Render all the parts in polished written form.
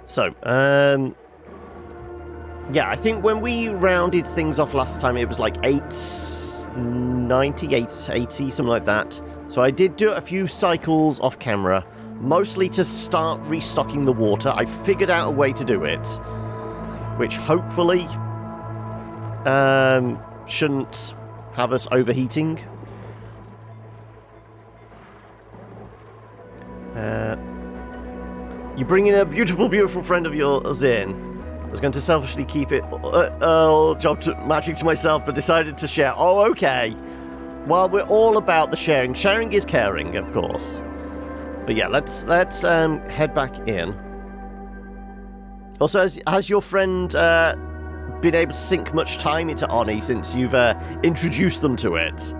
So, yeah, I think when we rounded things off last time, it was like 890, 880, something like that. So I did do a few cycles off camera, mostly to start restocking the water. I figured out a way to do it, which hopefully shouldn't have us overheating. You bring in a beautiful, beautiful friend of yours in. I was going to selfishly keep it magic to myself, but decided to share. Oh, okay. Well, we're all about the sharing. Sharing is caring, of course. But yeah, let's head back in. Also, has your friend been able to sink much time into Oni since you've introduced them to it?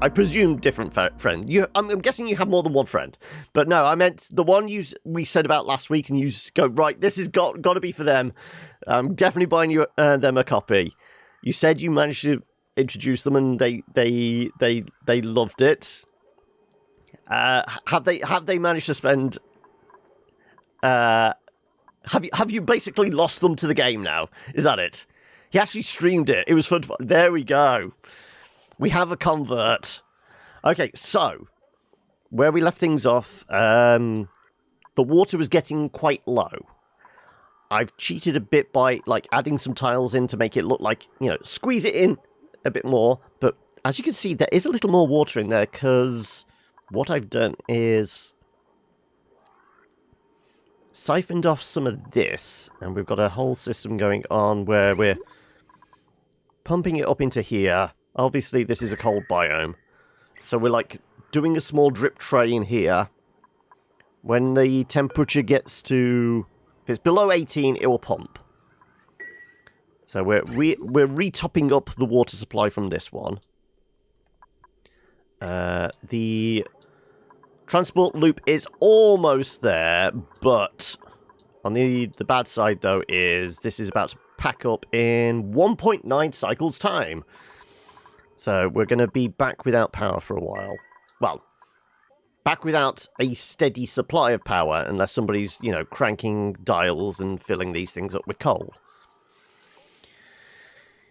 I presume different friend. I'm guessing you have more than one friend. But no, I meant the one we said about last week, and you go, right, this has got to be for them. I'm definitely buying you them a copy. You said you managed to introduce them, and they loved it. Have they managed to spend? Have you basically lost them to the game now? Is that it? He actually streamed it. It was fun. There we go. We have a convert. Okay, so where we left things off, the water was getting quite low. I've cheated a bit by adding some tiles in to make it look like, squeeze it in a bit more. But as you can see, there is a little more water in there because what I've done is siphoned off some of this, and we've got a whole system going on where we're pumping it up into here. Obviously, this is a cold biome, so we're doing a small drip tray in here. When the temperature gets to, if it's below 18, it will pump. So we're retopping up the water supply from this one. The transport loop is almost there, but on the bad side though is this is about to pack up in 1.9 cycles time. So we're going to be back without power for a while. Well, back without a steady supply of power unless somebody's, cranking dials and filling these things up with coal.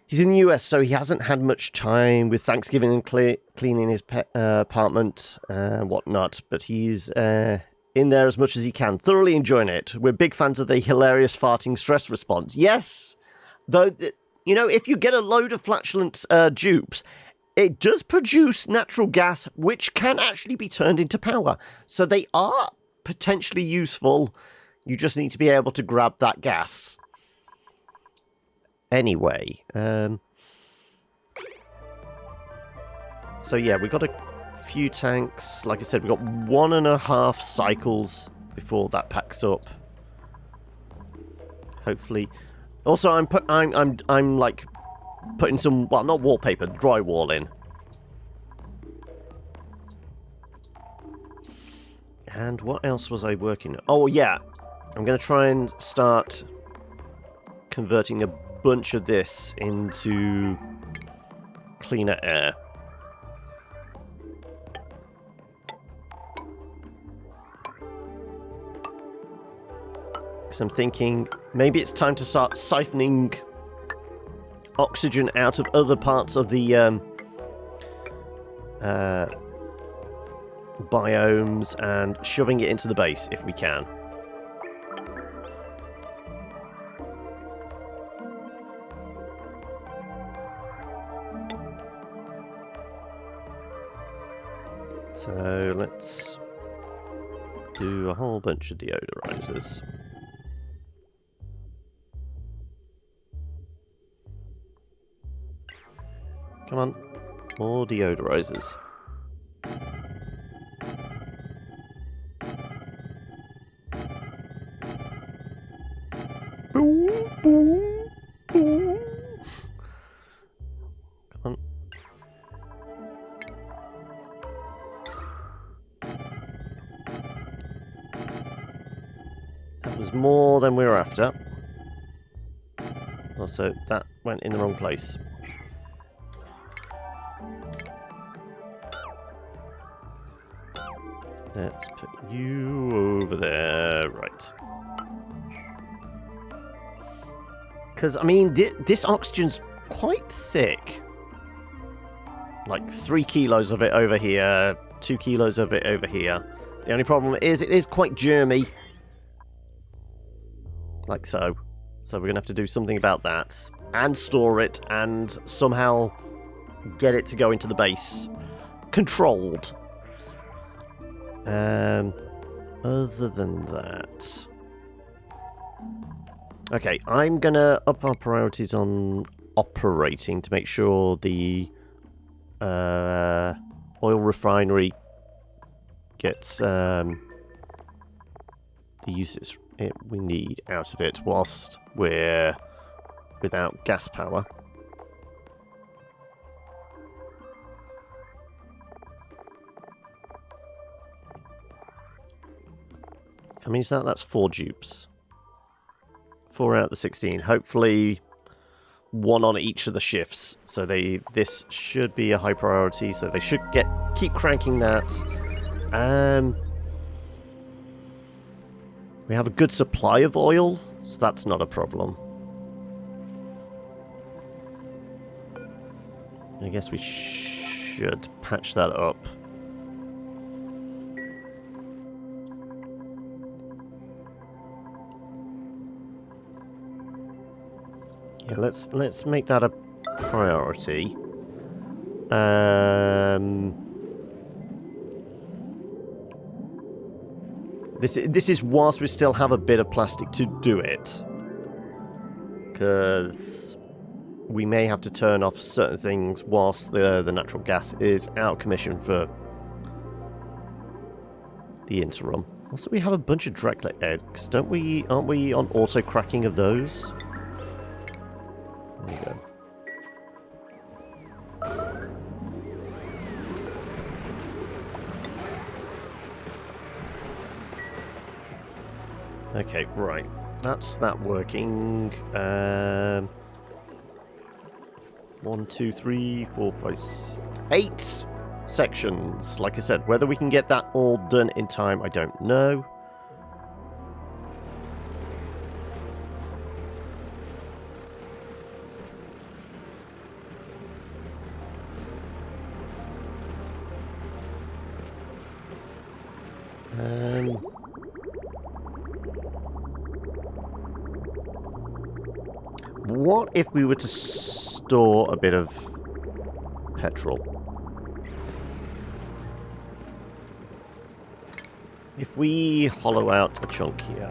He's in the US, so he hasn't had much time with Thanksgiving and cleaning his apartment and whatnot, but he's in there as much as he can, thoroughly enjoying it. We're big fans of the hilarious farting stress response. Yes, though... if you get a load of flatulent dupes, it does produce natural gas, which can actually be turned into power. So they are potentially useful. You just need to be able to grab that gas. Anyway. So yeah, we got a few tanks. Like I said, we got 1.5 cycles before that packs up. Hopefully... Also, I'm putting some, well, not wallpaper, drywall in. And what else was I working on? Oh, yeah. I'm going to try and start converting a bunch of this into cleaner air. So I'm thinking maybe it's time to start siphoning oxygen out of other parts of the biomes and shoving it into the base if we can. So let's do a whole bunch of deodorizers. Come on, more deodorizers. Boom, boom, boom. Come on. That was more than we were after. Also, that went in the wrong place. Let's put you over there. Right. Because, I mean, this oxygen's quite thick. Like 3 kilos of it over here, 2 kilos of it over here. The only problem is it is quite germy. Like so. So we're going to have to do something about that. And store it and somehow get it to go into the base. Controlled. Other than that... Okay, I'm going to up our priorities on operating to make sure the oil refinery gets the uses we need out of it whilst we're without gas power. How many is that? That's 4 dupes. 4 out of the 16. Hopefully 1 on each of the shifts. So this should be a high priority. So they should keep cranking that. We have a good supply of oil, so that's not a problem. I guess we should patch that up. Yeah, let's make that a priority. This is whilst we still have a bit of plastic to do it, because we may have to turn off certain things whilst the natural gas is out of commission for the interim. Also, we have a bunch of Dreklet eggs, don't we? Aren't we on auto cracking of those? There you go. Okay, right. That's that working. 1, 2, 3, 4, 5, 8 sections. Like I said, whether we can get that all done in time, I don't know. What if we were to store a bit of petrol? If we hollow out a chunk here.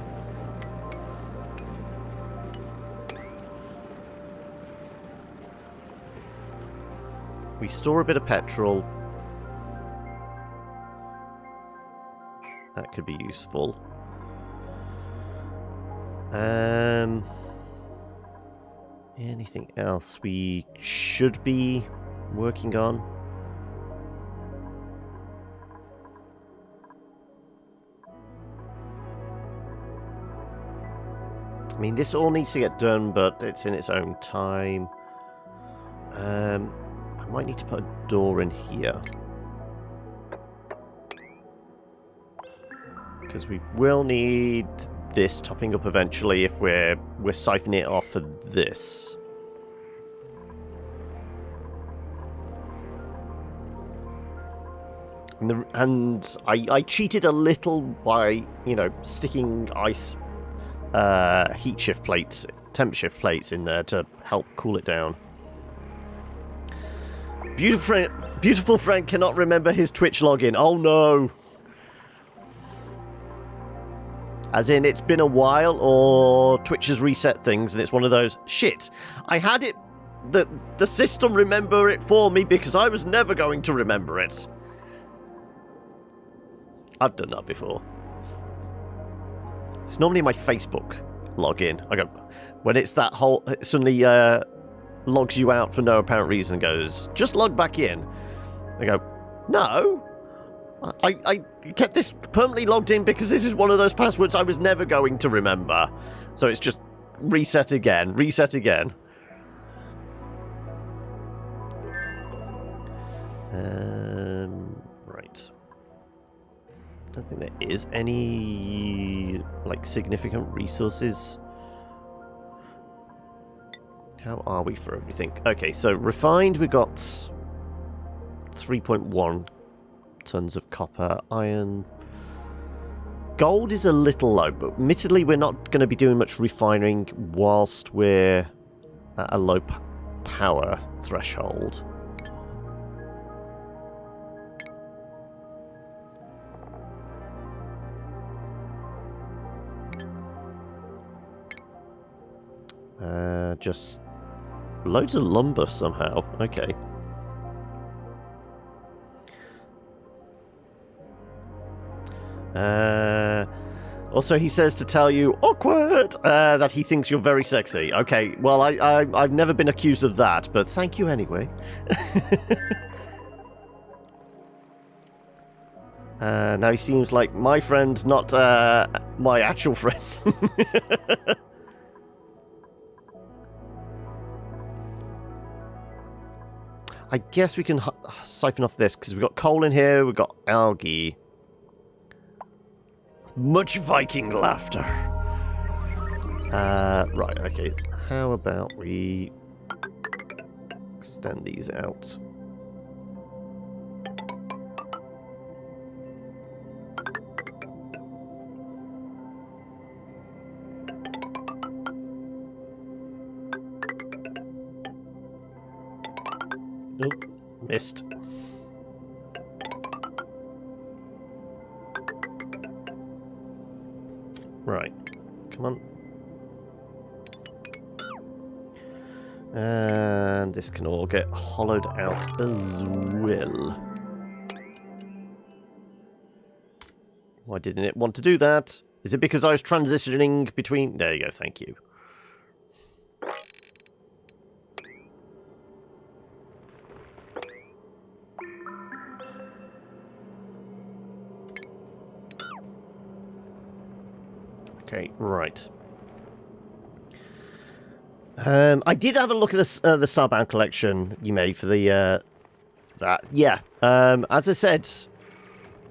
We store a bit of petrol. That could be useful. Anything else we should be working on? I mean, this all needs to get done, but it's in its own time. I might need to put a door in here. Because we will need this topping up eventually if we're siphoning it off for this. And I cheated a little by, you know, sticking ice heat shift plates, temp shift plates in there to help cool it down. Beautiful friend cannot remember his Twitch login. Oh no! As in, it's been a while, or Twitch has reset things, and it's one of those, shit, I had it, the system remember it for me because I was never going to remember it. I've done that before. It's normally my Facebook login. I go, when it's that whole, it suddenly logs you out for no apparent reason and goes, just log back in. I go, no. I kept this permanently logged in because this is one of those passwords I was never going to remember. So it's just reset again, reset again. Right. I don't think there is any, like, significant resources. How are we for everything? Okay, so refined, we got 3.1 tons of copper, iron. Gold is a little low, but admittedly we're not going to be doing much refining whilst we're at a low power threshold. Just loads of lumber somehow. Okay. Also, he says to tell you, awkward, that he thinks you're very sexy. Okay, well, I've never been accused of that, but thank you anyway. Now he seems like my friend, not my actual friend. I guess we can siphon off this, because we've got coal in here, we've got algae. Much Viking laughter. Right, okay. How about we extend these out? Nope, missed. Right, come on. And this can all get hollowed out as well. Why didn't it want to do that? Is it because I was transitioning between... There you go, thank you. Okay, right. I did have a look at the Starbound collection you made for the that. Yeah. As I said,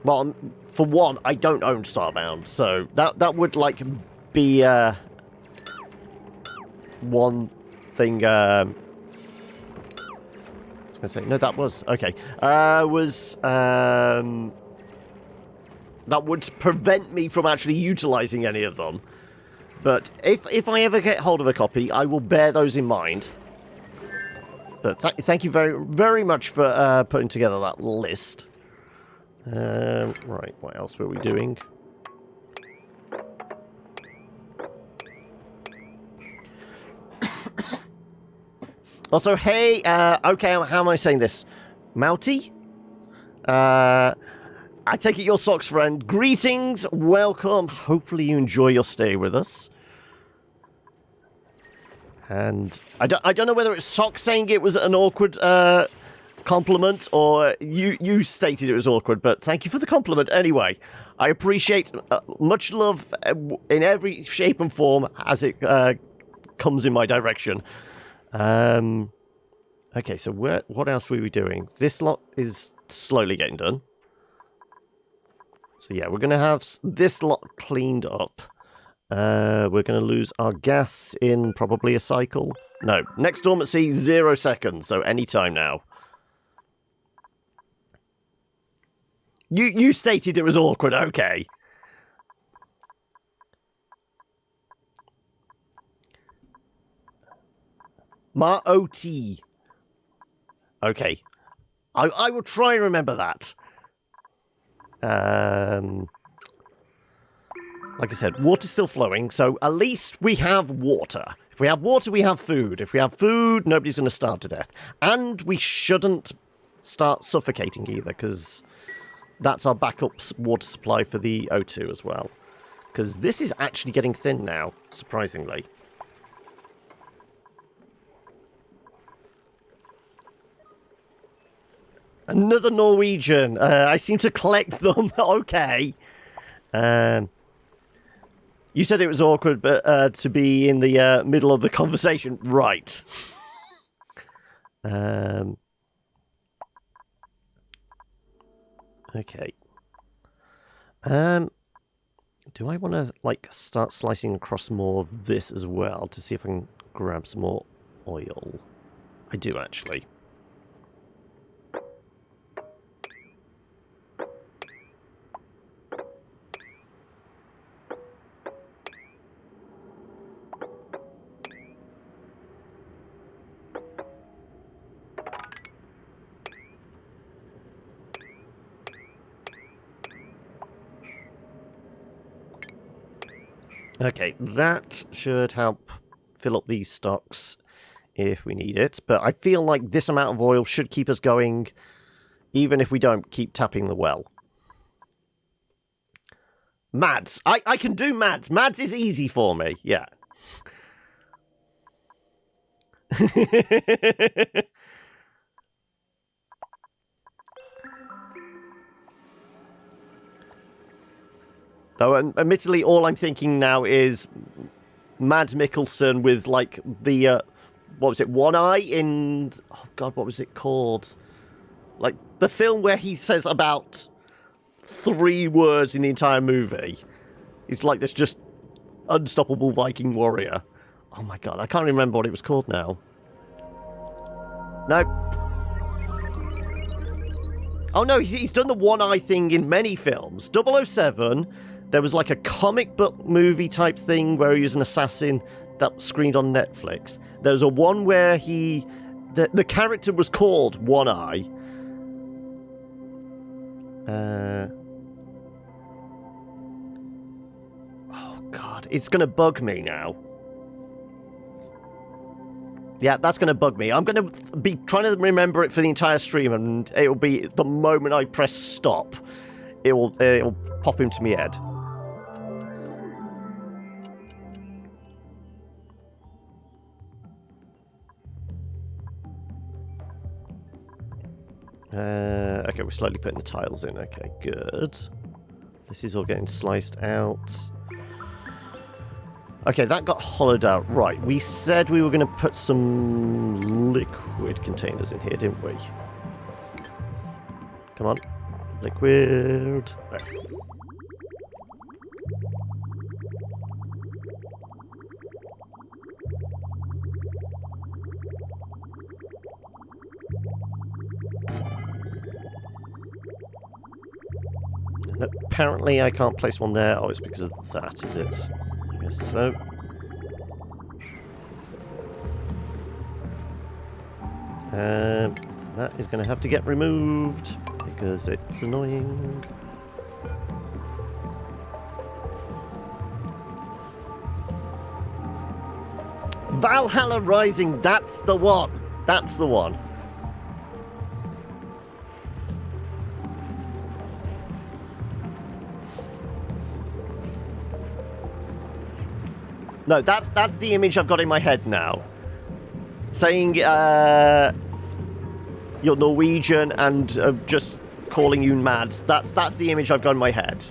well, for one, I don't own Starbound, so that would like be one thing. I was gonna say no. That was okay. That would prevent me from actually utilizing any of them. But if I ever get hold of a copy, I will bear those in mind. But thank you very, very much for putting together that list. Right, what else were we doing? Also, hey, okay, how am I saying this? Mouty? I take it your socks friend. Greetings, welcome. Hopefully you enjoy your stay with us. And I don't know whether it's Socks saying it was an awkward compliment or you stated it was awkward, but thank you for the compliment anyway. I appreciate much love in every shape and form as it comes in my direction. Okay, so what else were we doing? This lot is slowly getting done. So yeah, we're going to have this lot cleaned up. We're going to lose our gas in probably a cycle. No, next dormancy, 0 seconds, so any time now. You stated it was awkward, okay. Ma-O-T. Okay. I will try and remember that. Like I said, water's still flowing, so at least we have water. If we have water, we have food. If we have food, nobody's going to starve to death. And we shouldn't start suffocating either, because that's our backup water supply for the O2 as well. Because this is actually getting thin now, surprisingly. Another Norwegian. I seem to collect them. Okay. You said it was awkward, but to be in the middle of the conversation. Right. Okay. Do I want to, like, start slicing across more of this as well to see if I can grab some more oil? I do, actually. Okay, that should help fill up these stocks if we need it. But I feel like this amount of oil should keep us going even if we don't keep tapping the well. Mads. I can do Mads. Mads is easy for me. Yeah. Though, admittedly, all I'm thinking now is Mads Mikkelsen with, like, the, what was it, One Eye in, oh god, what was it called? Like, the film where he says about 3 words in the entire movie. He's like this just unstoppable Viking warrior. Oh my god, I can't remember what it was called now. No. Oh no, he's done the One Eye thing in many films. 007... There was like a comic book movie type thing where he was an assassin that screened on Netflix. There was a one where the character was called One Eye. Oh god, it's gonna bug me now. Yeah, that's gonna bug me. I'm gonna be trying to remember it for the entire stream, and it'll be the moment I press stop, it'll pop into my head. Okay, we're slowly putting the tiles in. Okay, good. This is all getting sliced out. Okay, that got hollowed out. Right, we said we were going to put some liquid containers in here, didn't we? Come on. Liquid. There. Apparently I can't place one there. Oh, it's because of that, is it? I guess so. That is going to have to get removed because it's annoying. Valhalla Rising, that's the one. That's the one. No, that's the image I've got in my head now. Saying you're Norwegian and just calling you Mads. That's the image I've got in my head.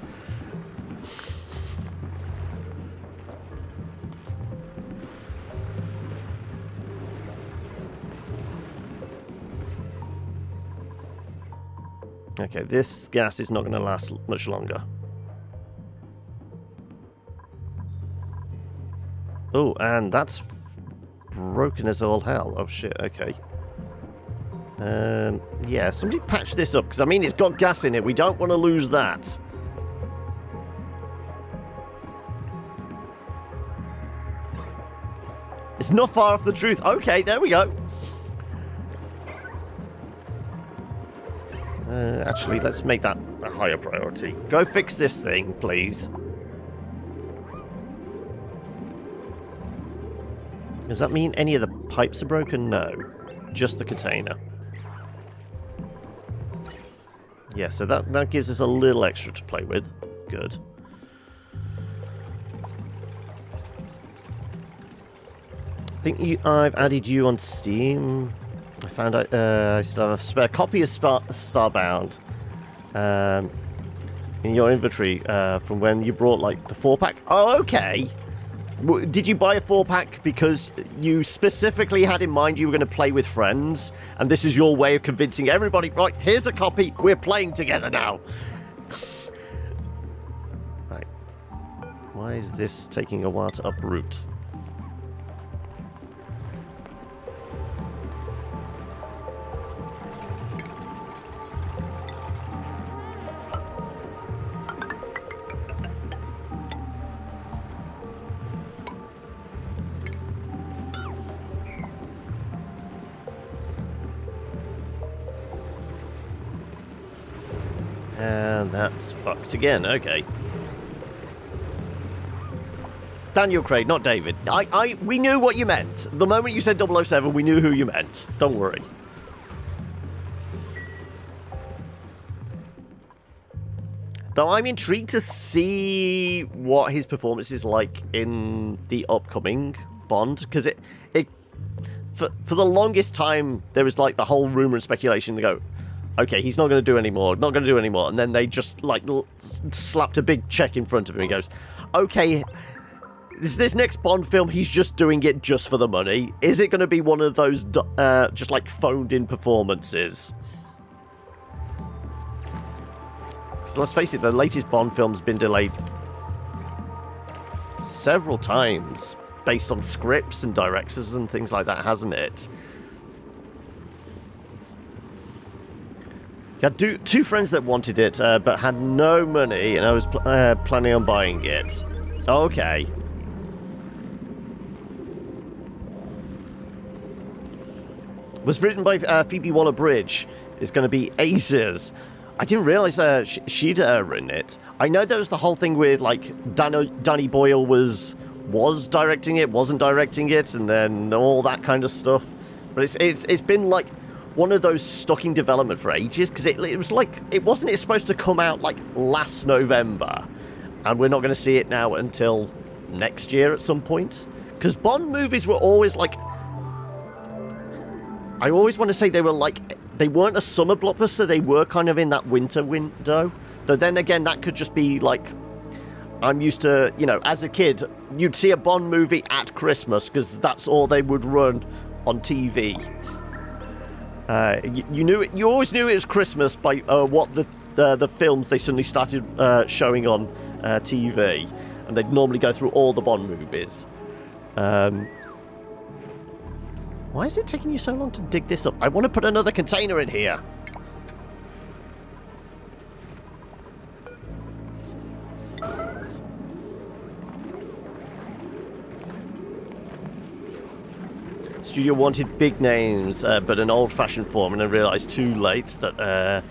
Okay, this gas is not going to last much longer. Oh, and that's broken as all hell. Oh shit, okay. Yeah, somebody patch this up, because I mean it's got gas in it. We don't want to lose that. It's not far off the truth. Okay, there we go. Actually, let's make that a higher priority. Go fix this thing, please. Does that mean any of the pipes are broken? No. Just the container. Yeah, so that gives us a little extra to play with. Good. I think I've added you on Steam. I found out I still have a spare copy of Starbound in your inventory from when you brought, like, the 4-pack. Oh, okay. Did you buy a 4-pack because you specifically had in mind you were going to play with friends, and this is your way of convincing everybody, right, here's a copy, we're playing together now? Right. Why is this taking a while to uproot? And that's fucked again, okay. Daniel Craig, not David. We knew what you meant. The moment you said 007, we knew who you meant. Don't worry. Though I'm intrigued to see what his performance is like in the upcoming Bond, because for the longest time, there was like the whole rumor and speculation to go, okay, he's not going to do anymore, not going to do anymore. And then they just, like, slapped a big check in front of him. He goes, okay, this next Bond film, he's just doing it just for the money. Is it going to be one of those, just, like, phoned-in performances? So let's face it, the latest Bond film's been delayed several times based on scripts and directors and things like that, hasn't it? I had two friends that wanted it, but had no money, and I was planning on buying it. Okay. Was written by Phoebe Waller-Bridge. It's going to be Aces. I didn't realise she'd written it. I know there was the whole thing with, like, Danny Boyle was directing it, wasn't directing it, and then all that kind of stuff. But it's been, like, one of those stuck in development for ages, because it was like, wasn't it supposed to come out like last November, and we're not going to see it now until next year at some point? Because Bond movies were always like, I always want to say they were like, they weren't a summer blockbuster, they were kind of in that winter window. Though then again, that could just be like, I'm used to, you know, as a kid, you'd see a Bond movie at Christmas because that's all they would run on TV. You always knew it was Christmas by what the films they suddenly started showing on TV, and they'd normally go through all the Bond movies. Why is it taking you so long to dig this up? I want to put another container in here. Studio wanted big names, but an old-fashioned form, and I realised too late that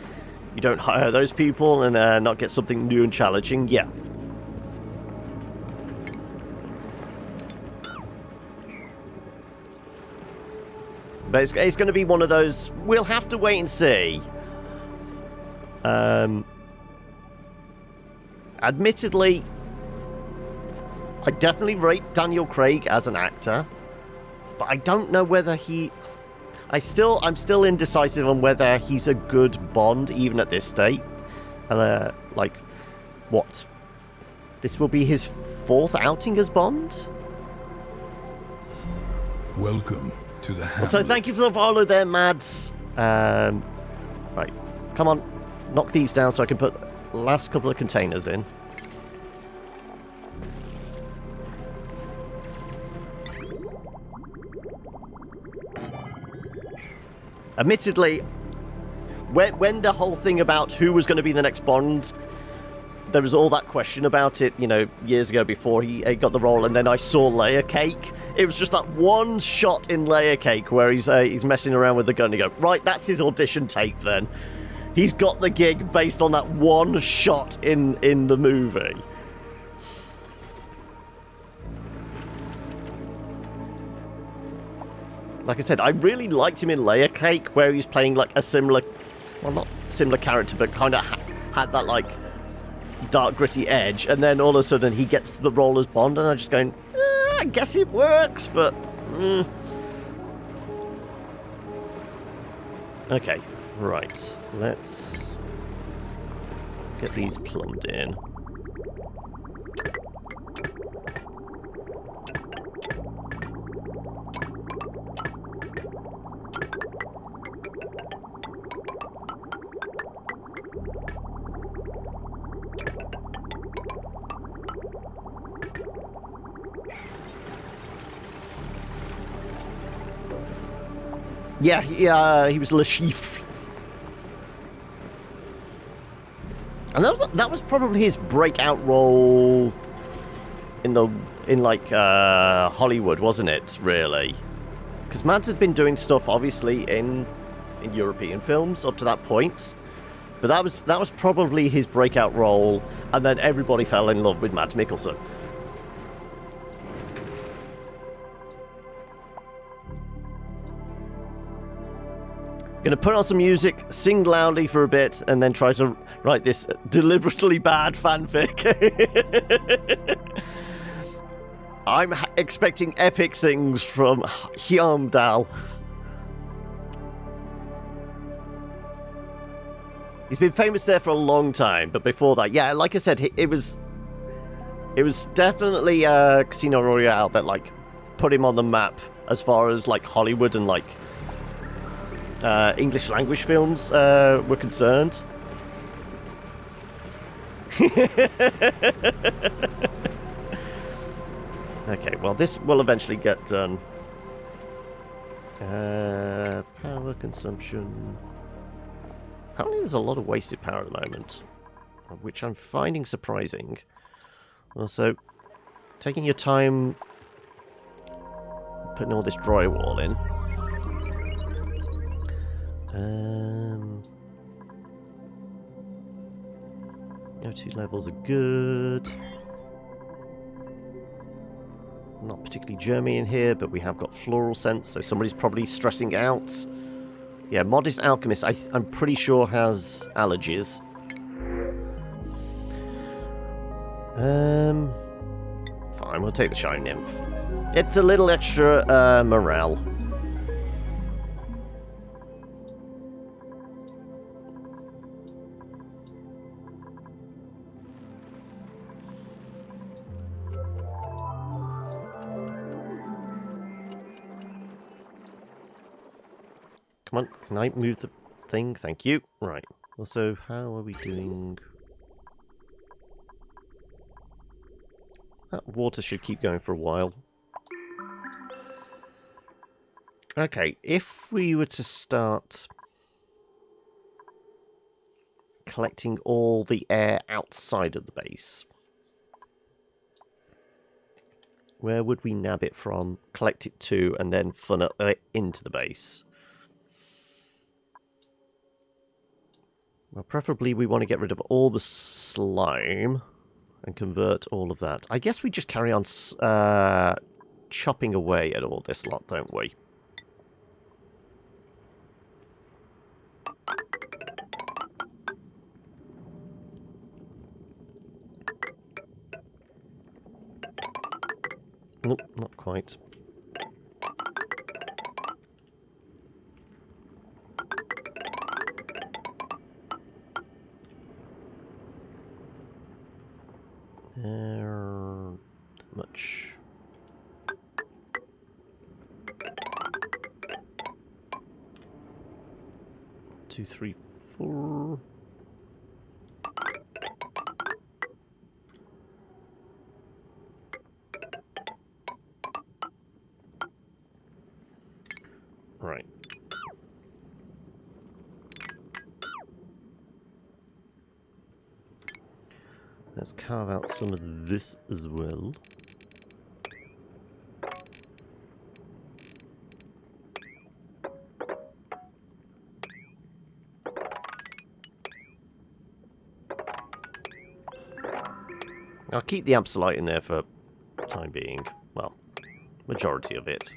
you don't hire those people and not get something new and challenging. Yeah. But it's going to be one of those, we'll have to wait and see. Admittedly, I definitely rate Daniel Craig as an actor. But I don't know whether I'm still indecisive on whether he's a good Bond, even at this state. Like, what? This will be his 4th outing as Bond? Welcome to the Hamlet. So thank you for the follow there, Mads. Right, come on. Knock these down so I can put the last couple of containers in. Admittedly, when the whole thing about who was going to be the next Bond, there was all that question about it, you know, years ago before he got the role, and then I saw Layer Cake. It was just that one shot in Layer Cake where he's messing around with the gun, and you go, right, that's his audition tape then. He's got the gig based on that one shot in the movie. Like I said, I really liked him in Layer Cake, where he's playing like a similar, well, not similar character, but kind of had that like dark, gritty edge. And then all of a sudden he gets the role as Bond, and I'm just going, I guess it works, but... Okay, right. Let's get these plumbed in. Yeah, he was Le Chiffre. And that was probably his breakout role in Hollywood, wasn't it? Really, because Mads had been doing stuff obviously in European films up to that point, but that was probably his breakout role, and then everybody fell in love with Mads Mikkelsen. Gonna put on some music, sing loudly for a bit, and then try to write this deliberately bad fanfic. I'm expecting epic things from Hyamdal. He's been famous there for a long time, but before that, yeah, like I said, it was definitely Casino Royale that like put him on the map as far as like Hollywood and like English language films were concerned. Okay, well, this will eventually get done. Power consumption. Apparently there's a lot of wasted power at the moment, which I'm finding surprising. Also, taking your time putting all this drywall in. No two levels are good. Not particularly germy in here, but we have got floral scents, so somebody's probably stressing out. Yeah, Modest Alchemist, I'm pretty sure has allergies. Fine, we'll take the Shine Nymph. It's a little extra morale. Come on, can I move the thing? Thank you. Right. Also, how are we doing? That water should keep going for a while. Okay, if we were to start collecting all the air outside of the base, where would we nab it from, collect it to, and then funnel it into the base? Well, preferably we want to get rid of all the slime and convert all of that. I guess we just carry on chopping away at all this lot, don't we? Nope, not quite. Much. Two, three, four. Right. Let's carve out some of this as well. I'll keep the absolute in there for the time being. Well, majority of it.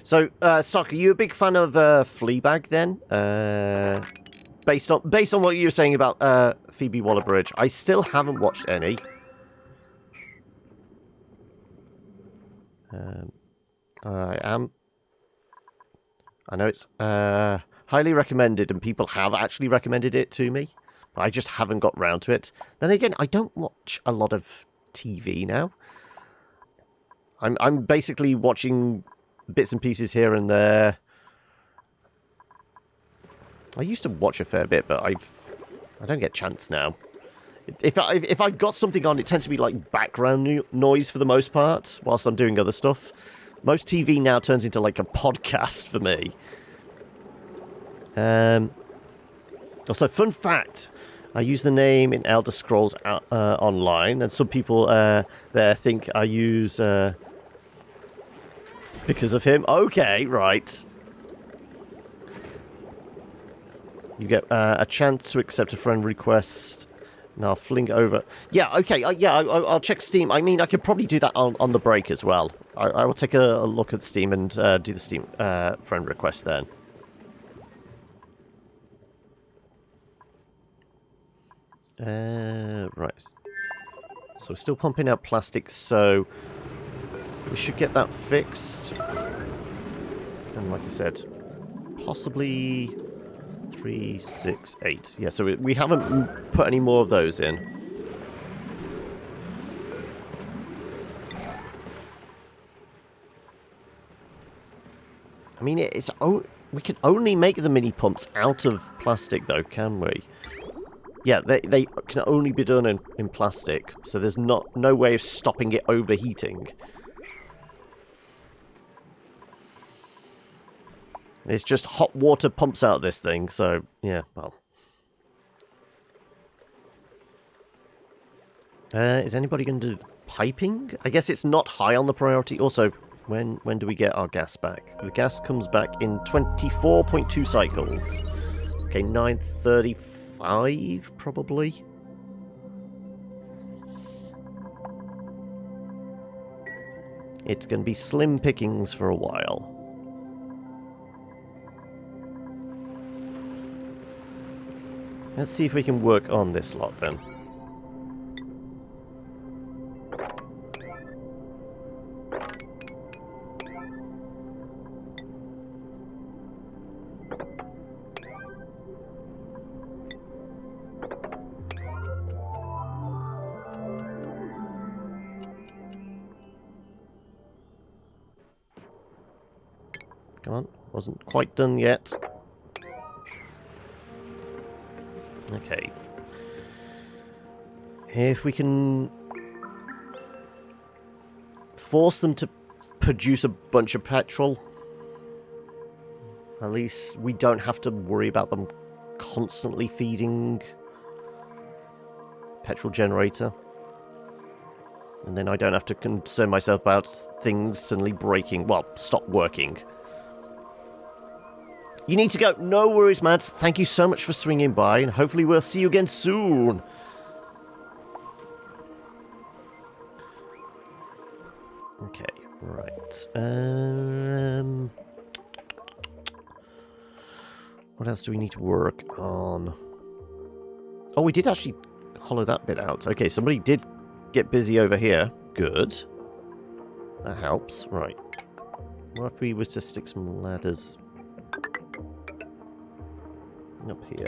So, Sock, are you a big fan of Fleabag then? Based on what you were saying about Phoebe Waller-Bridge, I still haven't watched any. I know it's highly recommended, and people have actually recommended it to me, but I just haven't got round to it. Then again, I don't watch a lot of TV now. I'm basically watching bits and pieces here and there. I used to watch a fair bit, but I've I don't get chance now. If I've got something on, it tends to be like background noise for the most part, whilst I'm doing other stuff. Most TV now turns into like a podcast for me. Also, fun fact, I use the name in Elder Scrolls Online, and some people there think I use because of him. Okay, right. You get a chance to accept a friend request. Now fling over. Yeah, okay. I'll check Steam. I mean, I could probably do that on the break as well. I will take a look at Steam and do the Steam friend request then. Right. So we're still pumping out plastic, so we should get that fixed. And like I said, possibly 3, 6, 8. Yeah, so we haven't put any more of those in. I mean, we can only make the mini pumps out of plastic, though, can we? Yeah, they can only be done in plastic, so there's no way of stopping it overheating. It's just hot water pumps out this thing, so, yeah, well. Is anybody going to do piping? I guess it's not high on the priority. Also, when do we get our gas back? The gas comes back in 24.2 cycles. Okay, 9:35, probably. It's going to be slim pickings for a while. Let's see if we can work on this lot then. Come on, wasn't quite done yet. Okay. If we can force them to produce a bunch of petrol, at least we don't have to worry about them constantly feeding petrol generator. And then I don't have to concern myself about things suddenly breaking, well, stop working. You need to go. No worries, Mads. Thank you so much for swinging by, and hopefully we'll see you again soon. Okay, right. What else do we need to work on? Oh, we did actually hollow that bit out. Okay, somebody did get busy over here. Good. That helps. Right. What if we were to stick some ladders up here?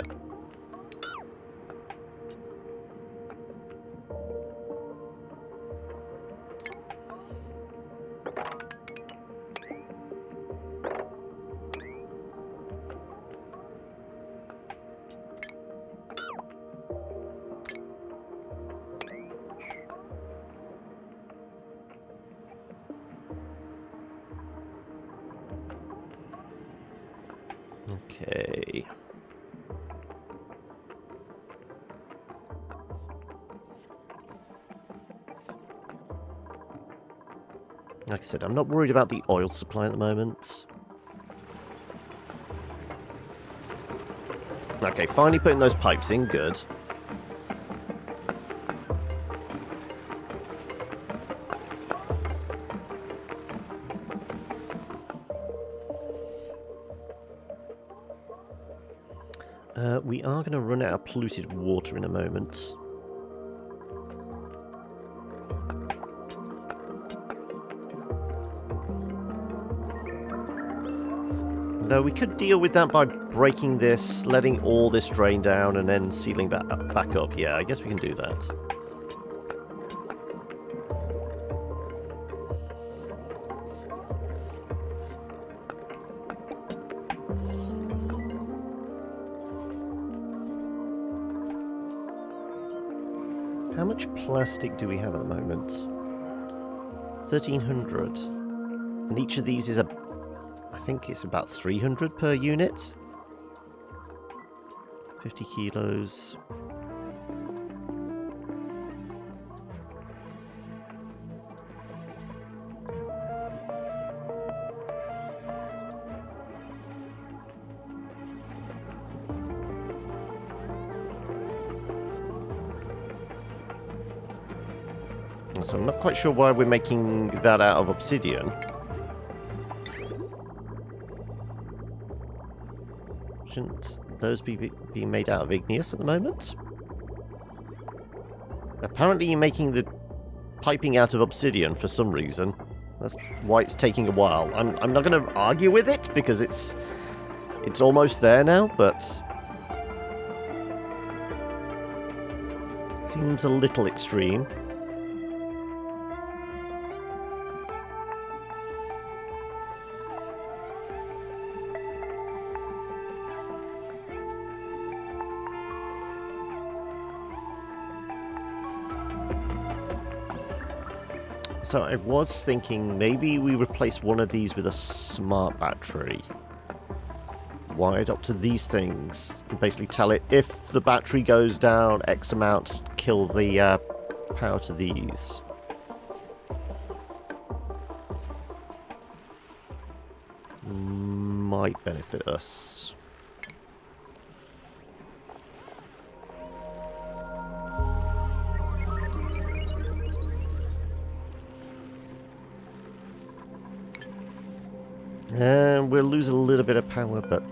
Okay. Like I said, I'm not worried about the oil supply at the moment. Okay, finally putting those pipes in. Good. We are going to run out of polluted water in a moment. No, we could deal with that by breaking this, letting all this drain down, and then sealing that back up. Yeah, I guess we can do that. how much plastic do we have at the moment? 1,300. And each of these is I think it's about 300 per unit. 50 kilos. So I'm not quite sure why we're making that out of obsidian. Shouldn't those be made out of igneous at the moment? Apparently you're making the piping out of obsidian for some reason. That's why it's taking a while. I'm not going to argue with it because it's almost there now, but seems a little extreme. So I was thinking maybe we replace one of these with a smart battery. Wired up to these things. And basically tell it if the battery goes down X amount, kill the power to these. Might benefit us. And we'll lose a little bit of power, but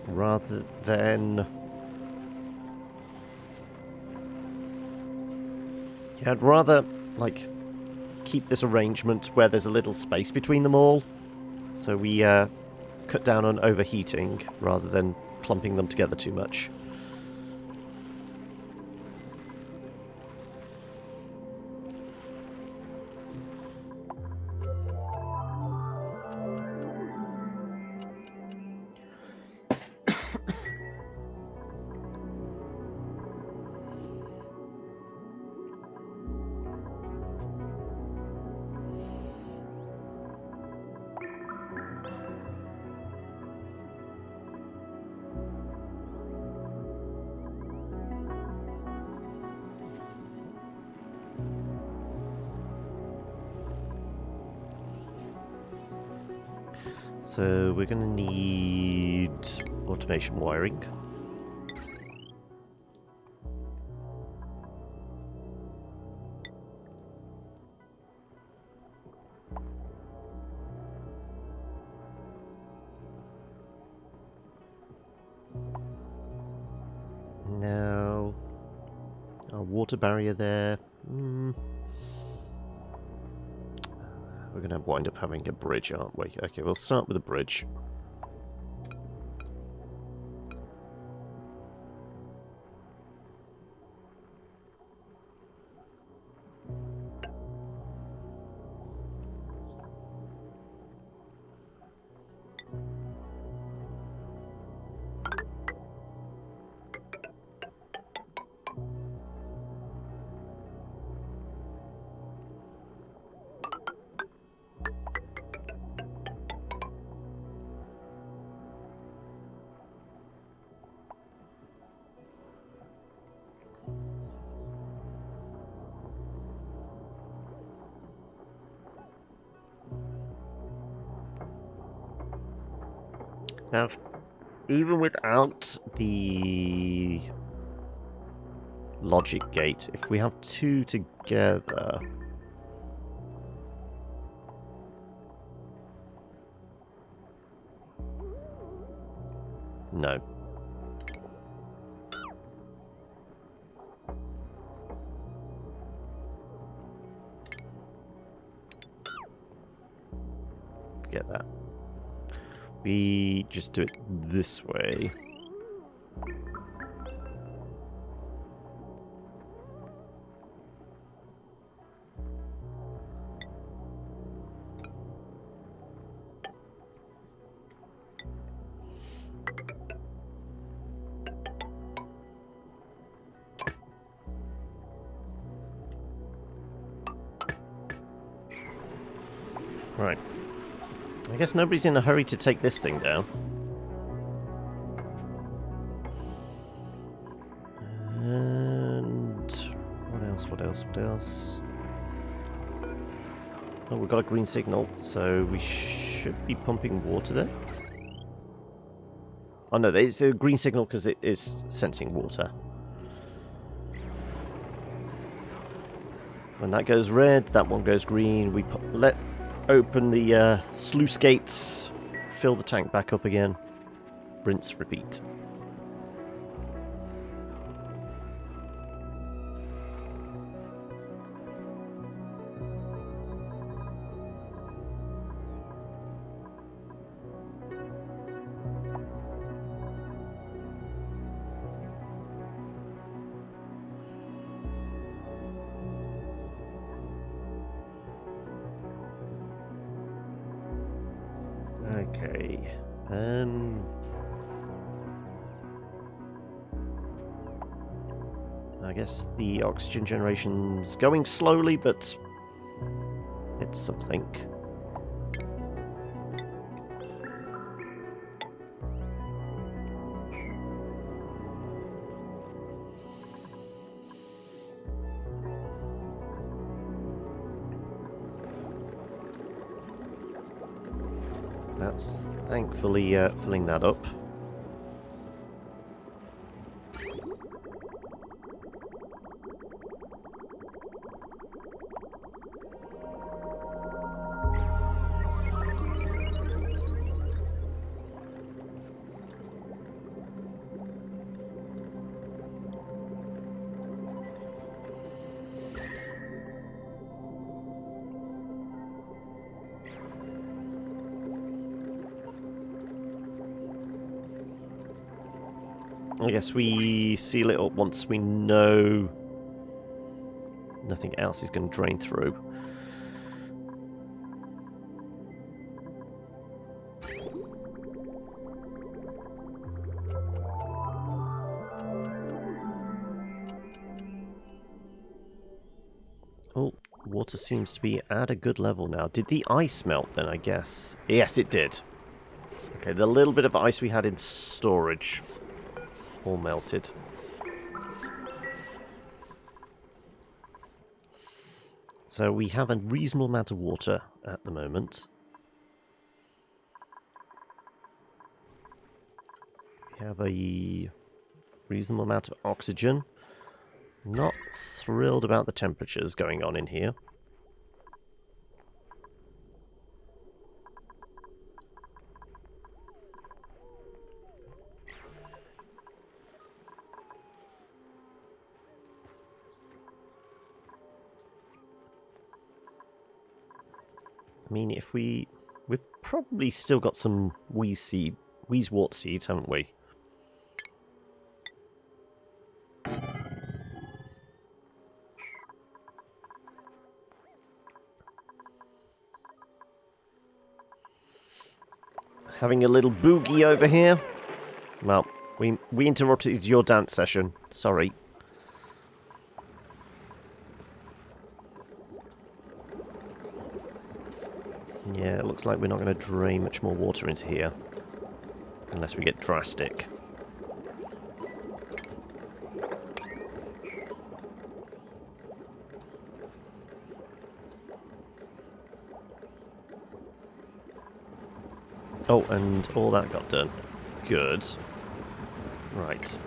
rather than... Yeah, I'd rather, like, keep this arrangement where there's a little space between them all. So we cut down on overheating rather than clumping them together too much. So we're going to need automation wiring. Now, our water barrier there. We're going to wind up having a bridge, aren't we? Okay, we'll start with a bridge. Now, even without the logic gate, if we have two together... No. Forget that. We just do it this way. Right. I guess nobody's in a hurry to take this thing down. And what else? What else? What else? Oh, we've got a green signal, so we should be pumping water there. Oh no, it's a green signal because it is sensing water. When that goes red, that one goes green. We let open the sluice gates, fill the tank back up again, rinse, repeat. Okay. I guess the oxygen generation's going slowly, but it's something. That's thankfully filling that up. I guess we seal it up once we know nothing else is going to drain through. Oh, water seems to be at a good level now. Did the ice melt then, I guess? Yes, it did. Okay, the little bit of ice we had in storage all melted. So we have a reasonable amount of water at the moment. We have a reasonable amount of oxygen. Not thrilled about the temperatures going on in here. I mean, if we've probably still got some wheezewort seeds, haven't we? Having a little boogie over here. Well, we interrupted your dance session. Sorry. Yeah, it looks like we're not going to drain much more water into here. Unless we get drastic. Oh, and all that got done. Good. Right.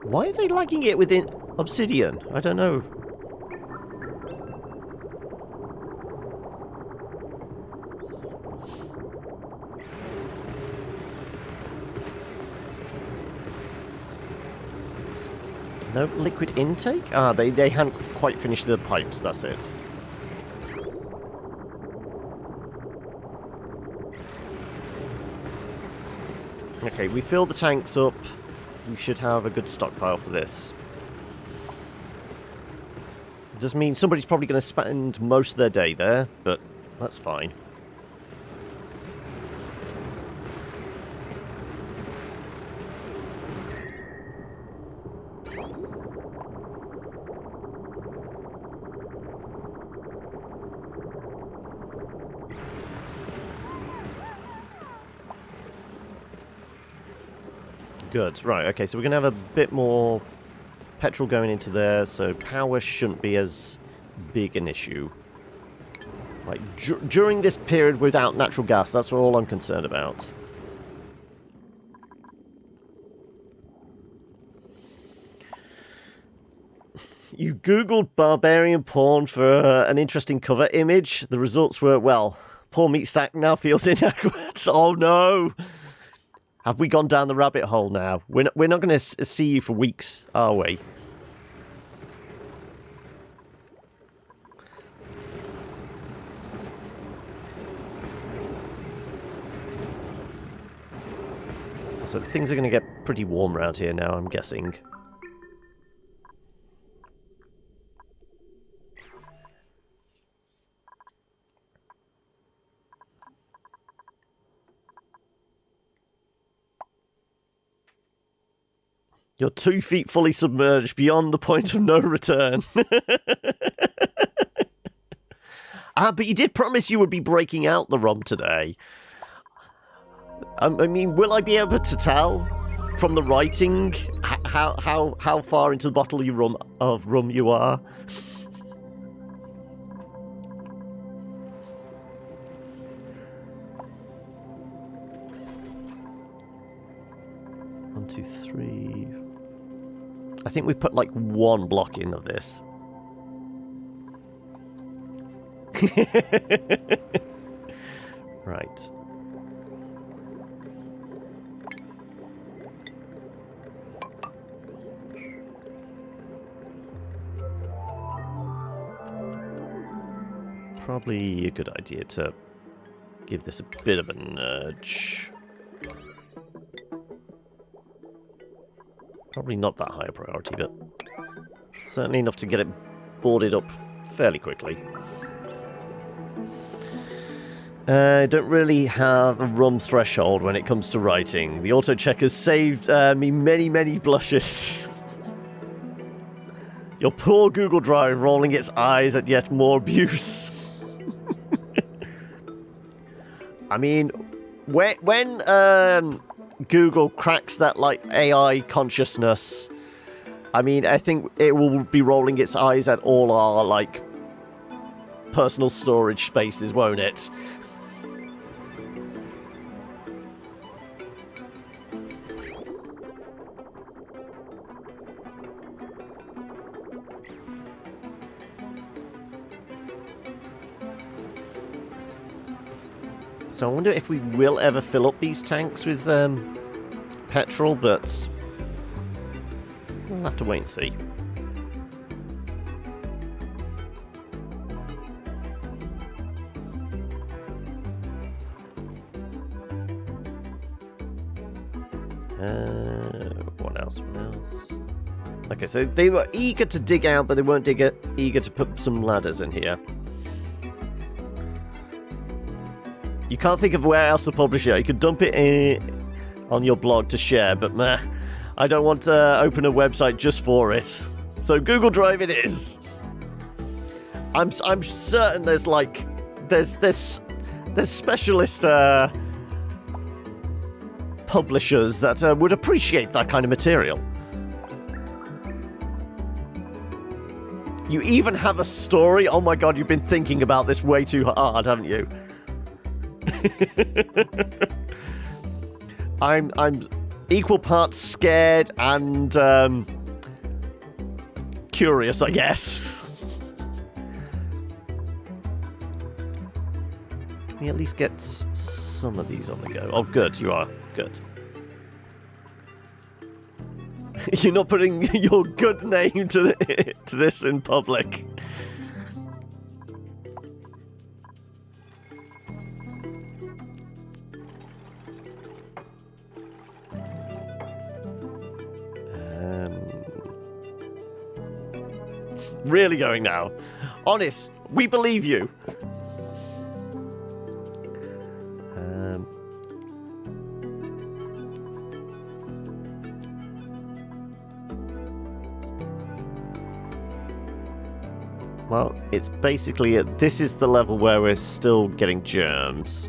Why are they liking it within obsidian? I don't know. No liquid intake? Ah, they hadn't quite finished the pipes, that's it. Okay, we fill the tanks up. We should have a good stockpile for this. It does mean somebody's probably going to spend most of their day there, but that's fine. Good. Right, okay, so we're going to have a bit more petrol going into there, so power shouldn't be as big an issue. Like, during this period without natural gas, that's all I'm concerned about. You googled barbarian porn for an interesting cover image. The results were, well, poor meat stack now feels inadequate. Oh no! Have we gone down the rabbit hole now? We're not going to see you for weeks, are we? So things are going to get pretty warm around here now, I'm guessing. You're 2 feet fully submerged, beyond the point of no return. But you did promise you would be breaking out the rum today. I mean, will I be able to tell from the writing how far into the bottle of rum you are? One, two, three. I think we put like 1 block in of this. Right. Probably a good idea to give this a bit of a nudge. Probably not that high a priority, but certainly enough to get it boarded up fairly quickly. I don't really have a rum threshold when it comes to writing. The auto-check has saved me many, many blushes. Your poor Google Drive rolling its eyes at yet more abuse. I mean, when Google cracks that, like, AI consciousness, I mean, I think it will be rolling its eyes at all our, like, personal storage spaces, won't it? So I wonder if we will ever fill up these tanks with petrol, but we'll have to wait and see. What else? What else? Okay, so they were eager to dig out, but they weren't eager to put some ladders in here. You can't think of where else to publish it. You could dump it on your blog to share, but meh, I don't want to open a website just for it. So Google Drive it is. I'm certain there's like there's specialist publishers that would appreciate that kind of material. You even have a story. Oh my god, you've been thinking about this way too hard, haven't you? I'm equal parts scared and curious, I guess. Can we at least get some of these on the go? Oh, good, you are. Good. You're not putting your good name to this in public. really going now. Honest, we believe you. Well, it's basically this is the level where we're still getting germs.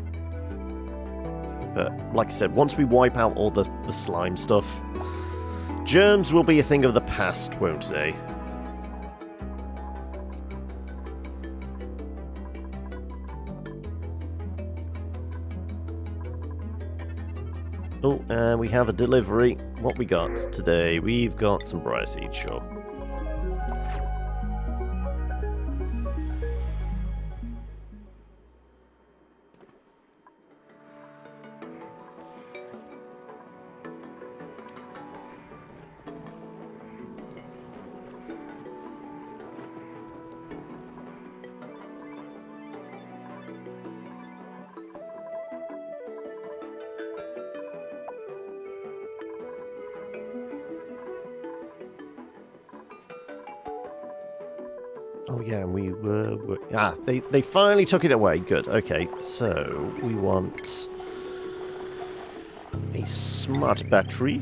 But like I said, once we wipe out all the slime stuff, germs will be a thing of the past, won't they? Oh, and we have a delivery. What we got today? We've got some briar seed, sure. Oh yeah, and we were they finally took it away. Good. Okay, so we want a smart battery.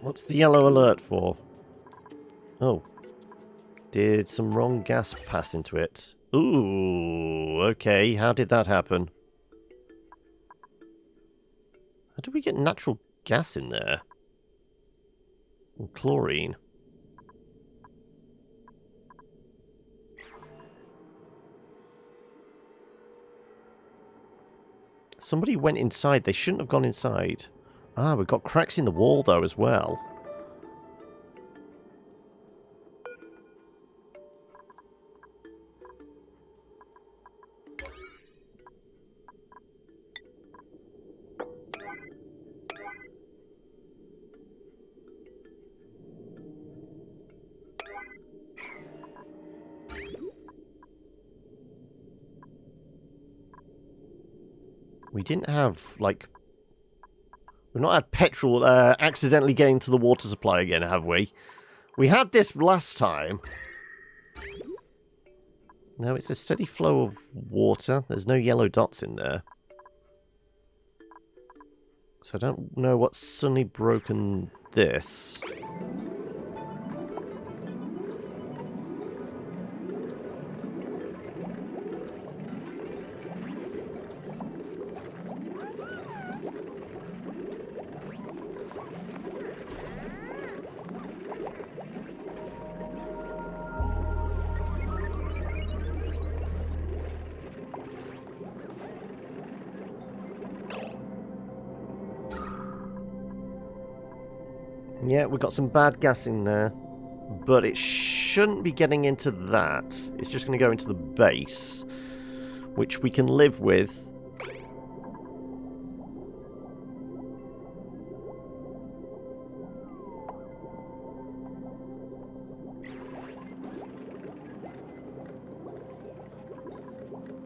What's the yellow alert for? Oh, did some wrong gas pass into it? Ooh, okay. How did that happen? How did we get natural gas in there? And chlorine. Somebody went inside. They shouldn't have gone inside. Ah, we've got cracks in the wall, though, as well. We didn't have, like... We've not had petrol accidentally getting to the water supply again, have we? We had this last time. No, it's a steady flow of water. There's no yellow dots in there. So I don't know what's suddenly broken this. Yeah, we've got some bad gas in there. But it shouldn't be getting into that. It's just going to go into the base, which we can live with.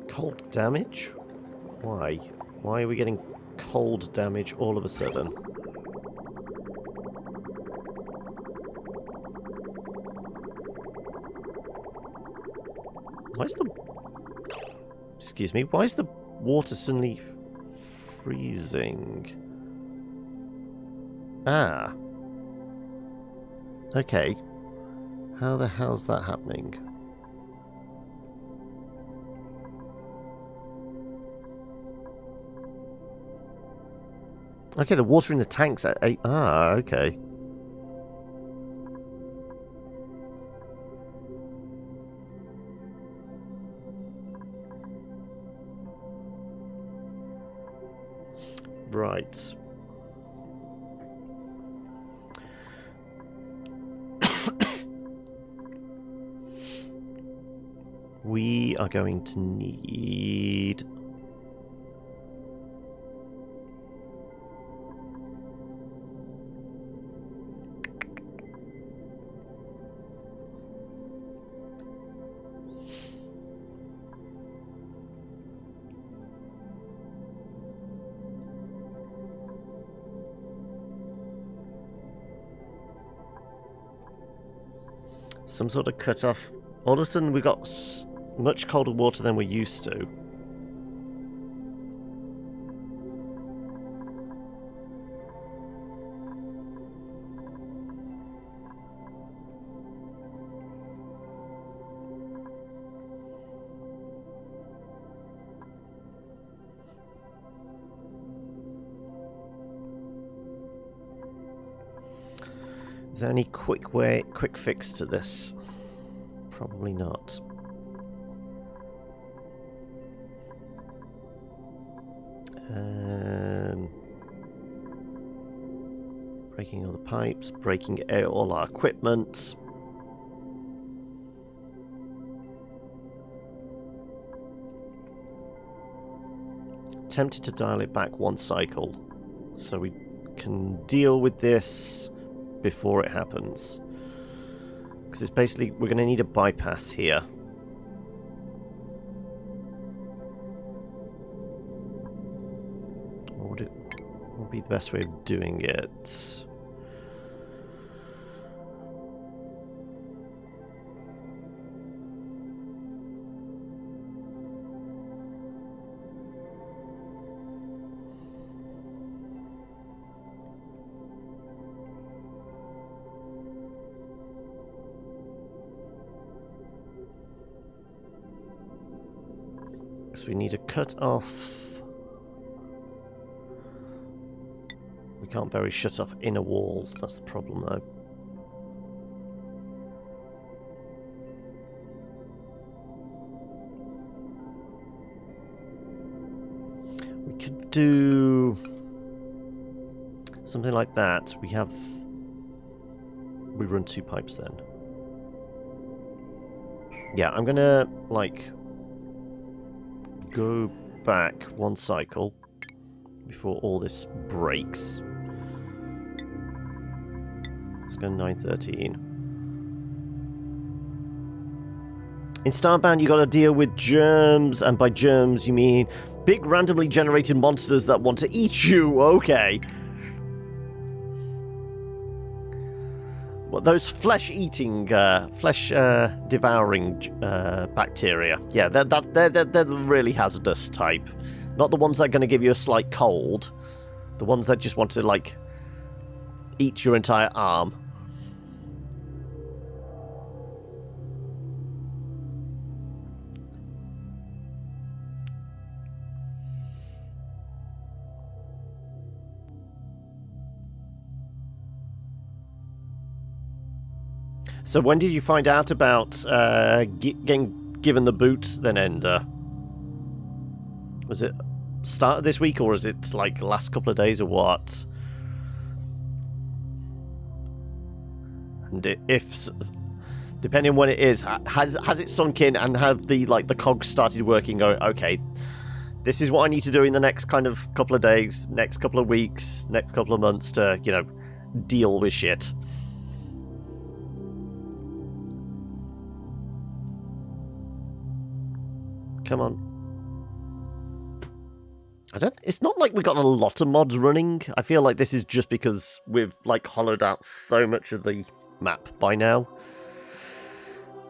Cold damage? Why? Why are we getting cold damage all of a sudden? Why is the... Excuse me, why is the water suddenly freezing? Ah. Okay. How the hell's that happening? Okay, the water in the tanks at 8... Ah, okay. Right. We are going to need... Some sort of cut-off. All of a sudden, we've got much colder water than we're used to. Is there any quick fix to this? Probably not. Breaking all the pipes, breaking out all our equipment. Tempted to dial it back one cycle so we can deal with this before it happens. Because it's basically, we're going to need a bypass here. What would be the best way of doing it? So we need a cut off. We can't bury shut off in a wall. That's the problem, though. We could do something like that. We run two pipes then. Yeah, I'm gonna like go back one cycle before all this breaks. Let's go 913. In Starbound, you got to deal with germs, and by germs you mean big randomly generated monsters that want to eat you. Okay. Well, those flesh-eating, flesh-devouring bacteria. Yeah, they're the really hazardous type. Not the ones that are going to give you a slight cold. The ones that just want to, like, eat your entire arm. So when did you find out about getting given the boot, then, Ender? Was it start of this week, or is it like last couple of days, or what? And if, depending on when it is, has it sunk in and have the cogs started working? Going, okay, this is what I need to do in the next kind of couple of days, next couple of weeks, next couple of months to, you know, deal with shit. Come on. It's not like we got a lot of mods running. I feel like this is just because we've like hollowed out so much of the map by now.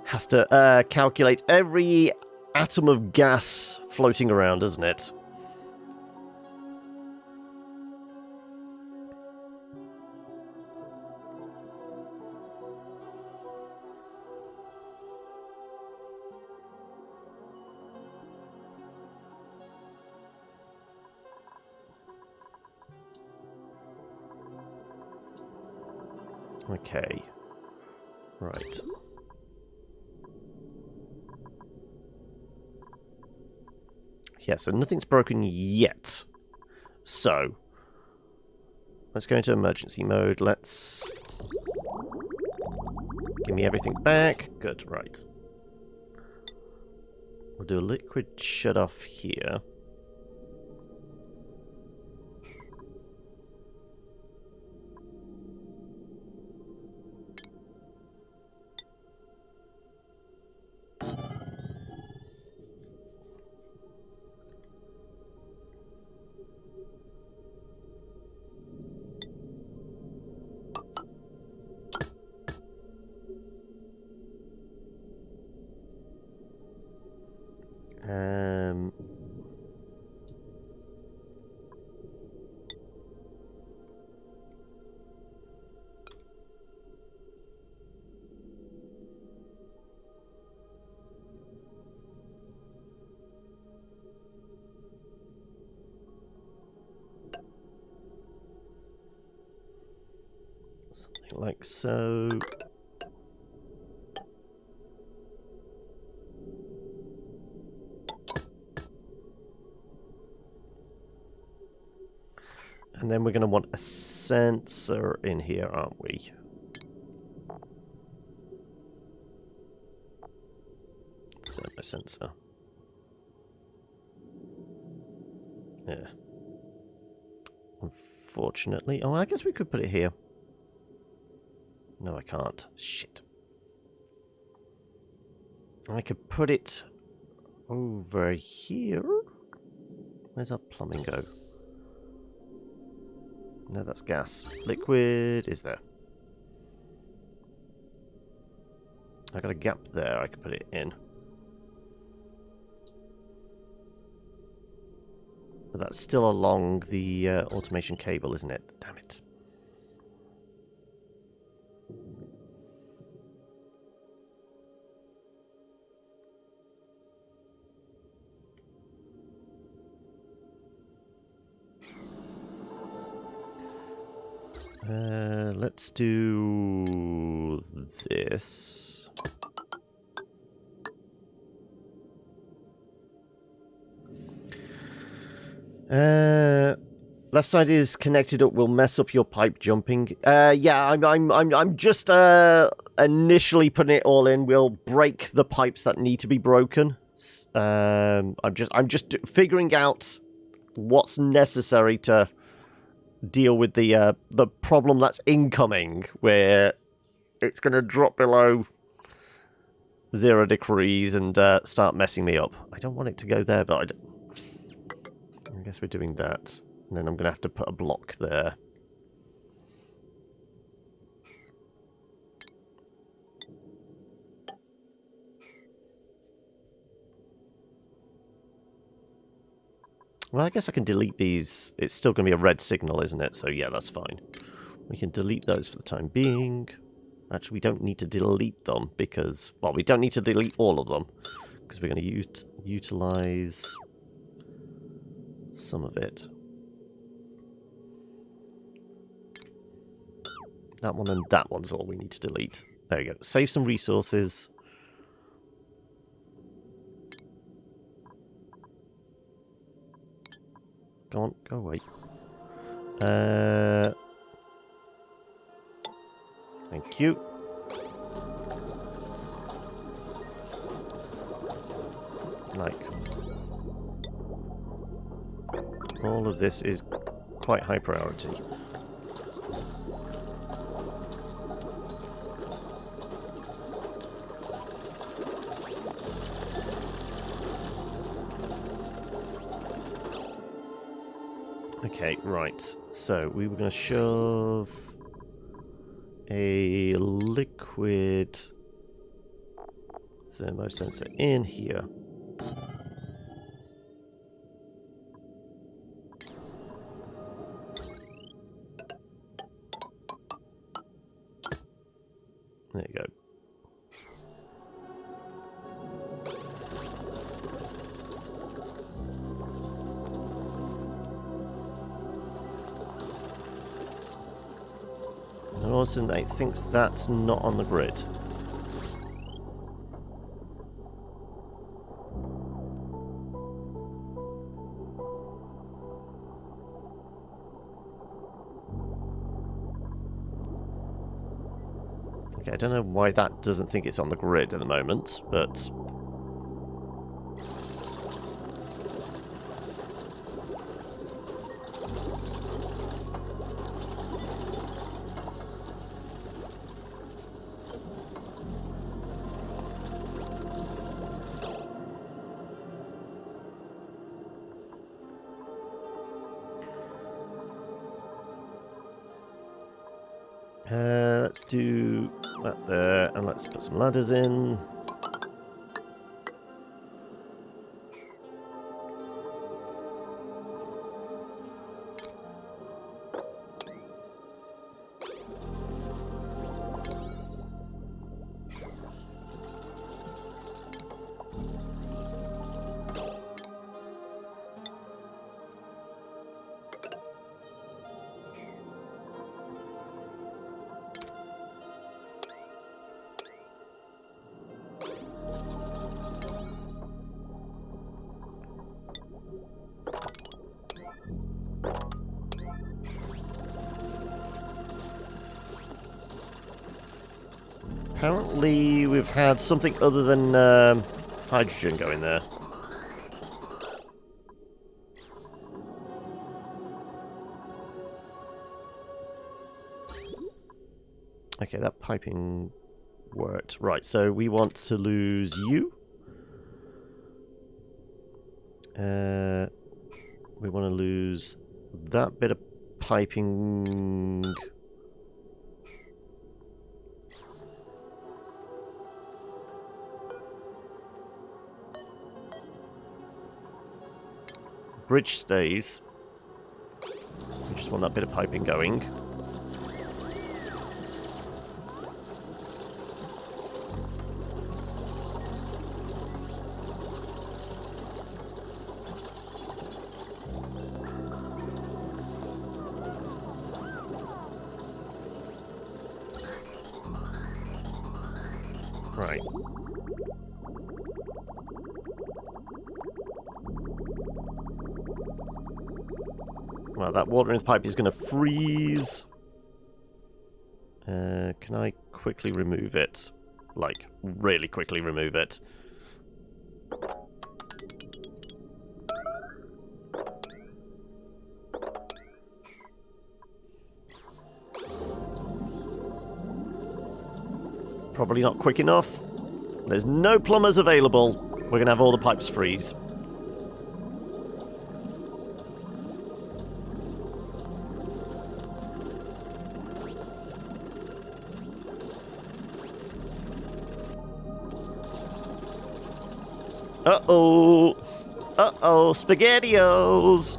Has to calculate every atom of gas floating around, doesn't it? Okay. Right. Yeah, so nothing's broken yet. So, let's go into emergency mode. Let's... Give me everything back. Good, right. We'll do a liquid shut-off here. like so. And then we're going to want a sensor in here, aren't we? Thermo sensor. Yeah. Unfortunately. Oh, I guess we could put it here. No, I can't. Shit. I could put it over here. Where's our plumbing go? No, that's gas. Liquid is there. I got a gap there I could put it in. But that's still along the automation cable, isn't it? Damn it. Let's do this. Left side is connected up. Will mess up your pipe jumping. Yeah, I'm just initially putting it all in. We'll break the pipes that need to be broken. I'm just figuring out what's necessary to deal with the problem that's incoming, where it's going to drop below 0 degrees and start messing me up. I don't want it to go there, but I guess we're doing that. And then I'm going to have to put a block there. Well, I guess I can delete these. It's still going to be a red signal, isn't it? So yeah, that's fine. We can delete those for the time being. Actually, we don't need to delete them because... Well, we don't need to delete all of them because we're going to utilize some of it. That one and that one's all we need to delete. There we go. Save some resources. Go on, go away. Thank you. Like, all of this is quite high priority. Okay, right. So we were going to shove a liquid thermosensor in here. There you go. And also, it thinks that's not on the grid. Okay, I don't know why that doesn't think it's on the grid at the moment, but... let's do that there, and let's put some ladders in. Apparently we've had something other than hydrogen going there. Okay, that piping worked. Right, so we want to lose you. We want to lose that bit of piping. Bridge stays. We just want that bit of piping going. Right. Well, that water in the pipe is going to freeze. Can I quickly remove it? Like, really quickly remove it. Probably not quick enough. There's no plumbers available. We're going to have all the pipes freeze. Uh-oh. Uh-oh, SpaghettiOs.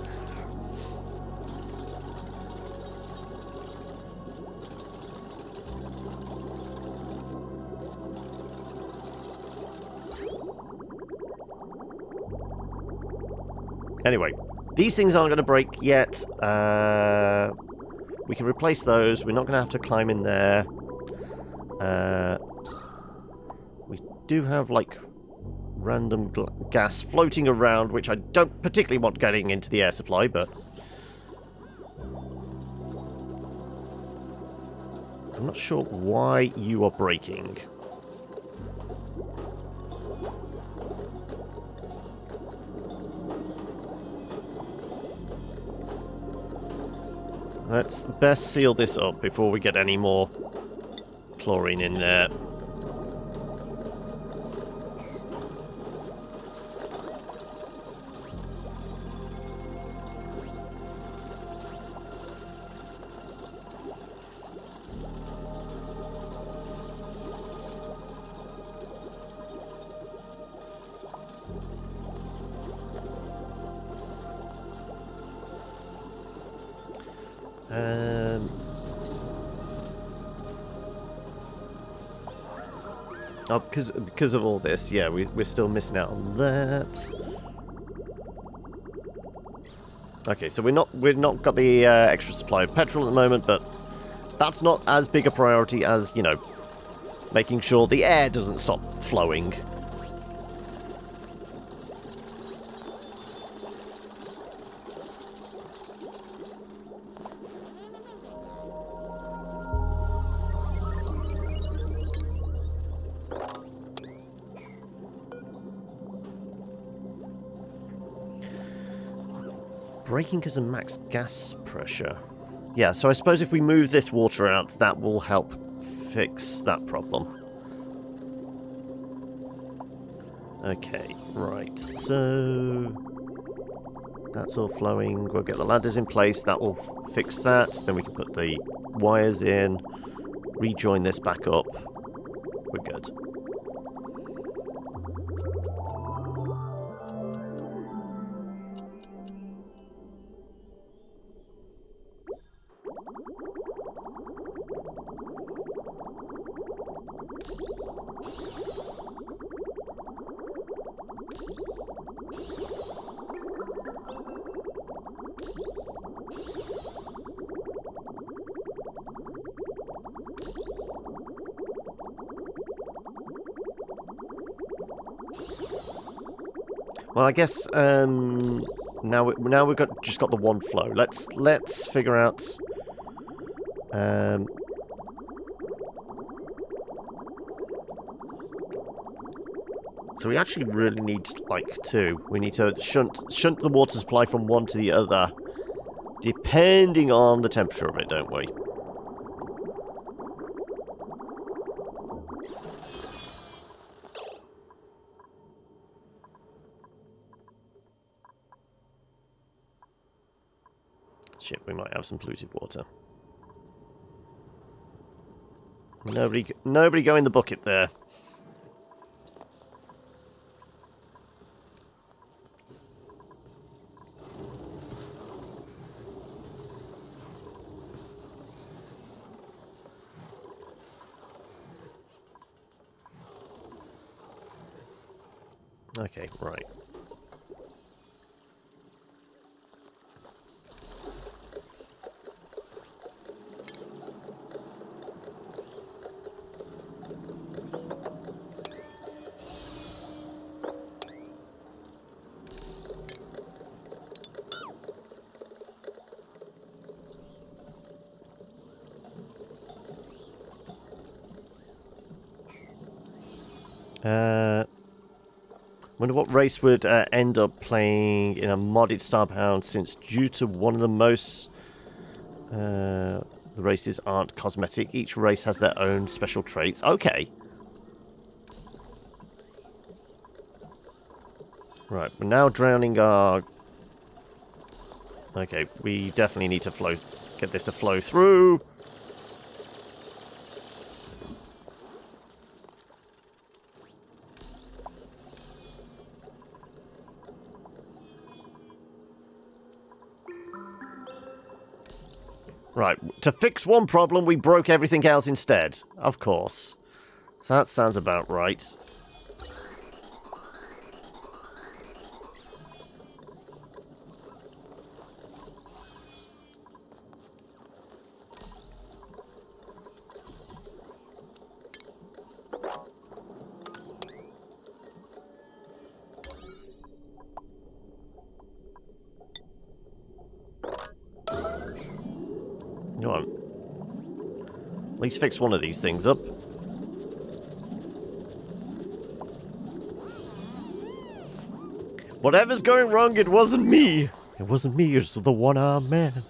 Anyway, these things aren't going to break yet. We can replace those. We're not going to have to climb in there. We do have, like, random gas floating around, which I don't particularly want getting into the air supply, but I'm not sure why you are breaking. Let's best seal this up before we get any more chlorine in there. Oh, because of all this, yeah, we're still missing out on that. Okay, so we're not got the extra supply of petrol at the moment, but that's not as big a priority as, you know, making sure the air doesn't stop flowing. Braking because of max gas pressure. Yeah, so I suppose if we move this water out, that will help fix that problem. Okay, right. So that's all flowing. We'll get the ladders in place. That will fix that. Then we can put the wires in, rejoin this back up. We're good. Well, I guess now we've just got the one flow. Let's figure out. So we actually really need, like, two. We need to shunt the water supply from one to the other, depending on the temperature of it, don't we? Shit, we might have some polluted water. Nobody go in the bucket there. Okay, right. Wonder what race would end up playing in a modded Starbound, since due to one of the most... the races aren't cosmetic. Each race has their own special traits. Okay. Right, we're now drowning our... Okay, we definitely need to get this to flow through. Right, to fix one problem, we broke everything else instead. Of course. So that sounds about right. Go on. At least fix one of these things up. Whatever's going wrong, it wasn't me. It wasn't me, it was the one-armed man.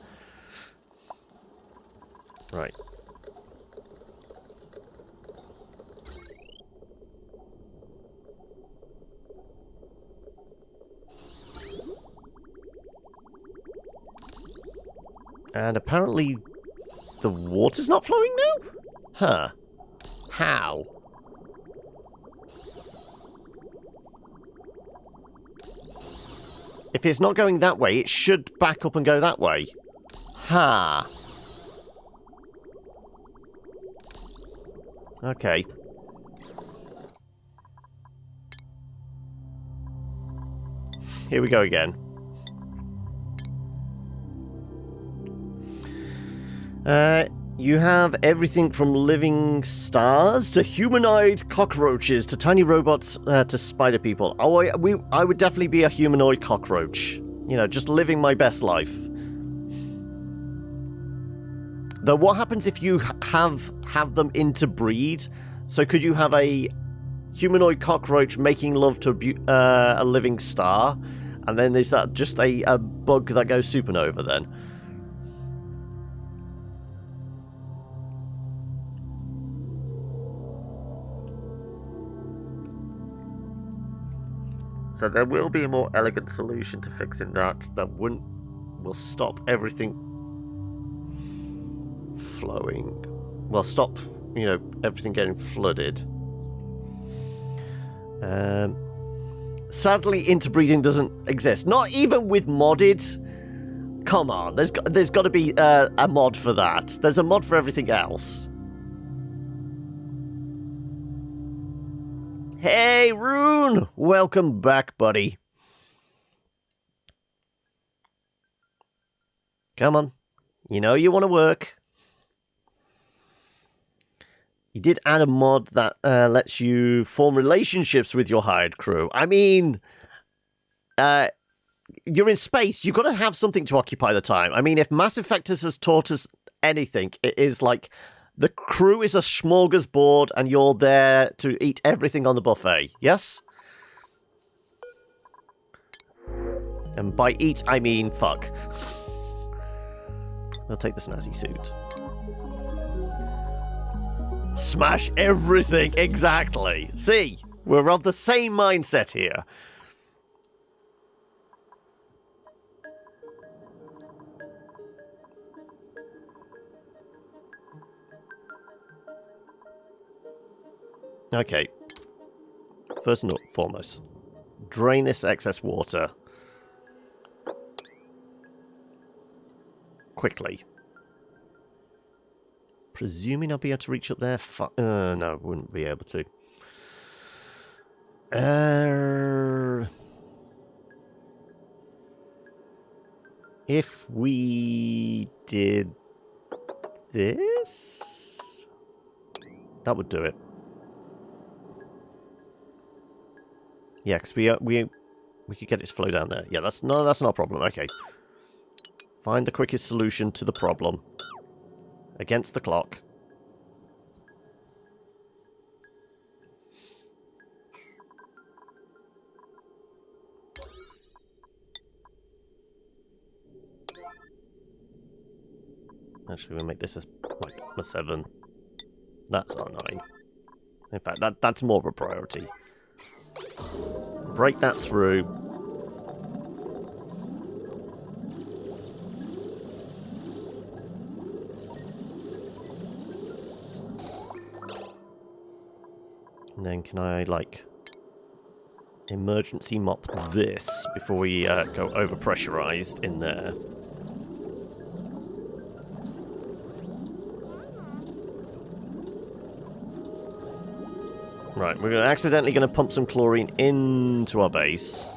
Right. And apparently the water's not flowing now? Huh. How? If it's not going that way, it should back up and go that way. Ha. Okay. Here we go again. You have everything from living stars to humanoid cockroaches to tiny robots to spider people. I would definitely be a humanoid cockroach. You know, just living my best life. Though, what happens if you have them interbreed? So could you have a humanoid cockroach making love to a living star? And then is that just a bug that goes supernova then? So there will be a more elegant solution to fixing that will stop everything flowing. Well, stop, you know, everything getting flooded. Sadly, interbreeding doesn't exist. Not even with modded. Come on, there's got to be a mod for that. There's a mod for everything else. Hey, Rune! Welcome back, buddy. Come on. You know you want to work. You did add a mod that lets you form relationships with your hired crew. I mean, you're in space. You've got to have something to occupy the time. I mean, if Mass Effect has taught us anything, it is like... The crew is a smorgasbord, and you're there to eat everything on the buffet. Yes? And by eat, I mean fuck. I'll take the snazzy suit. Smash everything, exactly. See, we're of the same mindset here. Okay. First and foremost, drain this excess water quickly. Presuming I'll be able to reach up there. No, wouldn't be able to. If we did this, that would do it. Yeah, because we could get it to flow down there. Yeah, that's not a problem. Okay. Find the quickest solution to the problem. Against the clock. Actually, we'll make this a 7. That's our 9. In fact, that's more of a priority. Break that through. And then can I, like, emergency mop this before we go over-pressurized in there? Right, we're accidentally going to pump some chlorine into our base.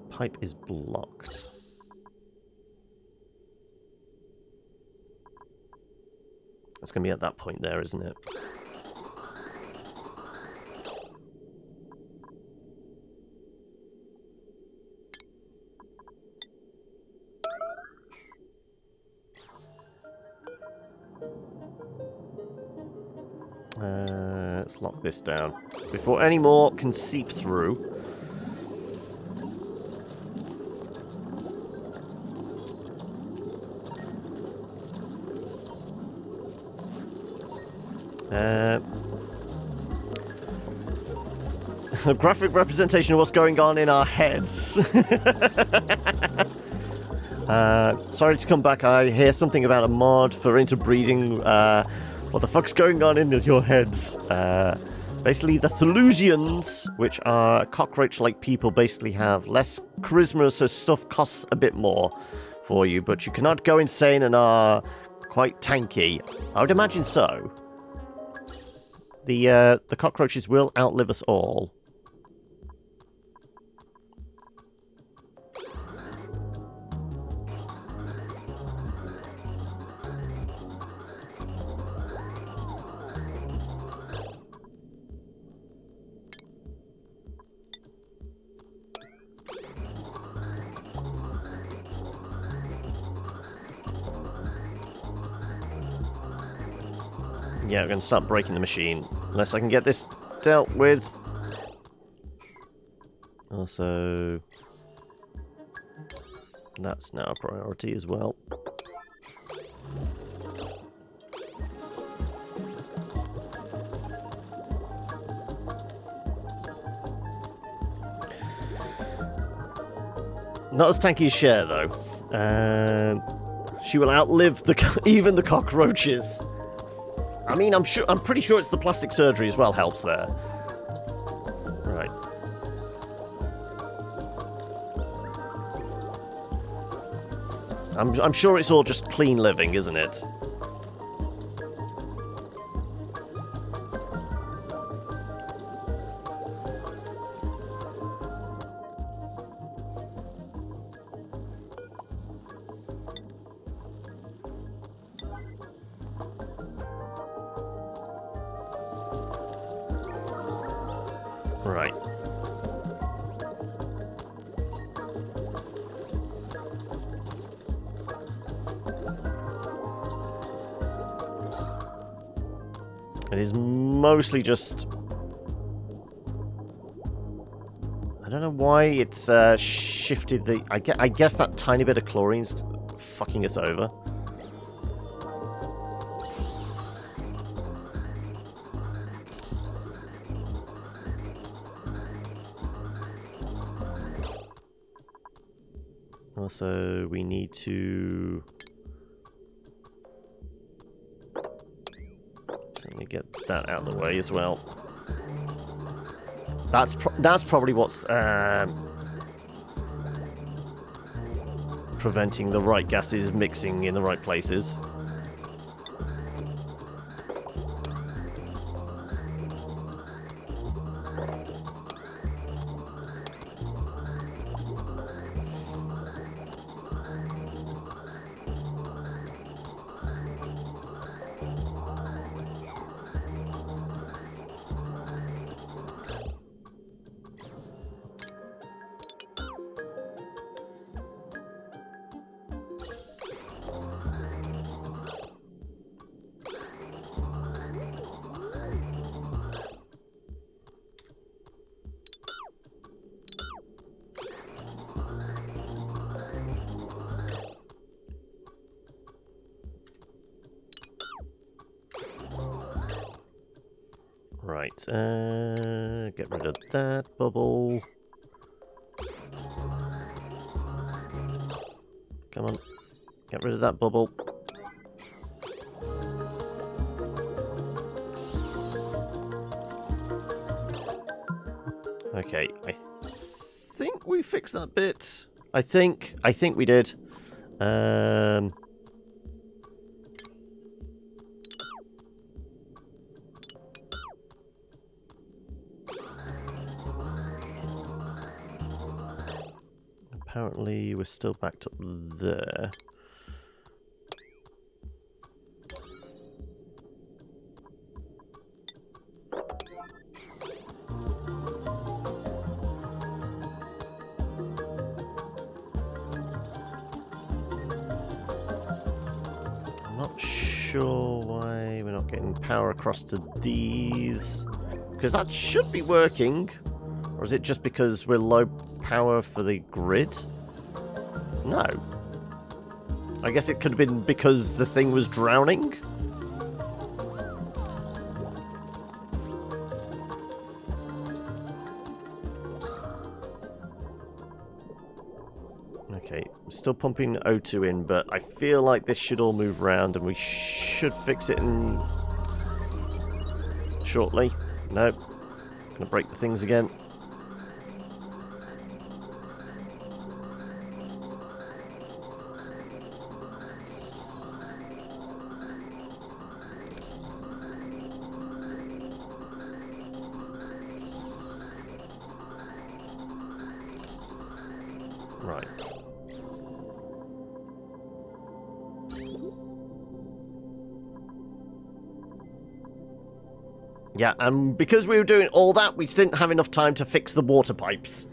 Pipe is blocked. It's going to be at that point there, isn't it? Let's lock this down before any more can seep through. A graphic representation of what's going on in our heads. Sorry to come back. I hear something about a mod for interbreeding. What the fuck's going on in your heads? Basically, the Thelusians, which are cockroach-like people, basically have less charisma, so stuff costs a bit more for you, but you cannot go insane and are quite tanky. I would imagine so. The cockroaches will outlive us all. Yeah, I'm going to start breaking the machine. Unless I can get this dealt with. Also, that's now a priority as well. Not as tanky as Cher, though. She will outlive even the cockroaches. I mean, I'm pretty sure it's the plastic surgery as well helps there. Right. I'm sure it's all just clean living, isn't it? Right. It is mostly just... I don't know why it's shifted the... I guess that tiny bit of chlorine's fucking us over. Also, we need to... Certainly get that out of the way as well. That's probably what's preventing the right gases mixing in the right places. Right, get rid of that bubble. Come on, get rid of that bubble. Okay, I think we fixed that bit. I think we did. Apparently, we're still backed up there. I'm not sure why we're not getting power across to these. Because that should be working. Or is it just because we're low power for the grid? No. I guess it could have been because the thing was drowning? Okay, still pumping O2 in, but I feel like this should all move around and we should fix it in shortly. Nope. Gonna break the things again. Right. Yeah, and because we were doing all that, we didn't have enough time to fix the water pipes.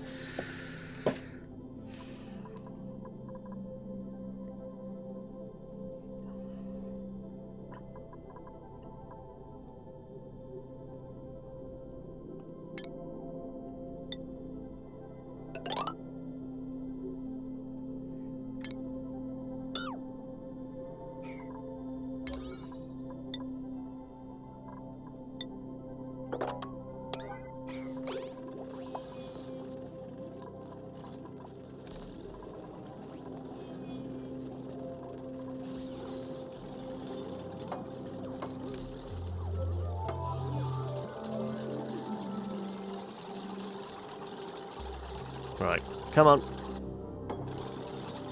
Right, come on.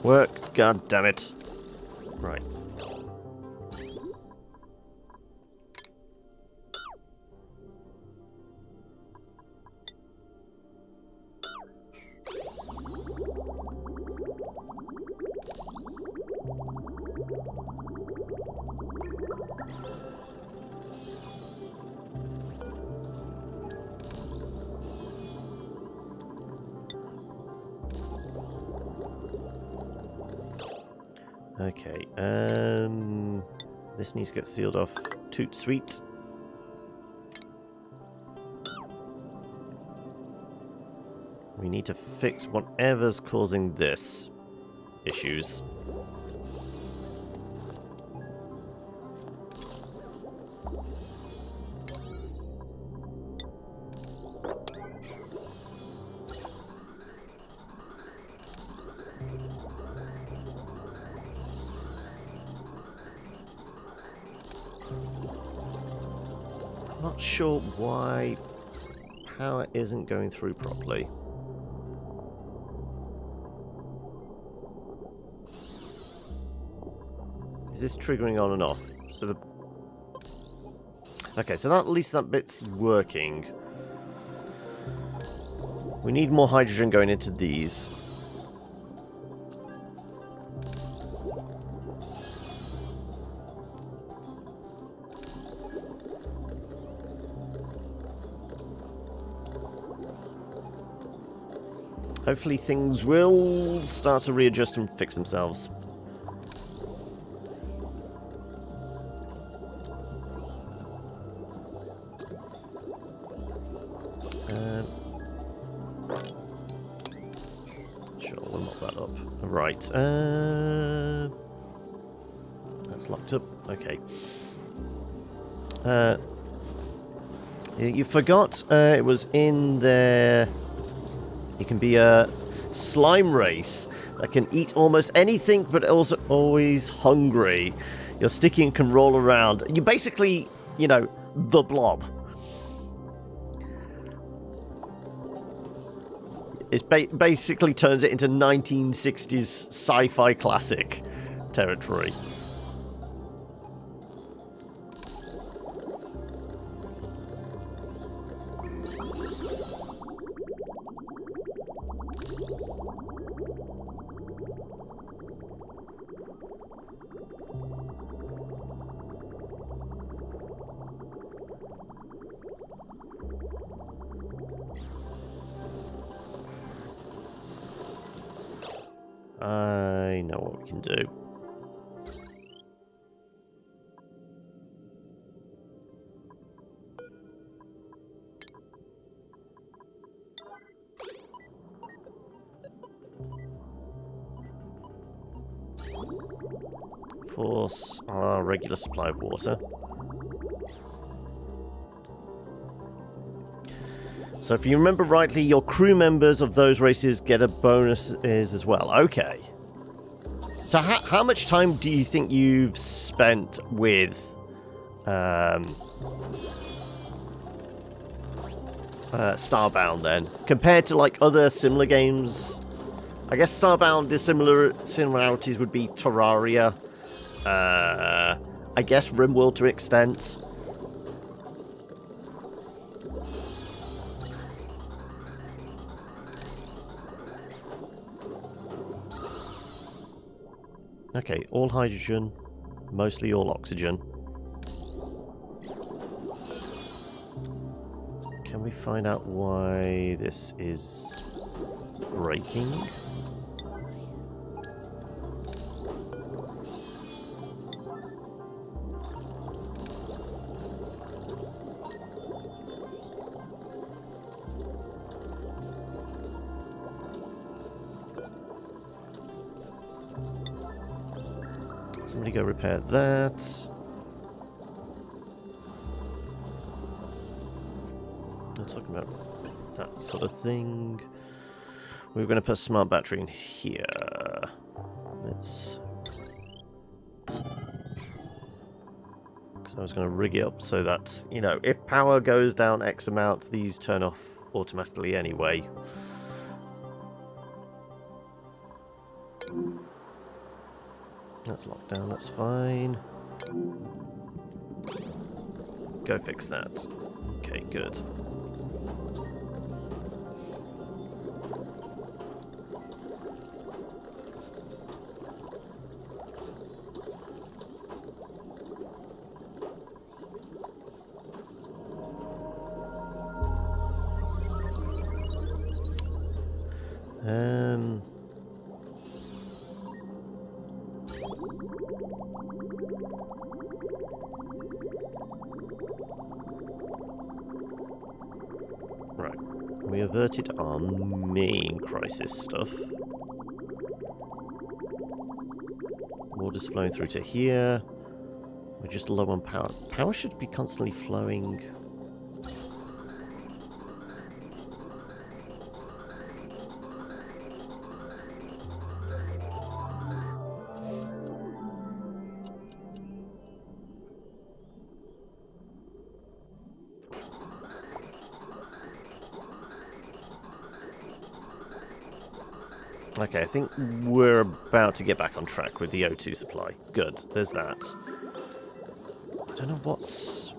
Work, god damn it. Right. Okay, this needs to get sealed off. Toot sweet. We need to fix whatever's causing this issues. Not sure why power isn't going through properly. Is this triggering on and off? So the... Okay, so that, at least that bit's working. We need more hydrogen going into these. Hopefully things will start to readjust and fix themselves. Sure, we'll knock that up. Right. That's locked up. Okay. You forgot it was in there. It can be a slime race that can eat almost anything, but also always hungry. You're sticky and can roll around. You basically, you know, the Blob. It basically turns it into 1960s sci-fi classic territory. I know what we can do. Force our regular supply of water. So if you remember rightly, your crew members of those races get a bonus as well. Okay. So how much time do you think you've spent with Starbound then? Compared to like other similar games? I guess Starbound, the similarities would be Terraria. I guess RimWorld to an extent. Okay, all hydrogen, mostly all oxygen. Can we find out why this is breaking? Somebody go repair that. I'm talking about that sort of thing. We're going to put a smart battery in here. Let's... Because I was going to rig it up so that, you know, if power goes down X amount, these turn off automatically anyway. That's locked down, that's fine. Go fix that. Okay, good. converted our main crisis stuff. Water's flowing through to here. We're just low on power. Power should be constantly flowing. Okay, I think we're about to get back on track with the O2 supply. Good, there's that. I don't know what's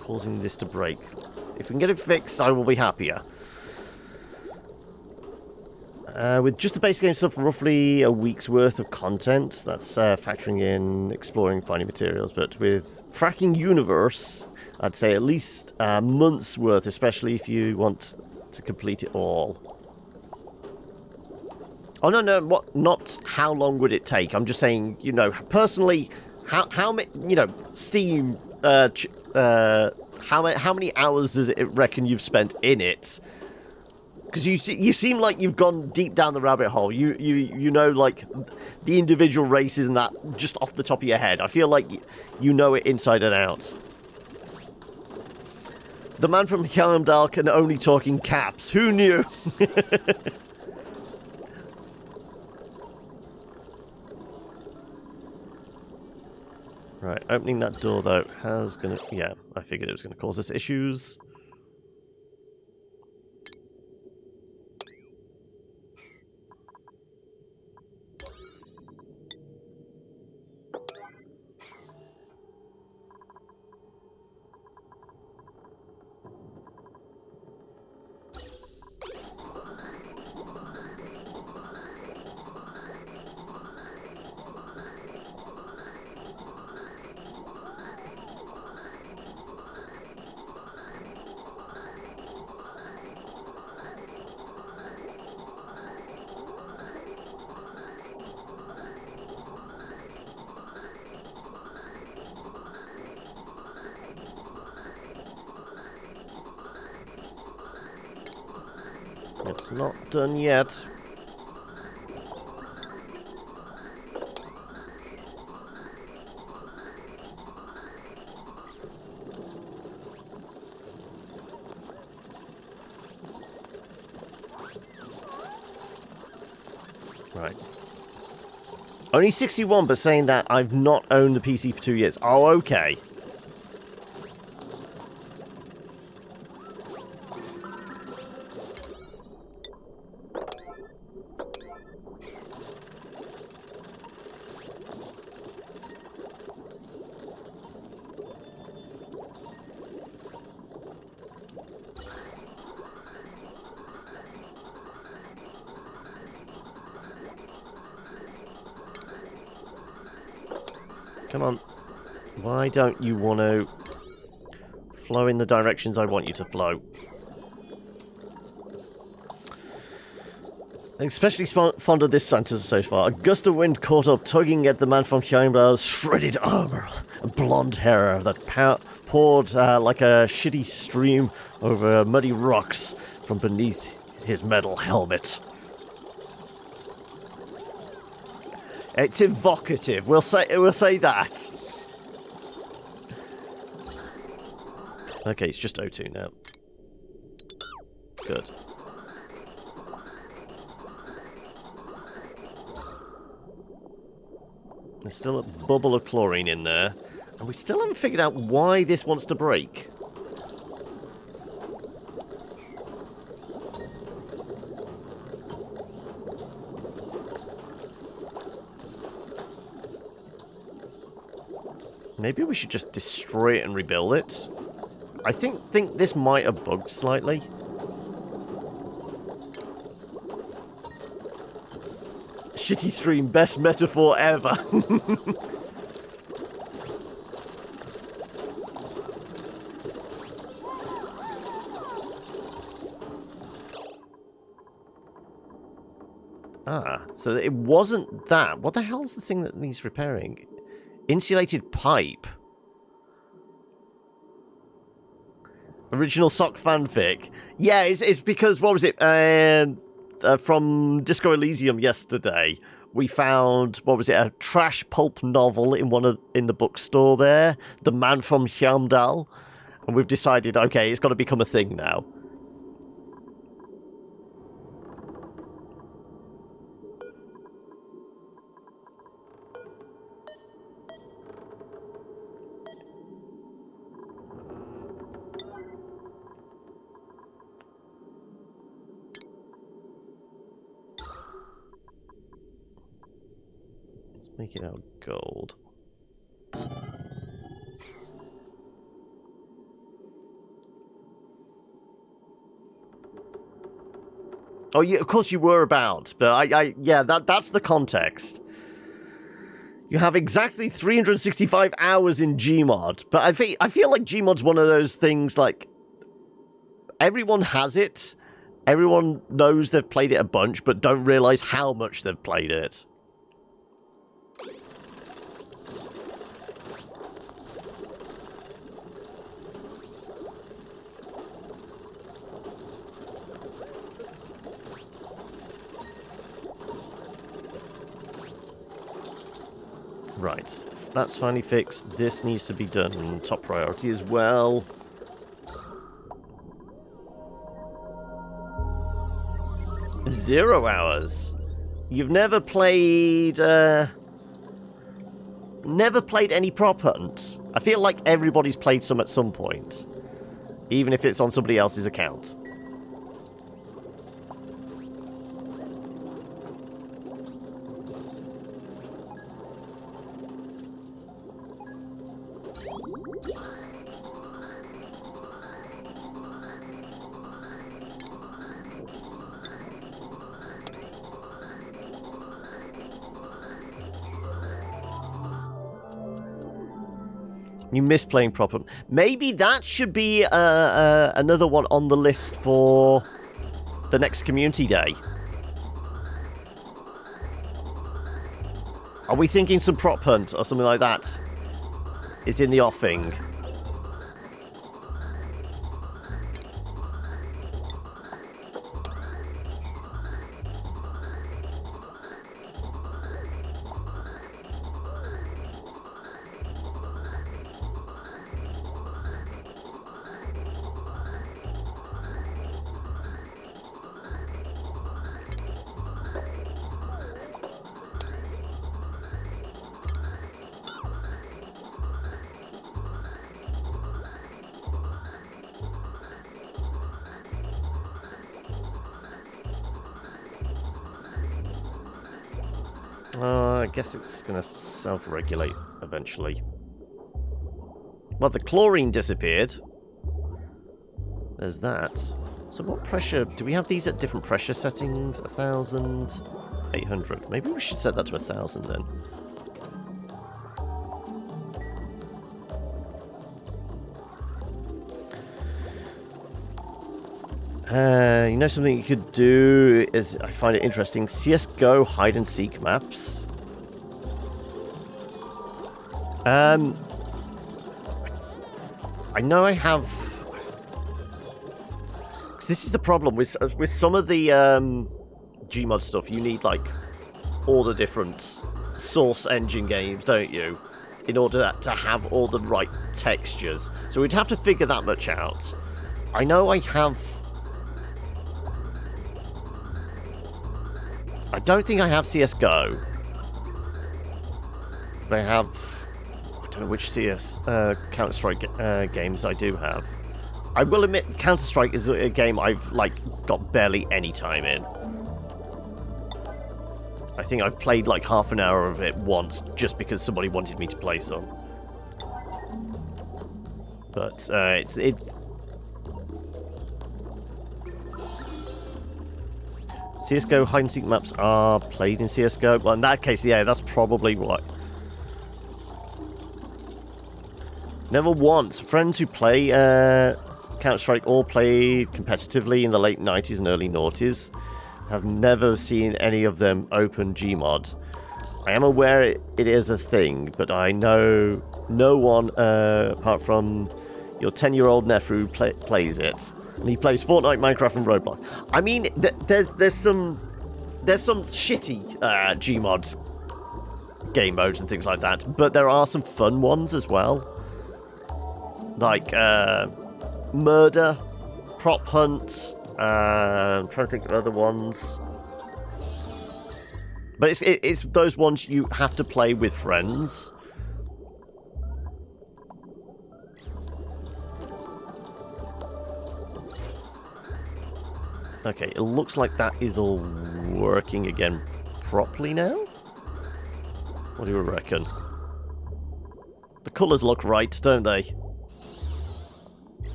causing this to break. If we can get it fixed, I will be happier. With just the base game stuff, roughly a week's worth of content. That's factoring in exploring, finding materials. But with Fracking Universe, I'd say at least a month's worth, especially if you want to complete it all. Oh, no, what? Not how long would it take. I'm just saying, you know, personally, how many, you know, Steam, how many hours does it reckon you've spent in it? Because you seem like you've gone deep down the rabbit hole. You know, like, the individual races and that just off the top of your head. I feel like you know it inside and out. The man from Helmdal can only talk in caps. Who knew? Right, opening that door, though, has gonna... Yeah, I figured it was going to cause us issues. It's not done yet. Right. Only 61, but saying that I've not owned the PC for 2 years. Oh, okay. Come on. Why don't you want to flow in the directions I want you to flow? Especially fond of this sentence so far. A gust of wind caught up, tugging at the man from Heimdall's shredded armor and blonde hair that poured like a shitty stream over muddy rocks from beneath his metal helmet. It's evocative. We'll say that. Okay, it's just O2 now. Good. There's still a bubble of chlorine in there, and we still haven't figured out why this wants to break. Maybe we should just destroy it and rebuild it. I think this might have bugged slightly. Shitty stream, best metaphor ever. Ah, so it wasn't that. What the hell's the thing that needs repairing? Insulated pipe. Original sock fanfic. Yeah, it's because, what was it? From Disco Elysium yesterday, we found, what was it, a trash pulp novel in the bookstore there, The Man from Hyamdal, and we've decided, okay, it's got to become a thing now. Let's make it out gold. Oh, yeah, of course you were about, but yeah, that's the context. You have exactly 365 hours in Gmod, but I feel like Gmod's one of those things, like, everyone has it, everyone knows they've played it a bunch, but don't realise how much they've played it. Right, that's finally fixed. This needs to be done. Top priority as well. Zero hours. You've never played any prop hunt. I feel like everybody's played some at some point, even if it's on somebody else's account. You miss playing prop hunt. Maybe that should be another one on the list for the next community day. Are we thinking some prop hunt or something like that is in the offing? I guess it's going to self-regulate eventually. Well, the chlorine disappeared. There's that. So what pressure... Do we have these at different pressure settings? 1,000... 800. Maybe we should set that to 1,000 then. You know, something you could do is, I find it interesting, CSGO hide-and-seek maps. I know I have... Because this is the problem with some of the Gmod stuff. You need, like, all the different source engine games, don't you? In order to have all the right textures. So we'd have to figure that much out. I know I have... I don't think I have CSGO. But I have... I don't know which Counter-Strike games I do have. I will admit, Counter-Strike is a game I've, like, got barely any time in. I think I've played, like, half an hour of it once, just because somebody wanted me to play some. But, it's... CSGO hide-and-seek maps are played in CSGO. Well, in that case, yeah, that's probably what. Never once. Friends who play Counter-Strike all played competitively in the late 90s and early noughties. Have never seen any of them open Gmod. I am aware it is a thing, but I know no one apart from Your 10-year-old nephew plays it, and he plays Fortnite, Minecraft, and Roblox. I mean, there's some shitty Gmods game modes and things like that, but there are some fun ones as well, like murder, prop hunt. I'm trying to think of other ones, but it's those ones you have to play with friends. Okay, it looks like that is all working again properly now. What do you reckon? The colours look right, don't they?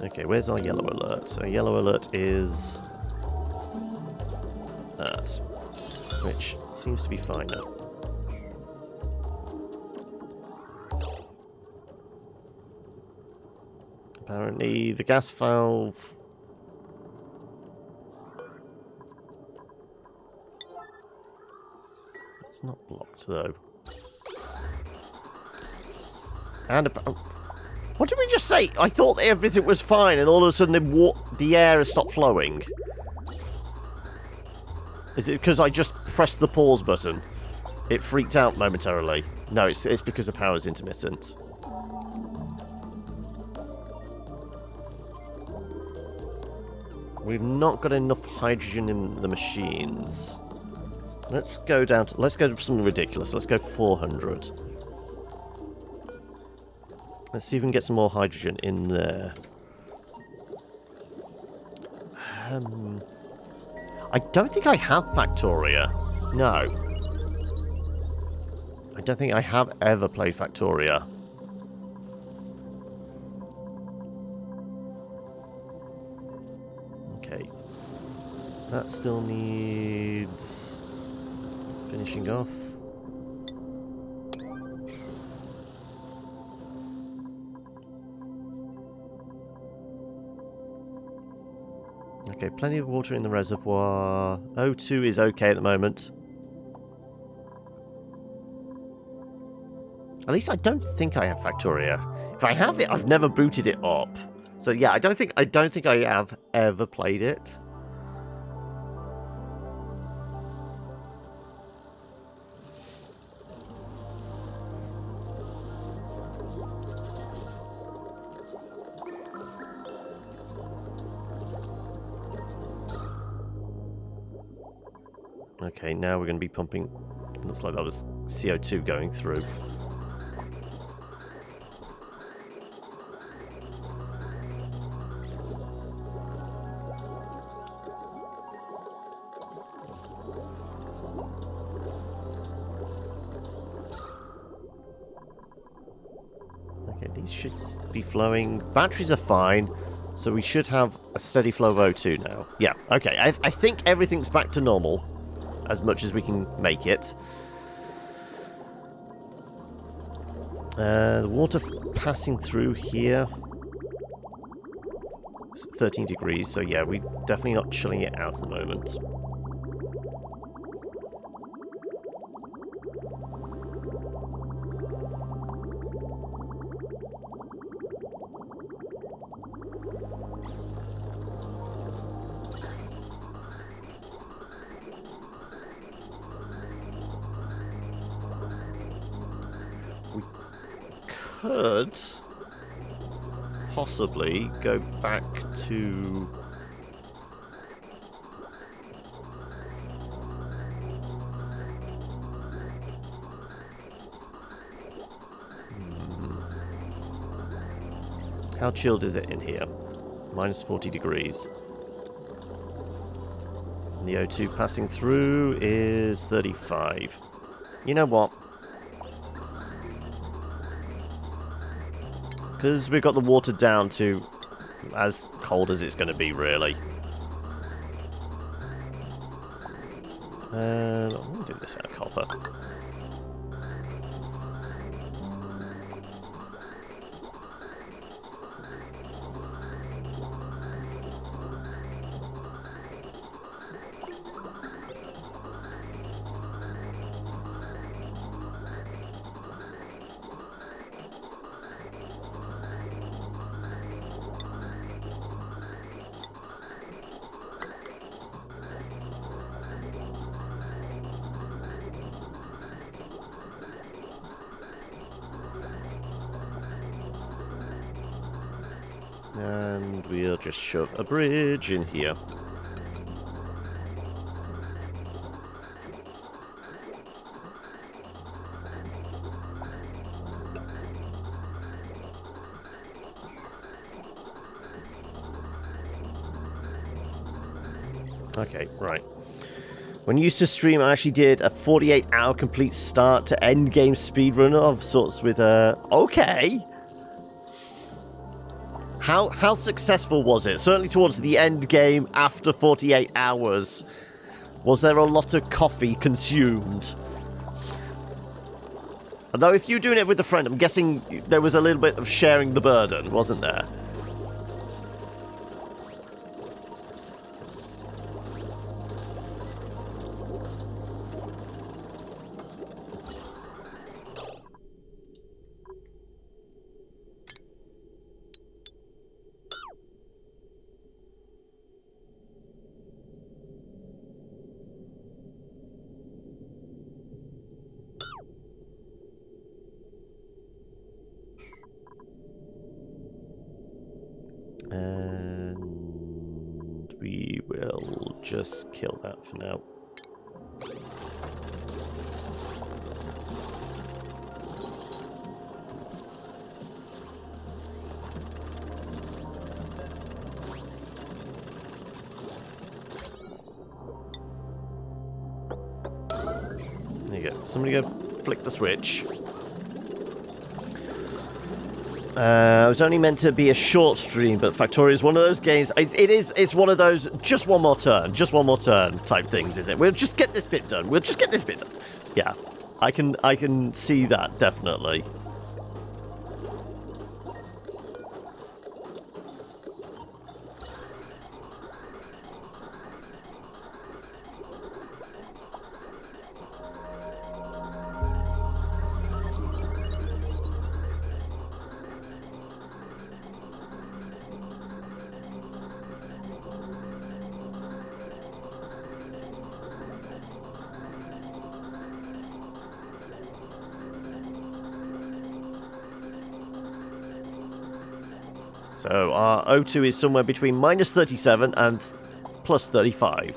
Okay, where's our yellow alert? So yellow alert is that, which seems to be fine now. Apparently the gas valve... It's not blocked though. And what did we just say? I thought everything was fine, and all of a sudden the air has stopped flowing. Is it because I just pressed the pause button? It freaked out momentarily. No, it's because the power is intermittent. We've not got enough hydrogen in the machines. Let's go down to... Let's go to something ridiculous. Let's go 400. Let's see if we can get some more hydrogen in there. I don't think I have Factoria. No. I don't think I have ever played Factoria. Okay. That still needs finishing off. Okay, plenty of water in the reservoir. O2 is okay at the moment. At least I don't think I have Factoria. If I have it, I've never booted it up. So yeah, I don't think I have ever played it. Okay, now we're going to be pumping... Looks like that was CO2 going through. Okay, these should be flowing. Batteries are fine, so we should have a steady flow of O2 now. Yeah, okay, I think everything's back to normal. As much as we can make it. The water passing through here. It's 13 degrees, so yeah, we're definitely not chilling it out at the moment. Could possibly go back to how chilled is it in here? Minus 40 degrees. And the O2 passing through is 35. You know what? Because we've got the water down to as cold as it's going to be, really. I'm going to do this out of copper. And we'll just shove a bridge in here. Okay, right. When you used to stream, I actually did a 48-hour complete start to end game speedrun of sorts with okay. How successful was it? Certainly towards the end game after 48 hours. Was there a lot of coffee consumed? Although if you're doing it with a friend, I'm guessing there was a little bit of sharing the burden, wasn't there? And we will just kill that for now. There you go. Somebody go flick the switch. It was only meant to be a short stream, but Factorio is one of those games. It's one of those just one more turn type things, is it? We'll just get this bit done. We'll just get this bit done. Yeah, I can see that definitely. So our O2 is somewhere between minus 37 and plus 35.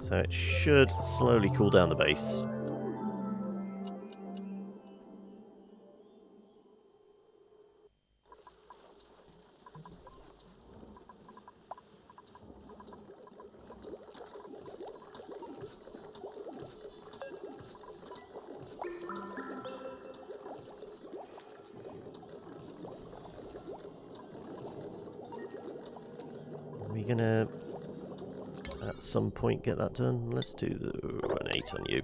So it should slowly cool down the base. Gonna at some point get that done. Let's do an 8 on you.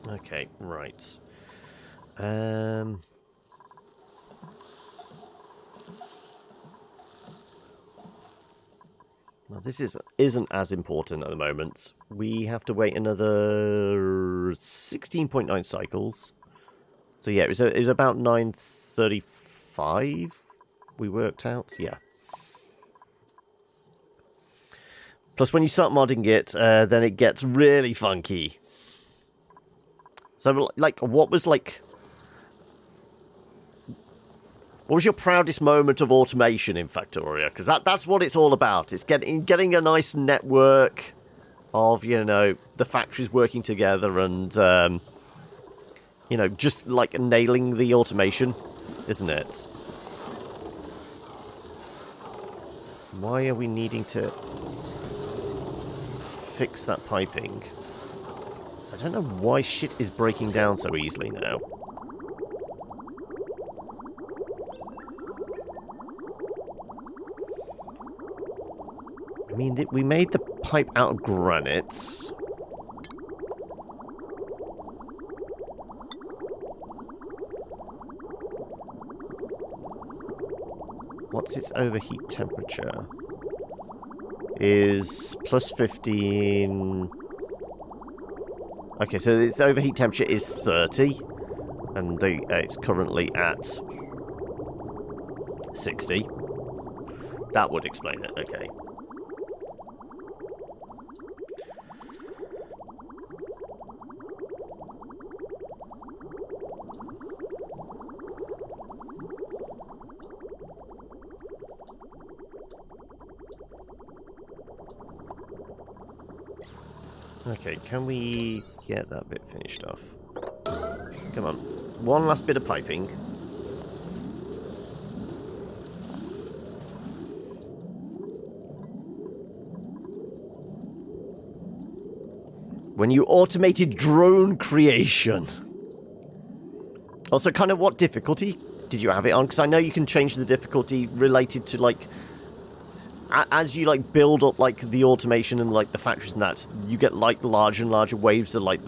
Okay, right. Well, this isn't as important at the moment. We have to wait another 16.9 cycles. So yeah, it was about 9:35 we worked out. Yeah. Plus, when you start modding it, then it gets really funky. So, like, what was your proudest moment of automation in Factorio? Because that's what it's all about. It's getting a nice network of, you know, the factories working together and, you know, just, like, nailing the automation, isn't it? Why are we needing to fix that piping? I don't know why shit is breaking down so easily now. I mean, we made the pipe out of granite. What's its overheat temperature? Is plus 15... Okay, so its overheat temperature is 30. And it's currently at 60. That would explain it, okay. Okay, can we get that bit finished off? Come on. One last bit of piping. When you automated drone creation. Also, kind of what difficulty did you have it on? Because I know you can change the difficulty related to, like... As you, like, build up, like, the automation and, like, the factories and that, you get, like, larger and larger waves of, like,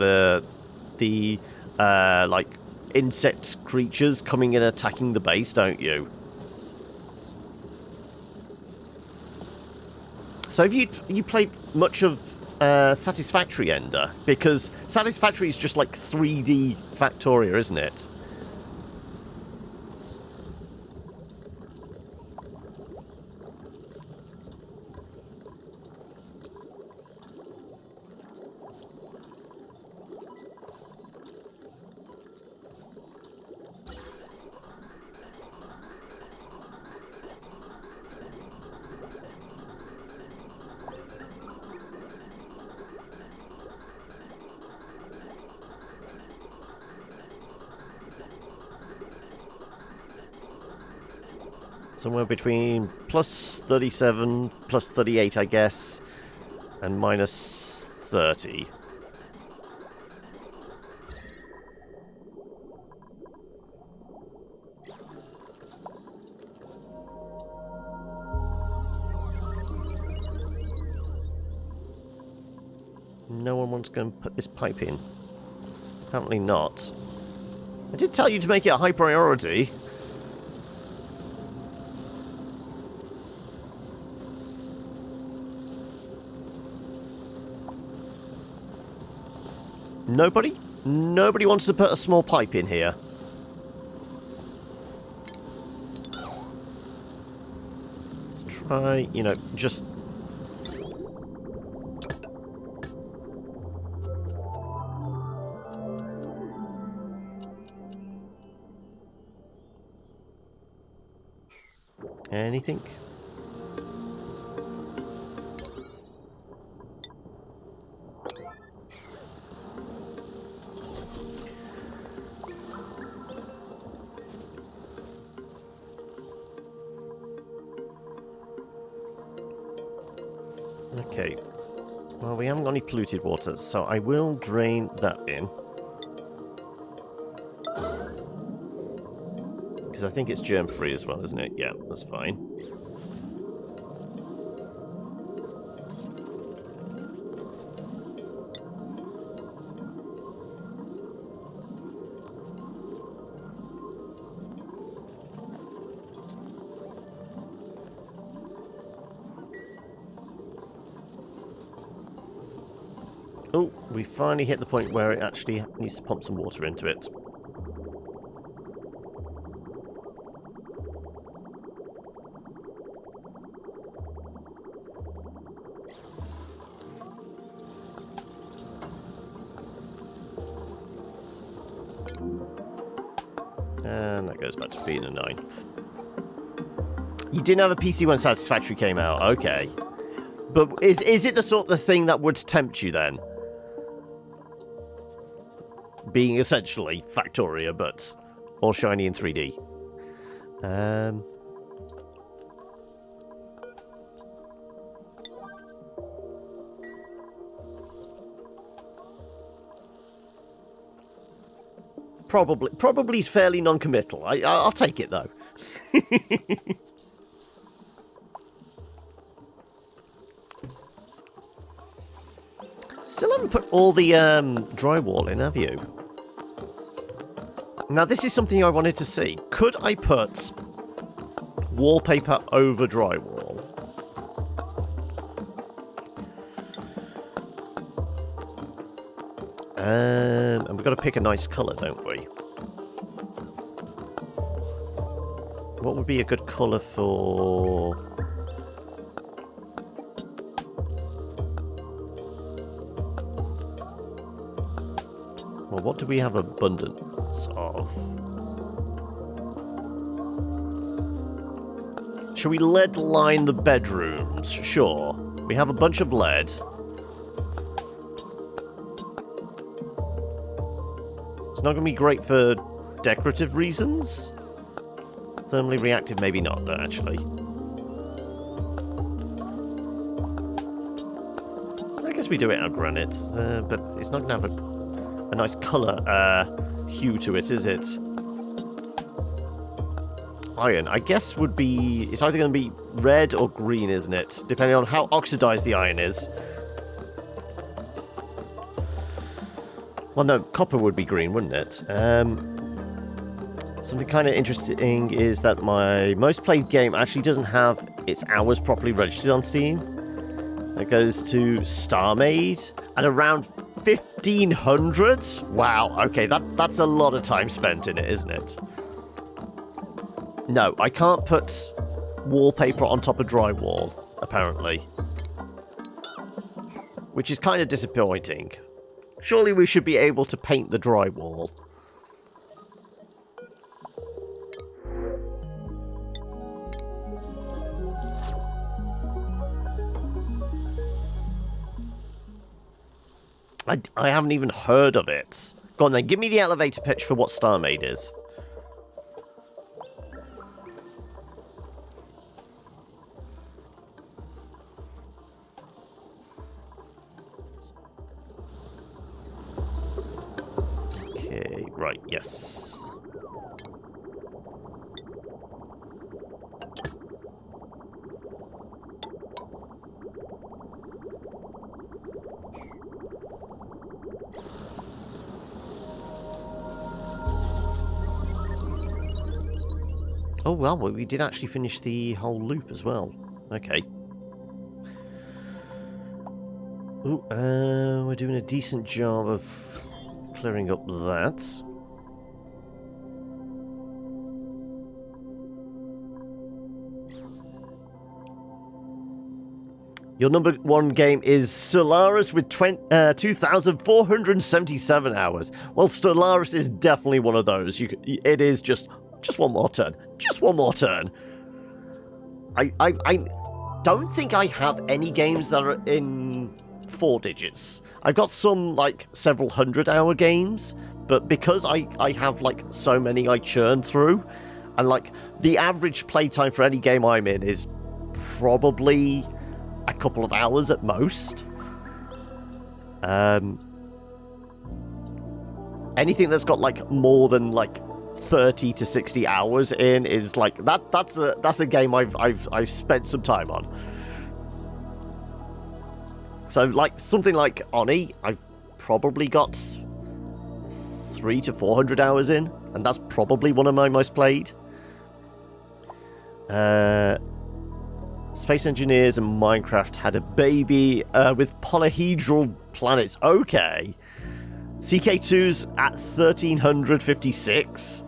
like, insect creatures coming and attacking the base, don't you? So have you played much of Satisfactory Ender? Because Satisfactory is just, like, 3D Factoria, isn't it? Somewhere between plus 37, plus 38, I guess, and minus 30. No one wants to go and put this pipe in. Apparently not. I did tell you to make it a high priority. Nobody? Nobody wants to put a small pipe in here. Let's try, you know, just... Anything? Okay. Well, we haven't got any polluted water, so I will drain that in. Because I think it's germ-free as well, isn't it? Yeah, that's fine. Oh, we finally hit the point where it actually needs to pump some water into it. And that goes back to being a 9. You didn't have a PC when Satisfactory came out, okay. But is it the sort of thing that would tempt you then? Being essentially Factoria, but all shiny in 3D. Probably is fairly non-committal. I'll take it though. Still haven't put all the drywall in, have you? Now this is something I wanted to see. Could I put Wallpaper over drywall. And we've got to pick a nice colour, don't we? What would be a good colour for... Well, what do we have abundance of? Shall we lead line the bedrooms? Sure. We have a bunch of lead. It's not going to be great for decorative reasons. Thermally reactive, maybe not, though, actually. I guess we do it out of granite, but it's not going to have a nice colour hue to it, is it? Iron, I guess, would be... It's either going to be red or green, isn't it? Depending on how oxidized the iron is. Well, no, copper would be green, wouldn't it? Something kind of interesting is that my most played game actually doesn't have its hours properly registered on Steam. It goes to StarMade at around 1,500. Wow, okay, that's a lot of time spent in it, isn't it? No, I can't put wallpaper on top of drywall, apparently. Which is kind of disappointing. Surely we should be able to paint the drywall. I haven't even heard of it. Go on then, give me the elevator pitch for what StarMade is. Okay, right, yes. Oh, well, we did actually finish the whole loop as well. Okay. Ooh, we're doing a decent job of clearing up that. Your number one game is Stellaris with 2,477 hours. Well, Stellaris is definitely one of those. It is just one more turn. Just one more turn. I don't think I have any games that are in 4 digits. I've got some, like, several 100-hour games, but because I have, like, so many I churn through, and, like, the average playtime for any game I'm in is probably a couple of hours at most. Anything that's got, like, more than, like, 30 to 60 hours in is like that's a game I've spent some time on. So like something like Oni, I've probably got 300 to 400 hours in, and that's probably one of my most played. Space Engineers and Minecraft had a baby with polyhedral planets. Okay. CK2's at 1,356.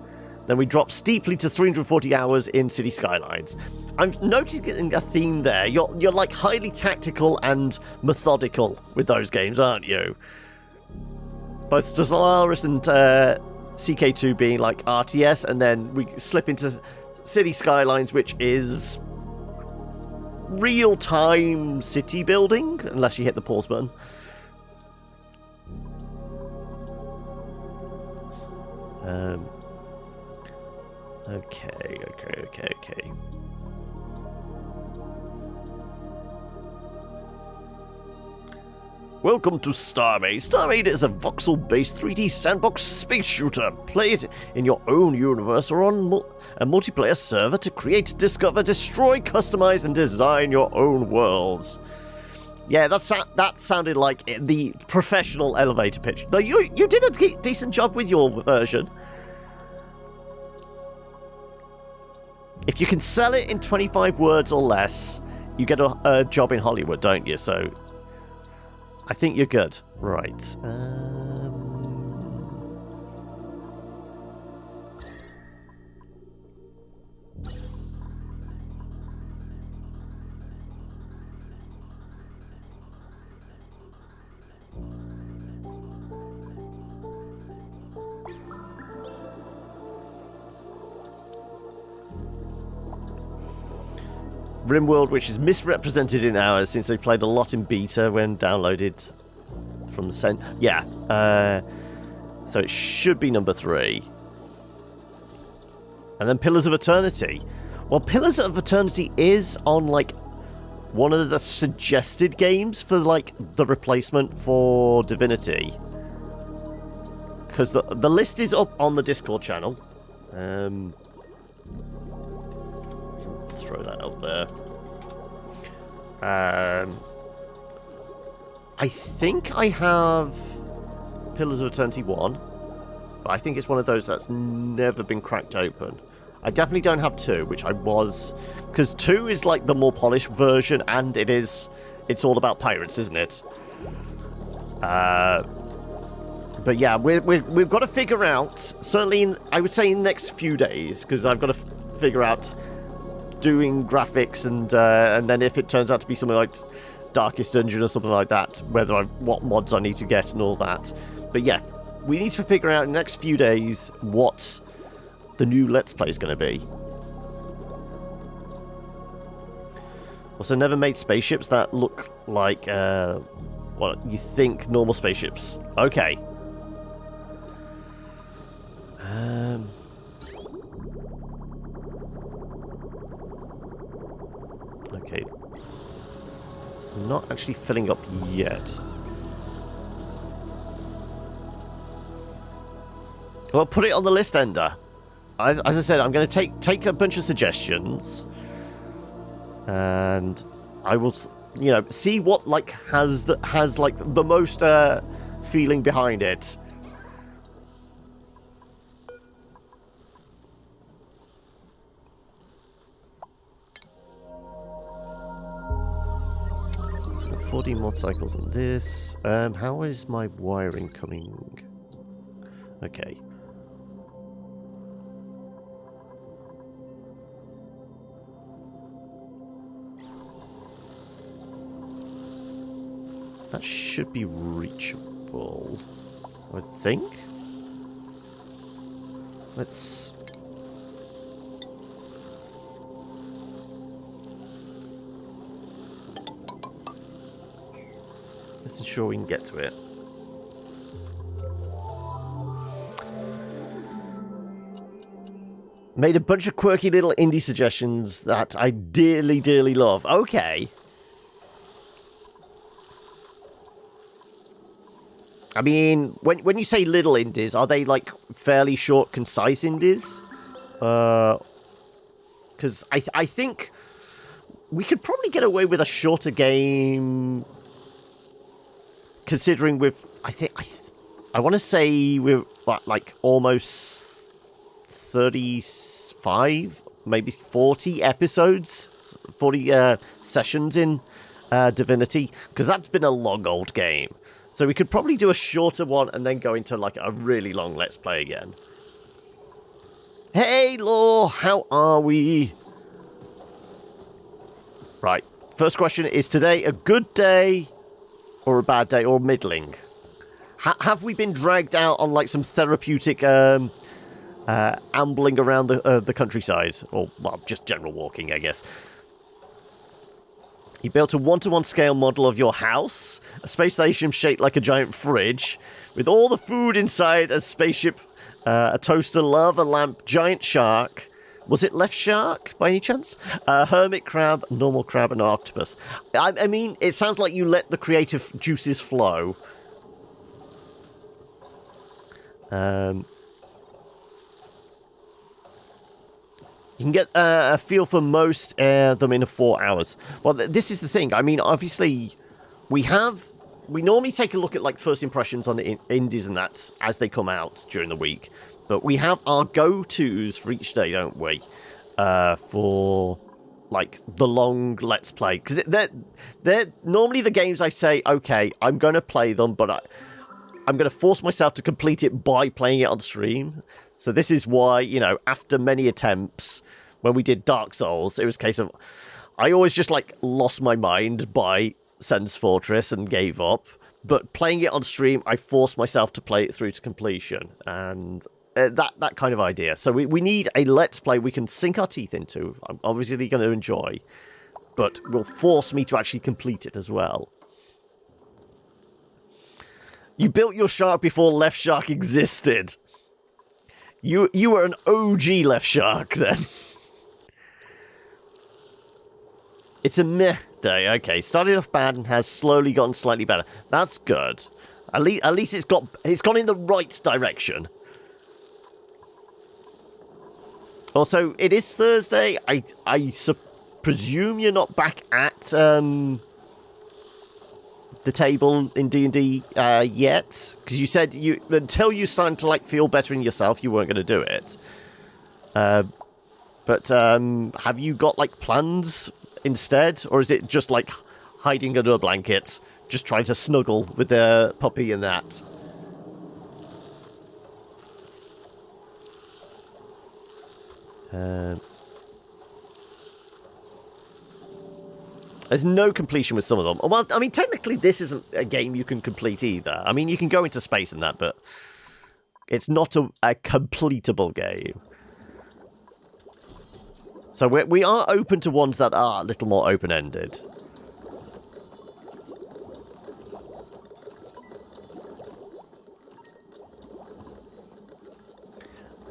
Then we drop steeply to 340 hours in City Skylines. I'm noticing a theme there. You're like highly tactical and methodical with those games, aren't you? Both Stellaris and CK2 being like RTS, and then we slip into City Skylines, which is real-time city building, unless you hit the pause button. Okay. Welcome to StarMade. StarMade is a voxel-based 3D sandbox space shooter. Play it in your own universe or on a multiplayer server to create, discover, destroy, customize, and design your own worlds. Yeah, that sounded like the professional elevator pitch. Though you did a decent job with your version. If you can sell it in 25 words or less, you get a job in Hollywood, don't you? So I think you're good. Right. RimWorld, which is misrepresented in ours since they played a lot in beta when downloaded from the yeah. So it should be number 3. And then Pillars of Eternity. Well, Pillars of Eternity is on like one of the suggested games for like the replacement for Divinity, because the list is up on the Discord channel. Throw that up there. I think I have Pillars of Eternity 1, but I think it's one of those that's never been cracked open. I definitely don't have 2, which I was, because 2 is like the more polished version, and it's all about pirates, isn't it? But yeah, we've got to figure out, certainly I would say in the next few days, because I've got to figure out doing graphics, and then if it turns out to be something like Darkest Dungeon or something like that, what mods I need to get and all that. But yeah, we need to figure out in the next few days what the new Let's Play is going to be. Also, never made spaceships that look like what you think normal spaceships. Okay. Okay. Not actually filling up yet. Well, put it on the list, Ender. As I said, I'm going to take a bunch of suggestions, and I will, see what like has like the most feeling behind it. So 40 motorcycles on this. How is my wiring coming? Okay. That should be reachable, I think. Let's ensure we can get to it. Made a bunch of quirky little indie suggestions that I dearly, dearly love. Okay. I mean, when you say little indies, are they like fairly short, concise indies? Because I think we could probably get away with a shorter game, considering I want to say we're like almost 35, maybe 40 episodes, 40 sessions in Divinity, because that's been a long old game. So we could probably do a shorter one and then go into like a really long Let's Play again. Hey, Law, how are we? Right, first question, is today a good day or a bad day or middling? Have we been dragged out on like some therapeutic ambling around the countryside? Or, well, just general walking, I guess. You built a 1-to-1 scale model of your house, a space station shaped like a giant fridge, with all the food inside, a spaceship, a toaster, lava lamp, giant shark. Was it left shark, by any chance? Hermit crab, normal crab, and octopus. I mean, it sounds like you let the creative juices flow. You can get a feel for most of them in 4 hours. Well, this is the thing. I mean, obviously, we normally take a look at like first impressions on the indies and that as they come out during the week. But we have our go-tos for each day, don't we? for like the long let's play, because they're normally the games I say, okay, I'm going to play them, but I'm going to force myself to complete it by playing it on stream. So this is why, after many attempts, when we did Dark Souls, it was a case of I always just like lost my mind by Sen's Fortress and gave up. But playing it on stream, I forced myself to play it through to completion, and that kind of idea. So we need a let's play we can sink our teeth into. I'm obviously going to enjoy, but will force me to actually complete it as well. You built your shark before Left Shark existed. You were an OG Left Shark then. It's a meh day. Okay, started off bad and has slowly gotten slightly better. That's good. At least it's gone in the right direction. Also, it is Thursday. I presume you're not back at the table in D&D yet, because you said until you started to feel better in yourself, you weren't going to do it. But have you got plans instead, or is it just hiding under a blanket, just trying to snuggle with the puppy and that? There's no completion with some of them. Well, I mean, technically this isn't a game you can complete either. I mean, you can go into space and that, but it's not a completable game. So we are open to ones that are a little more open-ended.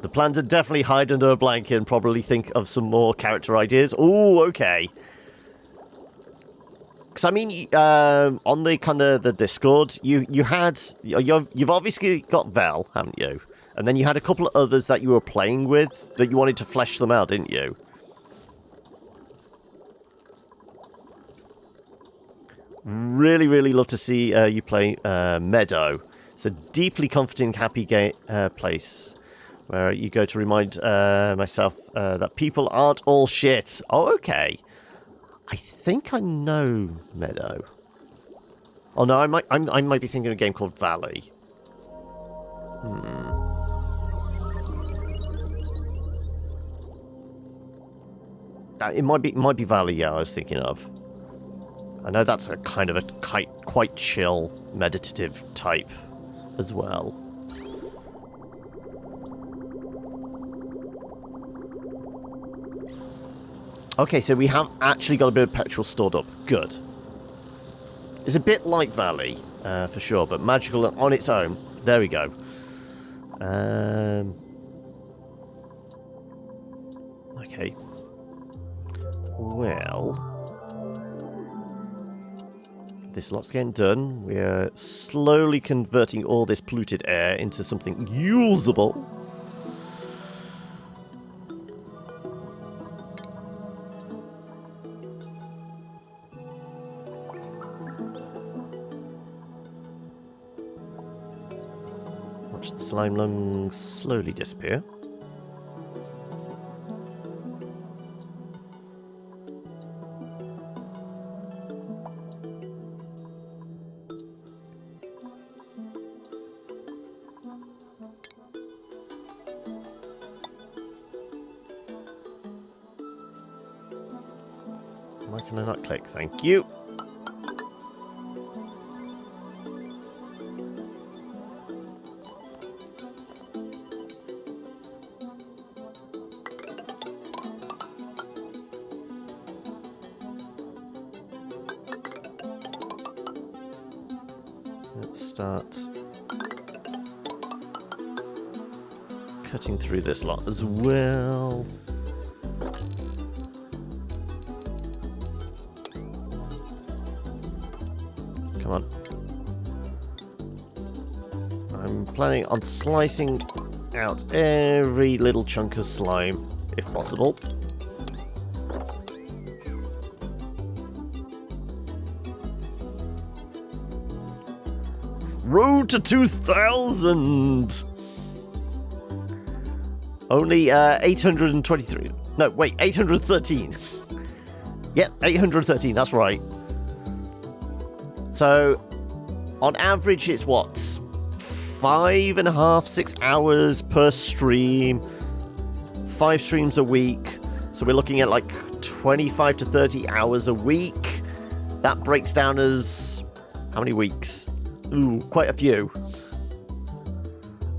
The plan to definitely hide under a blanket and probably think of some more character ideas. Ooh, okay. Because I mean, on the kind of the Discord, you've obviously got Vel, haven't you? And then you had a couple of others that you were playing with that you wanted to flesh them out, didn't you? Really, really love to see you play Meadow. It's a deeply comforting, happy place where you go to remind myself that people aren't all shit. Oh, okay. I think I know Meadow. Oh no, I might be thinking of a game called Valley. It might be Valley. Yeah, I was thinking of. I know that's a kind of a quite chill, meditative type as well. Okay, so we have actually got a bit of petrol stored up. Good. It's a bit like Valley, for sure, but magical on its own. There we go. Okay. Well... this lot's getting done. We're slowly converting all this polluted air into something usable. Watch the slime lungs slowly disappear. Why can I not click? Thank you. Let's start cutting through this lot as well. Come on. I'm planning on slicing out every little chunk of slime, if possible. Road to 2000! Only 823. No, wait, 813. Yep, 813, that's right. So, on average, it's what? 5.5, 6 hours per stream. 5 streams a week. So we're looking at like 25 to 30 hours a week. That breaks down as... how many weeks? Ooh, quite a few.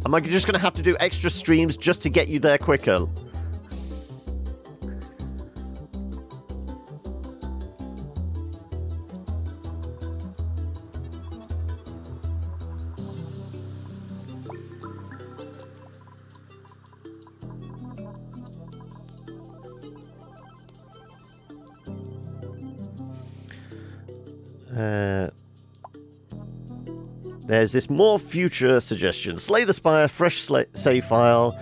Am I just going to have to do extra streams just to get you there quicker? There's this more future suggestion. Slay the Spire, fresh save file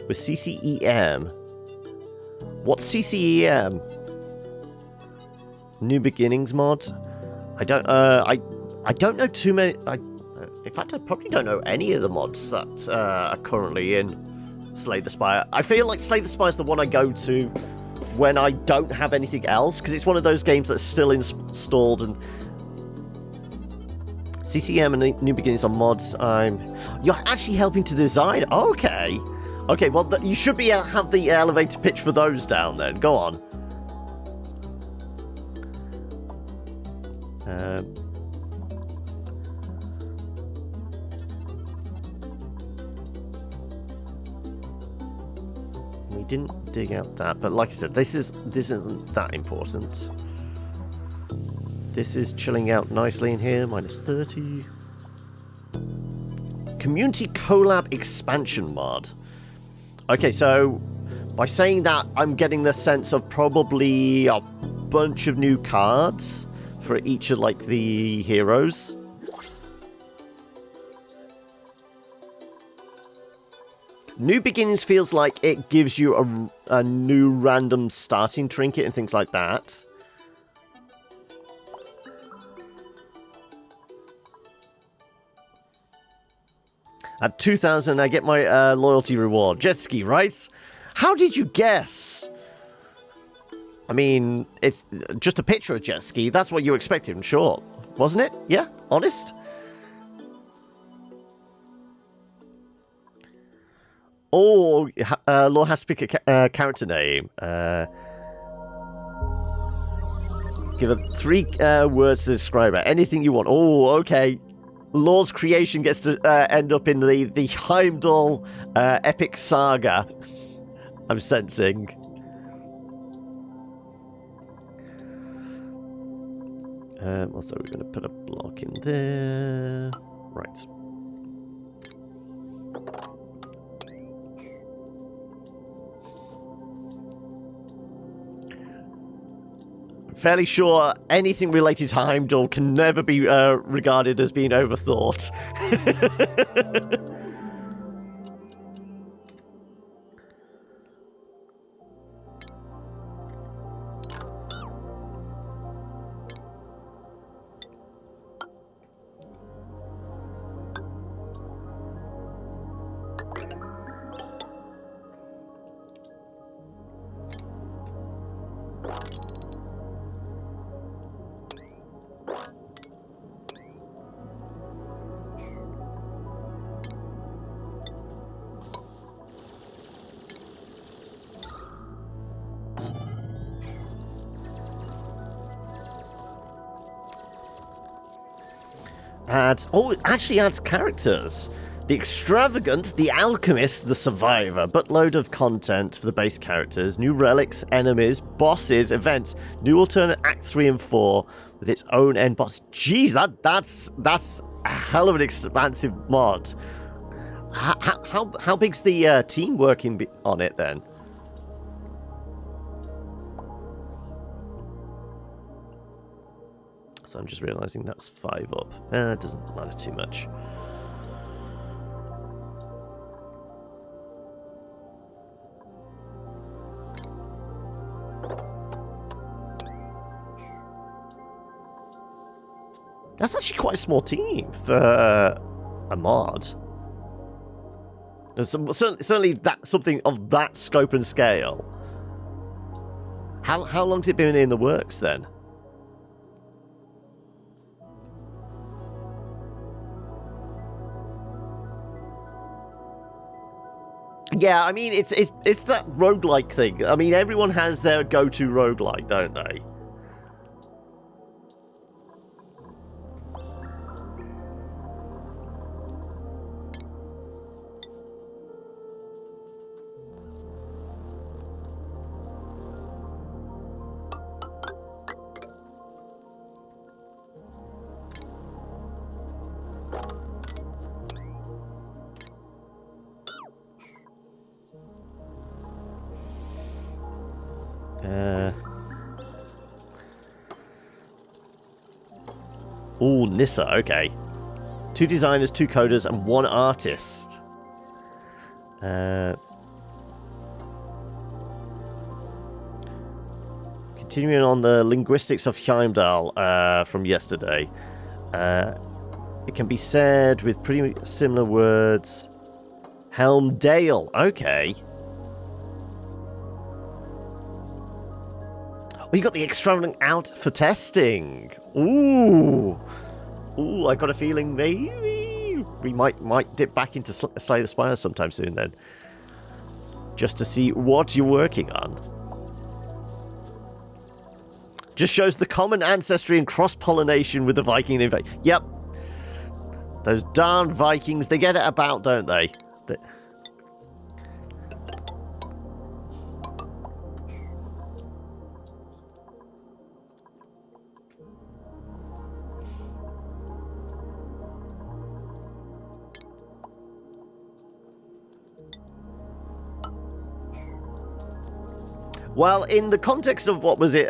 with CCEM. What's CCEM? New Beginnings mod? I don't know too many. In fact, I probably don't know any of the mods that are currently in Slay the Spire. I feel like Slay the Spire is the one I go to when I don't have anything else, because it's one of those games that's still installed. And CCM and New Beginnings on mods. You're actually helping to design. Okay. Okay, well, you should be have the elevator pitch for those down then. Go on. We didn't dig out that, but like I said, this isn't that important. This is chilling out nicely in here, minus 30. Community Collab Expansion mod. Okay, so by saying that, I'm getting the sense of probably a bunch of new cards for each of, like, the heroes. New Beginnings feels like it gives you a new random starting trinket and things like that. At 2,000, I get my loyalty reward. Jet ski, right? How did you guess? I mean, it's just a picture of jet ski. That's what you expected, I'm sure. Wasn't it? Yeah? Honest? Oh, Lord has to pick a character name. Give it 3 words to describe it. Anything you want. Oh, okay. Lord's creation gets to end up in the Heimdall epic saga. I'm sensing. Also, we're going to put a block in there. Right. Fairly sure anything related to Heimdall can never be regarded as being overthought. It actually adds characters. The Extravagant, the Alchemist, the Survivor. Buttload of content for the base characters. New relics, enemies, bosses, events. New alternate Act 3 and 4 with its own end boss. Jeez, that's a hell of an expansive mod. How big's the team working on it then? So I'm just realizing that's 5 up. It doesn't matter too much. That's actually quite a small team for a mod. Certainly that something of that scope and scale. How long's it been in the works then? Yeah, I mean it's that roguelike thing. I mean everyone has their go-to roguelike, don't they? Ooh, Nissa, okay. 2 designers, 2 coders, and 1 artist. Continuing on the linguistics of Heimdall from yesterday. It can be said with pretty similar words. Helmdale, okay. Oh, you got the extravagant out for testing. Ooh. Ooh, I got a feeling maybe we might dip back into Slay the Spire sometime soon then. Just to see what you're working on. Just shows the common ancestry and cross-pollination with the Viking invasion. Yep. Those darn Vikings, they get it about, don't they? Well, in the context of what was it,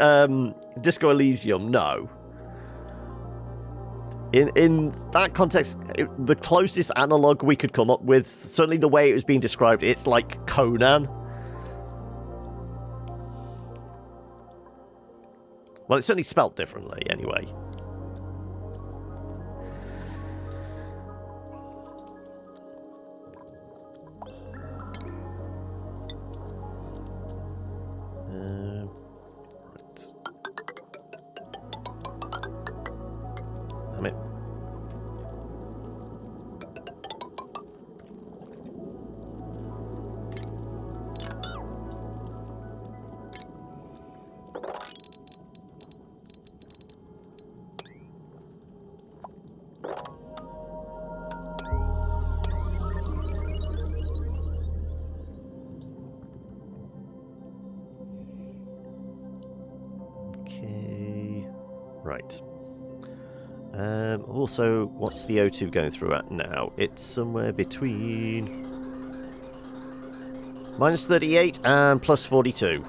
Disco Elysium, no. In that context, the closest analog we could come up with, certainly the way it was being described, it's like Conan. Well, it's certainly spelt differently, anyway. Damn it. Okay, right. Also, what's the O2 going through at now? It's somewhere between -38 and +42.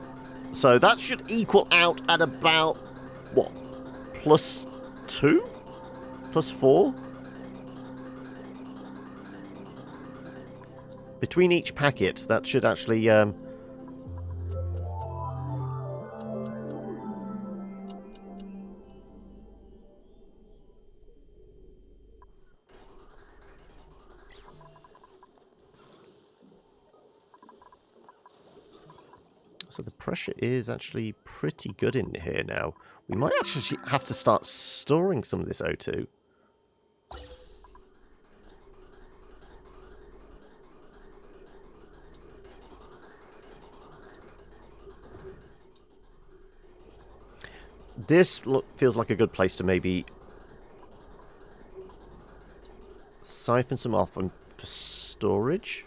So that should equal out at about, what, +2? +4? Between each packet, that should actually... So the pressure is actually pretty good in here now. We might actually have to start storing some of this O2. This feels like a good place to maybe siphon some off for storage.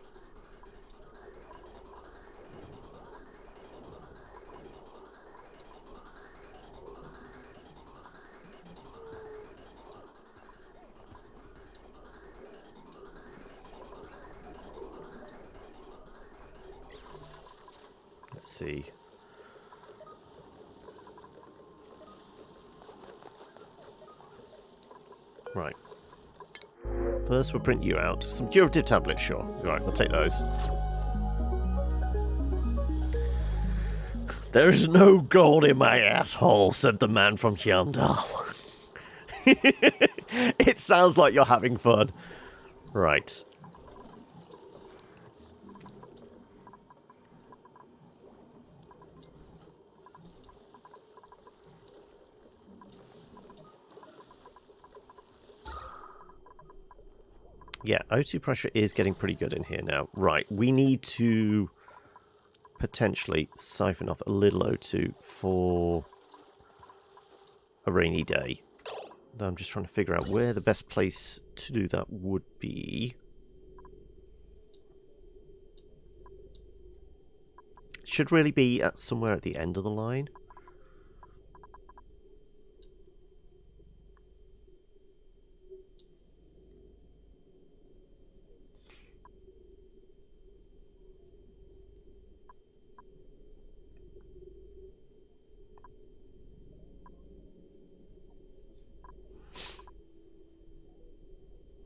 Let's see. Right. First, we'll print you out. Some curative tablets, sure. Right, we'll take those. There is no gold in my asshole, said the man from Heimdall. It sounds like you're having fun. Right. Yeah, O2 pressure is getting pretty good in here now. Right, we need to potentially siphon off a little O2 for a rainy day. I'm just trying to figure out where the best place to do that would be. Should really be at somewhere at the end of the line.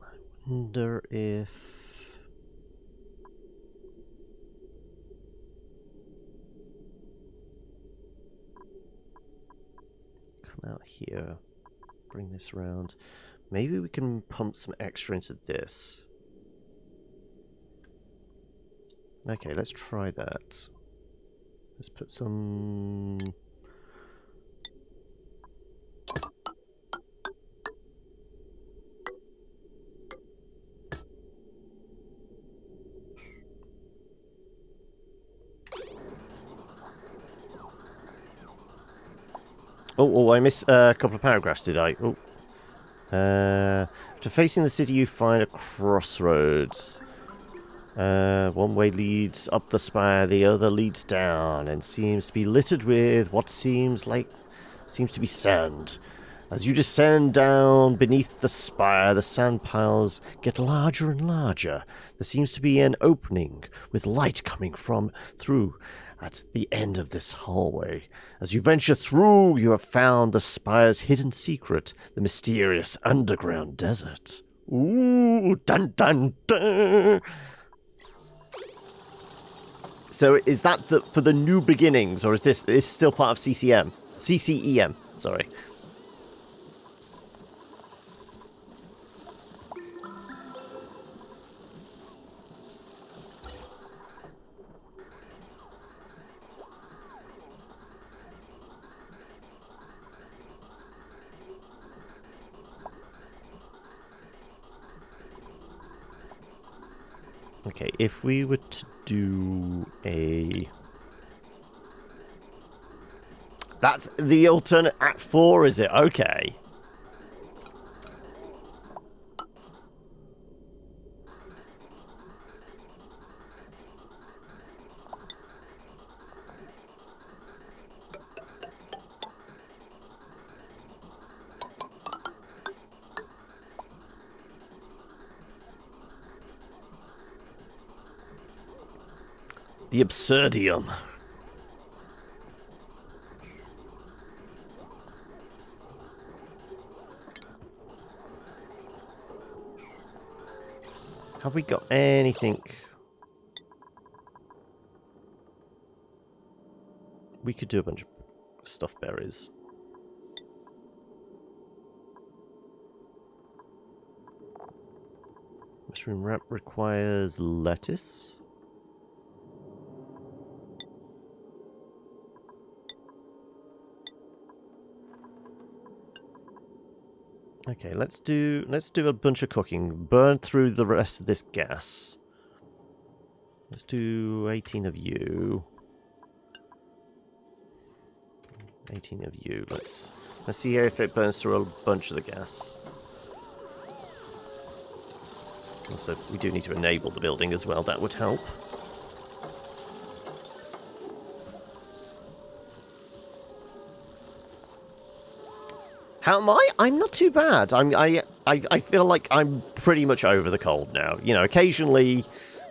I wonder if... Come out here, bring this around. Maybe we can pump some extra into this. Okay, let's try that. Let's put some... Oh, I missed a couple of paragraphs, did I? Oh. After facing the city, you find a crossroads. One way leads up the spire, the other leads down, and seems to be littered with what seems to be sand. As you descend down beneath the spire, the sand piles get larger and larger. There seems to be an opening with light coming through at the end of this hallway. As you venture through, you have found the spire's hidden secret, the mysterious underground desert. Ooh, dun dun dun! So is that for the new beginnings, or is this still part of CCM? CCEM, sorry. Okay, if we were to do a... That's the alternate Act 4, is it? Okay. The Absurdium. Have we got anything? We could do a bunch of stuff berries. Mushroom wrap requires lettuce. Okay, let's do a bunch of cooking. Burn through the rest of this gas. Let's do 18 of you. 18 of you. Let's see if it burns through a bunch of the gas. Also, we do need to enable the building as well. That would help. How am I? I'm not too bad. I feel like I'm pretty much over the cold now. You know, occasionally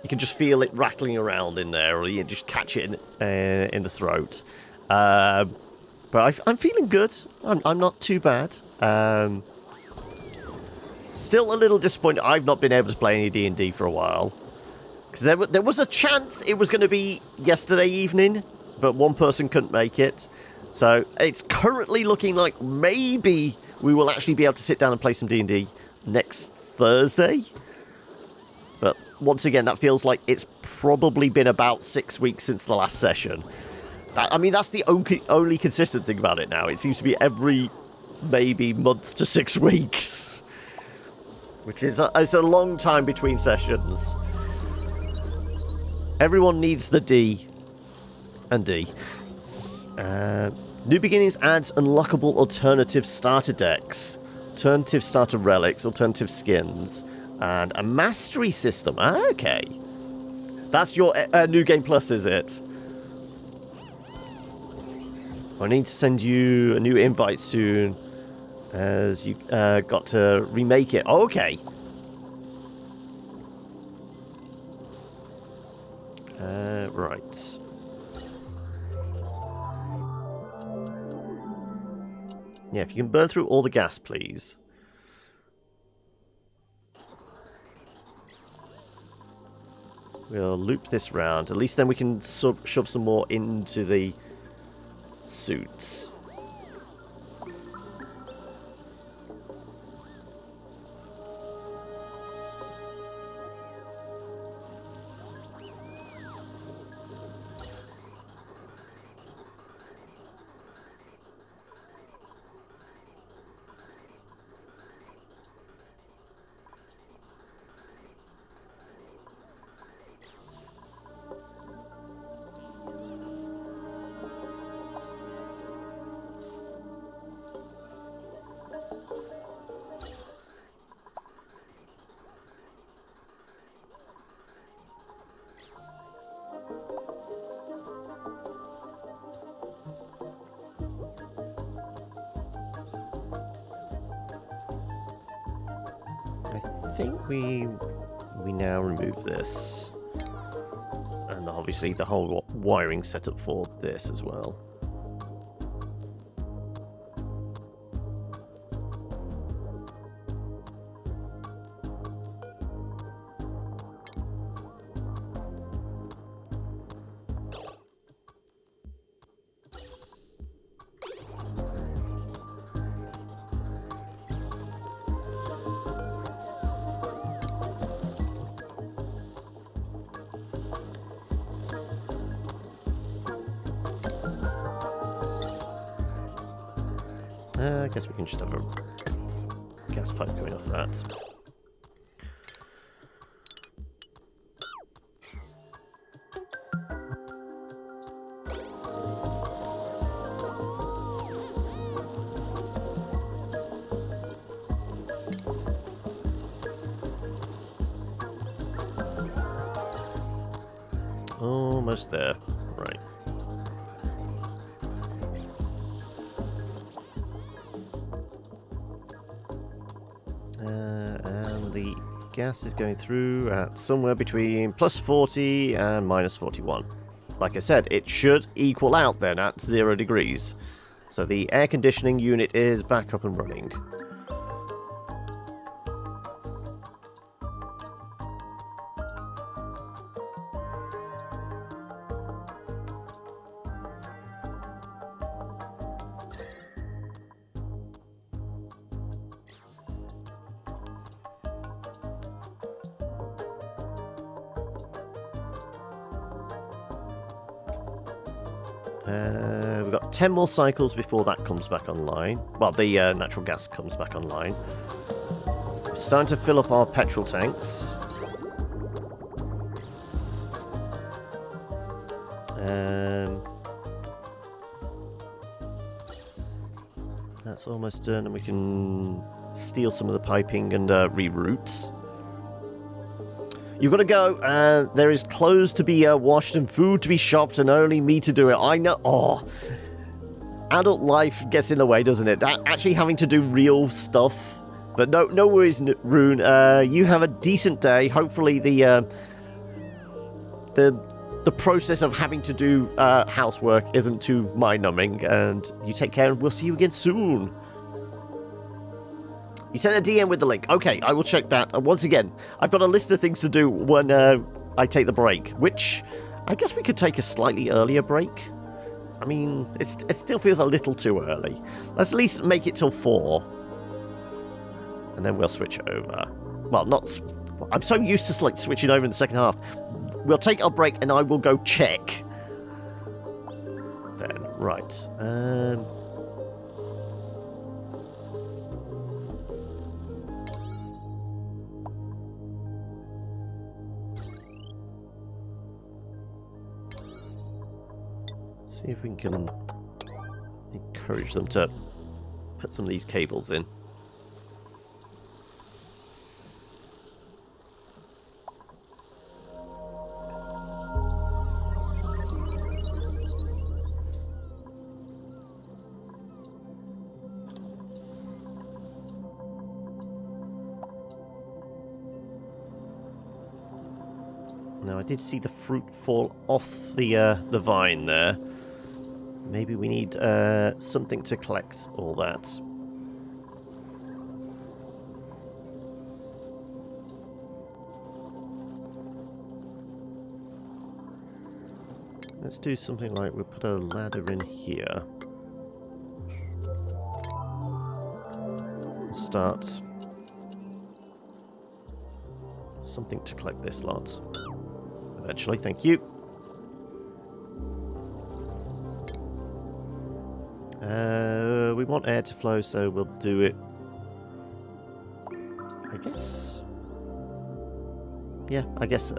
you can just feel it rattling around in there, or you just catch it in the throat. But I'm feeling good. I'm not too bad. Still a little disappointed I've not been able to play any D&D for a while. Because there was a chance it was going to be yesterday evening, but one person couldn't make it. So it's currently looking like maybe we will actually be able to sit down and play some D&D next Thursday. But once again, that feels like it's probably been about 6 weeks since the last session. I mean, that's the only consistent thing about it now. It seems to be every maybe month to 6 weeks. Which is it's a long time between sessions. Everyone needs the D and D. New Beginnings adds unlockable alternative starter decks, alternative starter relics, alternative skins, and a mastery system. Okay. That's your New Game Plus, is it? I need to send you a new invite soon, as you got to remake it. Okay. Right. Yeah, if you can burn through all the gas, please. We'll loop this round. At least then we can shove some more into the suits. I think we now remove this. And obviously the whole wiring setup for this as well. I guess we can just have a gas pipe coming off that. Almost there. Right. And the gas is going through at somewhere between plus 40 and minus 41. Like I said, it should equal out then at 0 degrees. So the air conditioning unit is back up and running. We've got 10 more cycles before that comes back online. Well, the natural gas comes back online. We're starting to fill up our petrol tanks. That's almost done, and we can steal some of the piping and reroute. You've got to go. There is clothes to be washed and food to be shopped, and only me to do it. I know. Oh, adult life gets in the way, doesn't it? Actually having to do real stuff. But no worries, Rune. You have a decent day. Hopefully the process of having to do housework isn't too mind-numbing. And you take care, and we'll see you again soon. You sent a DM with the link. Okay, I will check that. And once again, I've got a list of things to do when I take the break, which I guess we could take a slightly earlier break. I mean, it still feels a little too early. Let's at least make it till 4. And then we'll switch over. Well, not... I'm so used to like switching over in the second half. We'll take our break and I will go check. Then, right. See if we can encourage them to put some of these cables in. Now, I did see the fruit fall off the vine there. Maybe we need something to collect all that. Let's do something like we'll put a ladder in here. Start something to collect this lot. Eventually, thank you. We want air to flow, so we'll do it. I guess. Yeah, I guess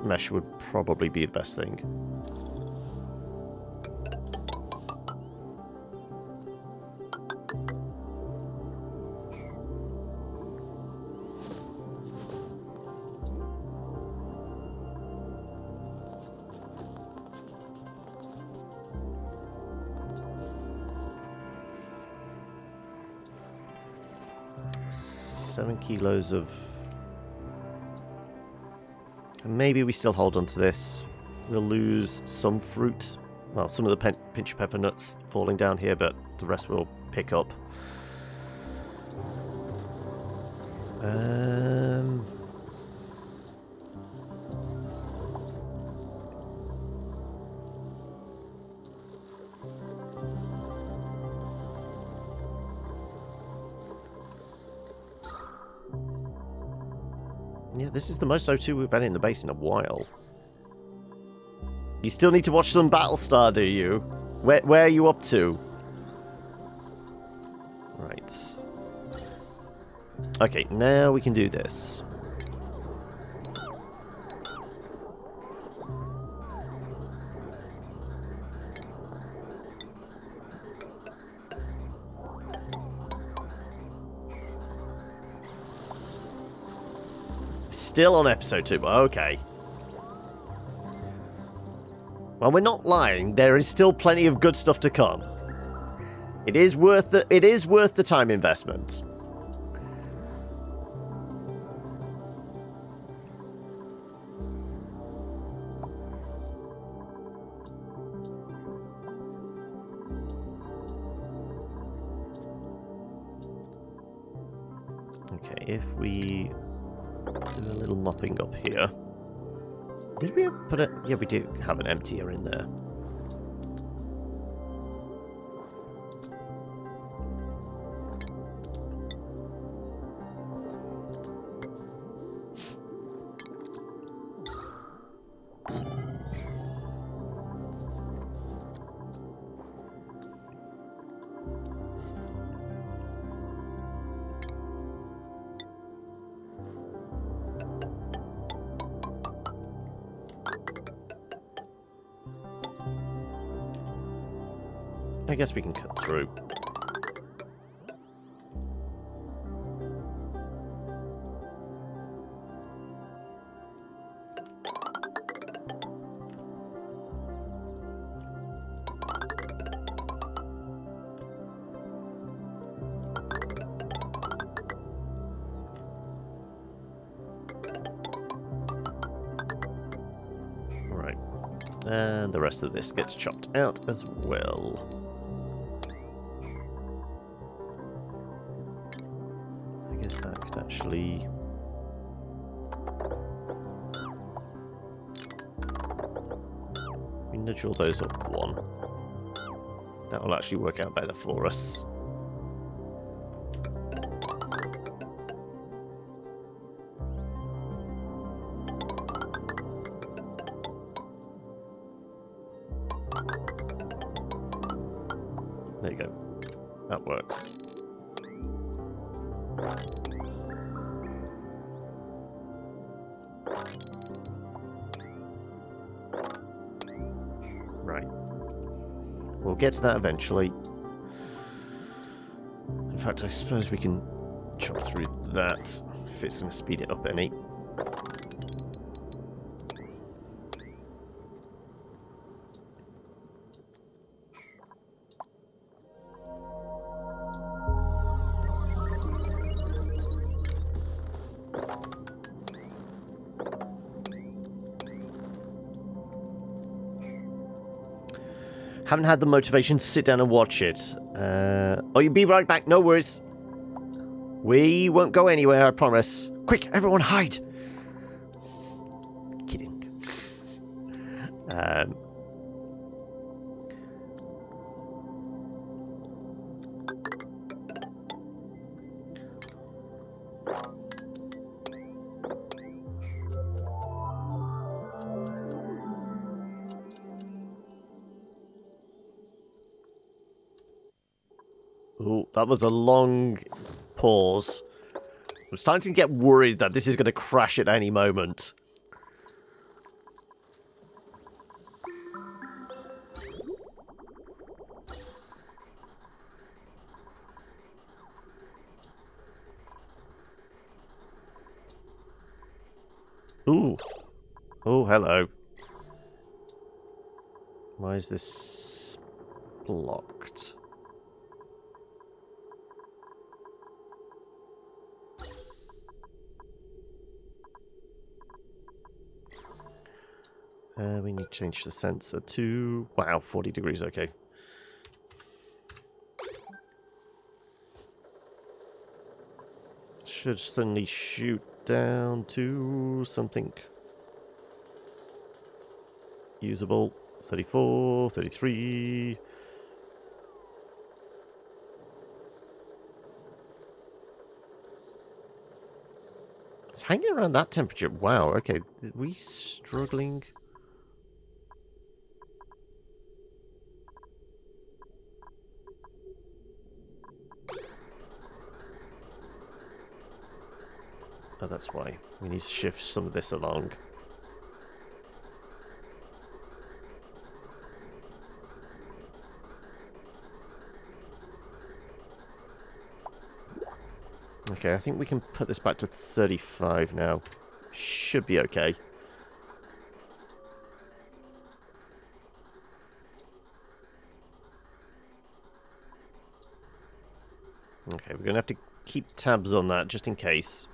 mesh would probably be the best thing. Kilos of... Maybe we still hold on to this. We'll lose some fruit. Well, some of the pinch pepper nuts falling down here, but the rest will pick up. Yeah, this is the most O2 we've had in the base in a while. You still need to watch some Battlestar, do you? Where are you up to? Right. Okay, now we can do this. Still on episode 2, okay. Well, we're not lying. There is still plenty of good stuff to come. It is worth the time investment. Okay, if we do a little mopping up here. Did we put it? Yeah, we do have an emptier in there. I guess we can cut through. Right. And the rest of this gets chopped out as well. That could actually... We nudge all those up one. That will actually work out better for us. There you go. That works. Right. We'll get to that eventually. In fact, I suppose we can chop through that if it's going to speed it up any. Haven't had the motivation to sit down and watch it. Oh, you'll be right back. No worries. We won't go anywhere, I promise. Quick, everyone hide. Kidding. Ooh, that was a long pause. I'm starting to get worried that this is going to crash at any moment. Ooh. Oh, hello. Why is this blocked? We need to change the sensor to... Wow, 40 degrees, okay. Should suddenly shoot down to something usable. 34, 33... It's hanging around that temperature. Wow, okay. Are we struggling? Oh, that's why. We need to shift some of this along. Okay, I think we can put this back to 35 now. Should be okay. Okay, we're going to have to keep tabs on that just in case.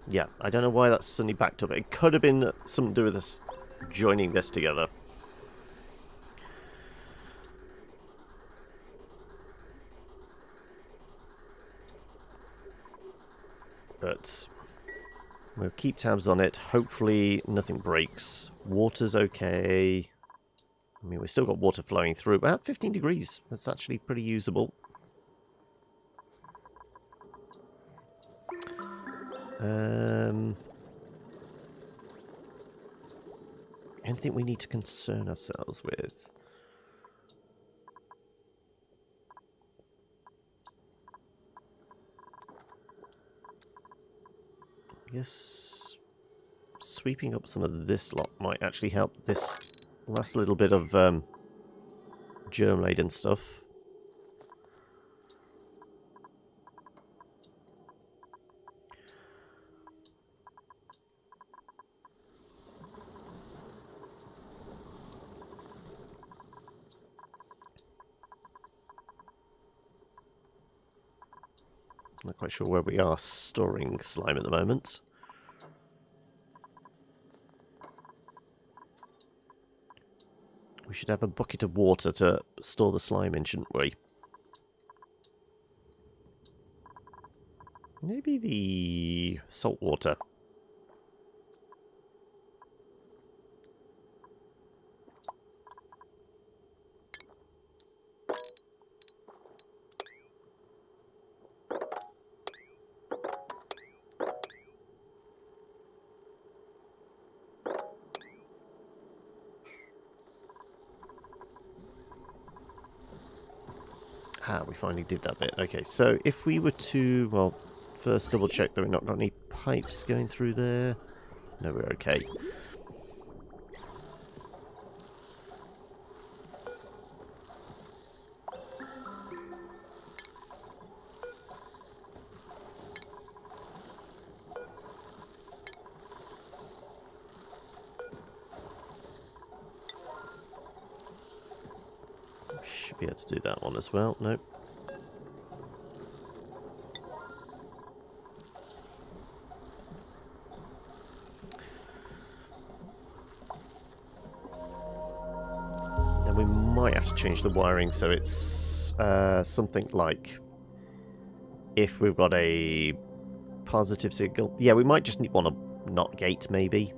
Yeah, I don't know why that's suddenly backed up. It could have been something to do with us joining this together. But we'll keep tabs on it. Hopefully nothing breaks. Water's okay. I mean, we've still got water flowing through. About 15 degrees. That's actually pretty usable. Anything we need to concern ourselves with? I guess sweeping up some of this lot might actually help this last little bit of germ-laden stuff. Not quite sure where we are storing slime at the moment. We should have a bucket of water to store the slime in, shouldn't we? Maybe the salt water. Ah, we finally did that bit. Okay, so if we were to, well, first double check that we've not got any pipes going through there. No, we're okay. Should be able to do that one as well. Nope. Then we might have to change the wiring so it's something like if we've got a positive signal. Yeah, we might just need one of not gate maybe.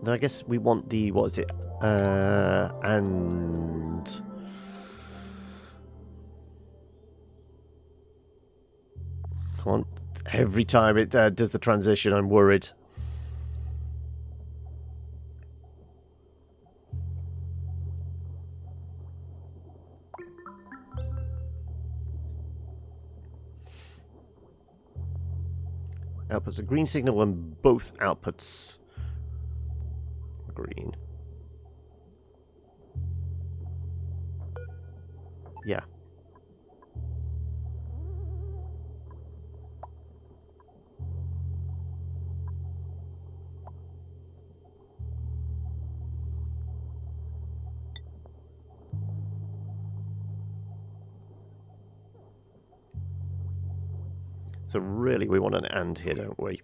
I guess we want the, what is it? And... Come on. Every time it does the transition, I'm worried. Outputs a green signal when both outputs green. Yeah. So really we want an and here, don't we?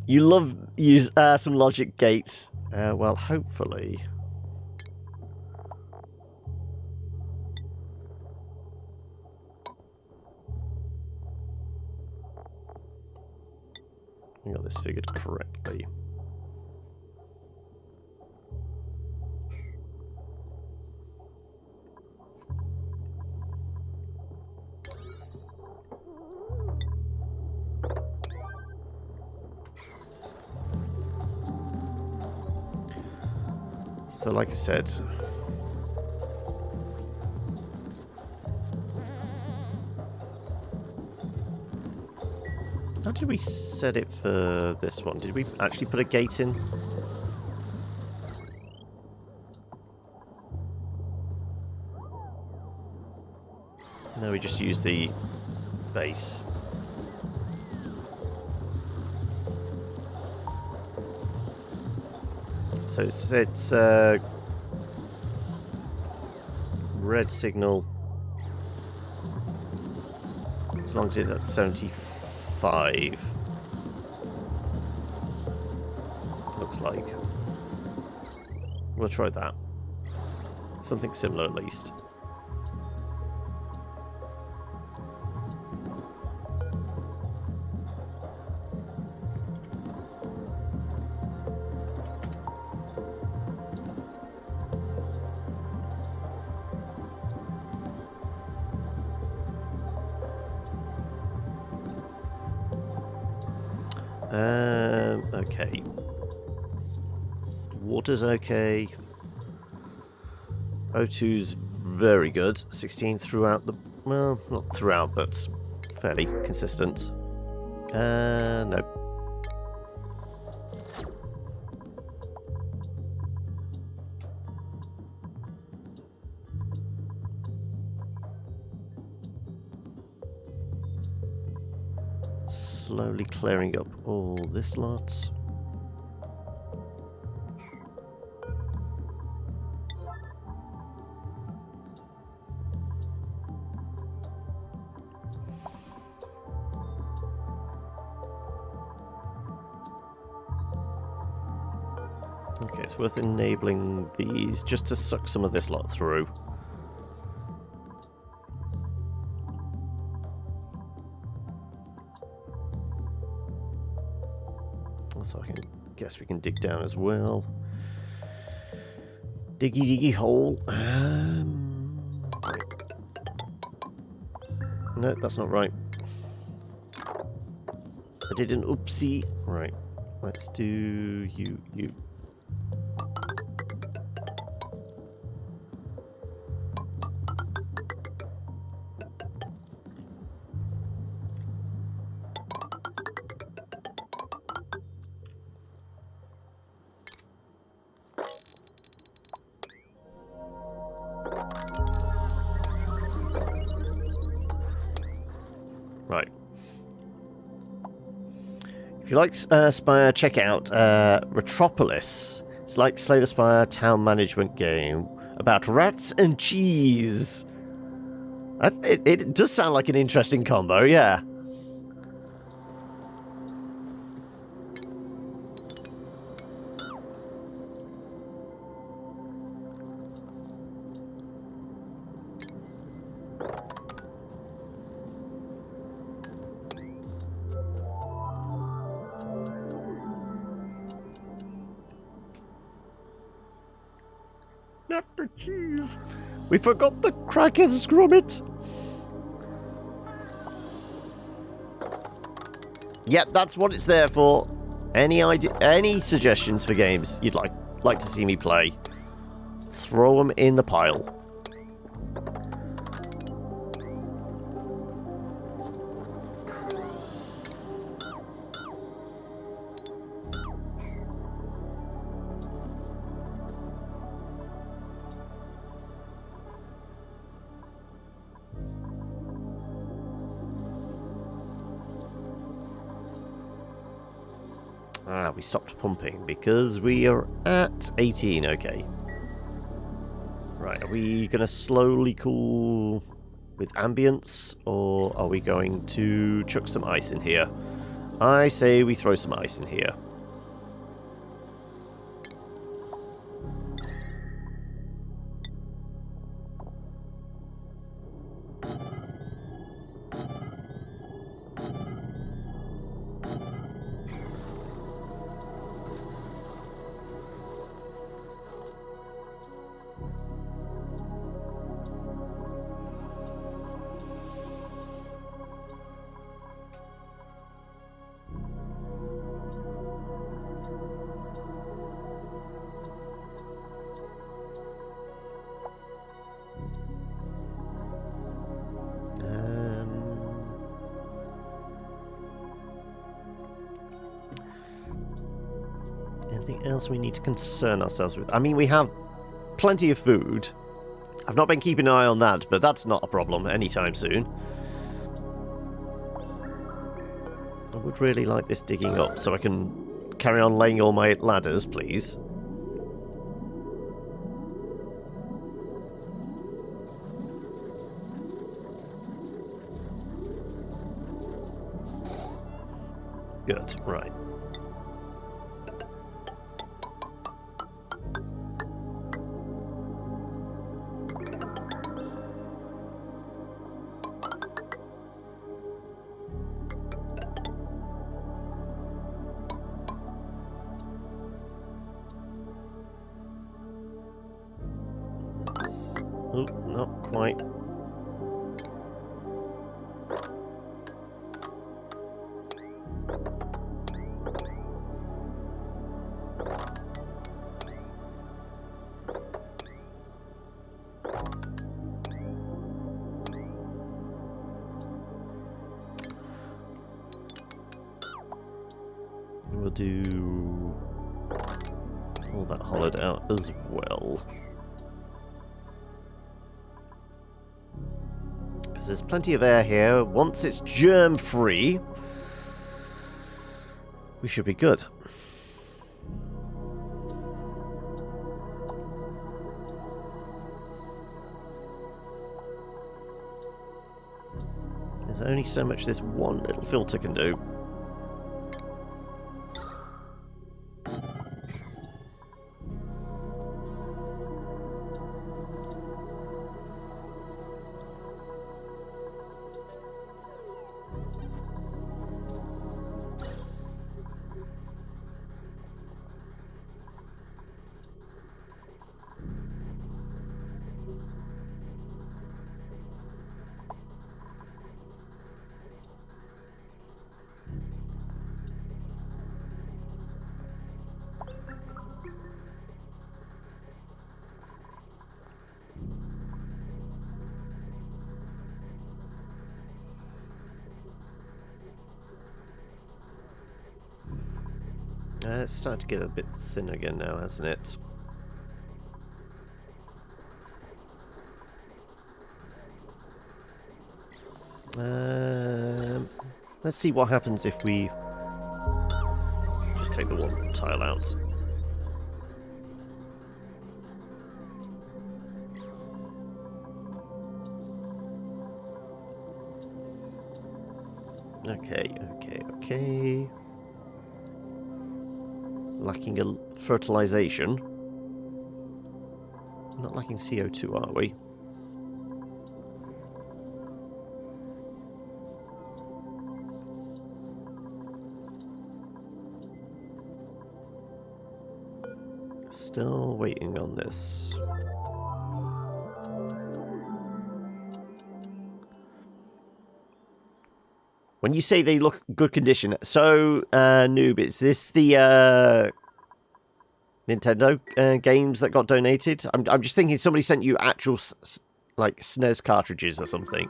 You love use some logic gates. Well, hopefully. I got this figured correctly. So, like I said, how did we set it for this one? Did we actually put a gate in? No, we just used the base. So it's red signal as long as it's at 75. Looks like. We'll try that. Something similar at least. Okay. Water's okay. O2's very good. 16 throughout the... Well, not throughout, but fairly consistent. No. Slowly clearing up all this lot. Okay, it's worth enabling these just to suck some of this lot through. So I can guess we can dig down as well. Diggy diggy hole. No, that's not right. I did an oopsie. Right. Let's do you. Right. If you like Spire, check out Retropolis. It's like Slay the Spire town management game about rats and cheese. It does sound like an interesting combo, yeah. Not the cheese. We forgot the crackers, Gromit. Yep, that's what it's there for. Any suggestions for games you'd like to see me play? Throw them in the pile. We stopped pumping because we are at 18, okay. Right, are we going to slowly cool with ambience, or are we going to chuck some ice in here? I say we throw some ice in here. Anything else we need to concern ourselves with? I mean, we have plenty of food. I've not been keeping an eye on that, but that's not a problem anytime soon. I would really like this digging up so I can carry on laying all my ladders, please. Good, right. Oh, not quite. We'll do all that hollowed out as well. Because there's plenty of air here. Once it's germ-free, we should be good. There's only so much this one little filter can do. It's starting to get a bit thin again now, hasn't it? Let's see what happens if we just take the one tile out. Okay. Lacking a fertilization. Not lacking CO2, are we? Still waiting on this. When you say they look good condition, so Noob, is this the Nintendo games that got donated? I'm just thinking somebody sent you actual like SNES cartridges or something,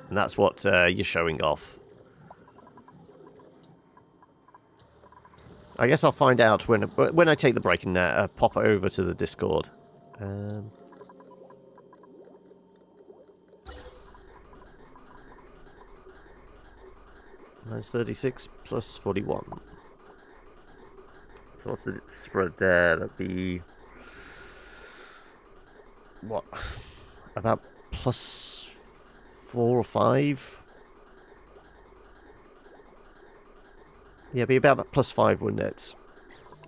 and that's what you're showing off. I guess I'll find out when I take the break and pop over to the Discord. Minus 36 plus 41. So what's the spread there? That'd be what? About plus 4 or 5? Yeah, it'd be about plus 5, wouldn't it?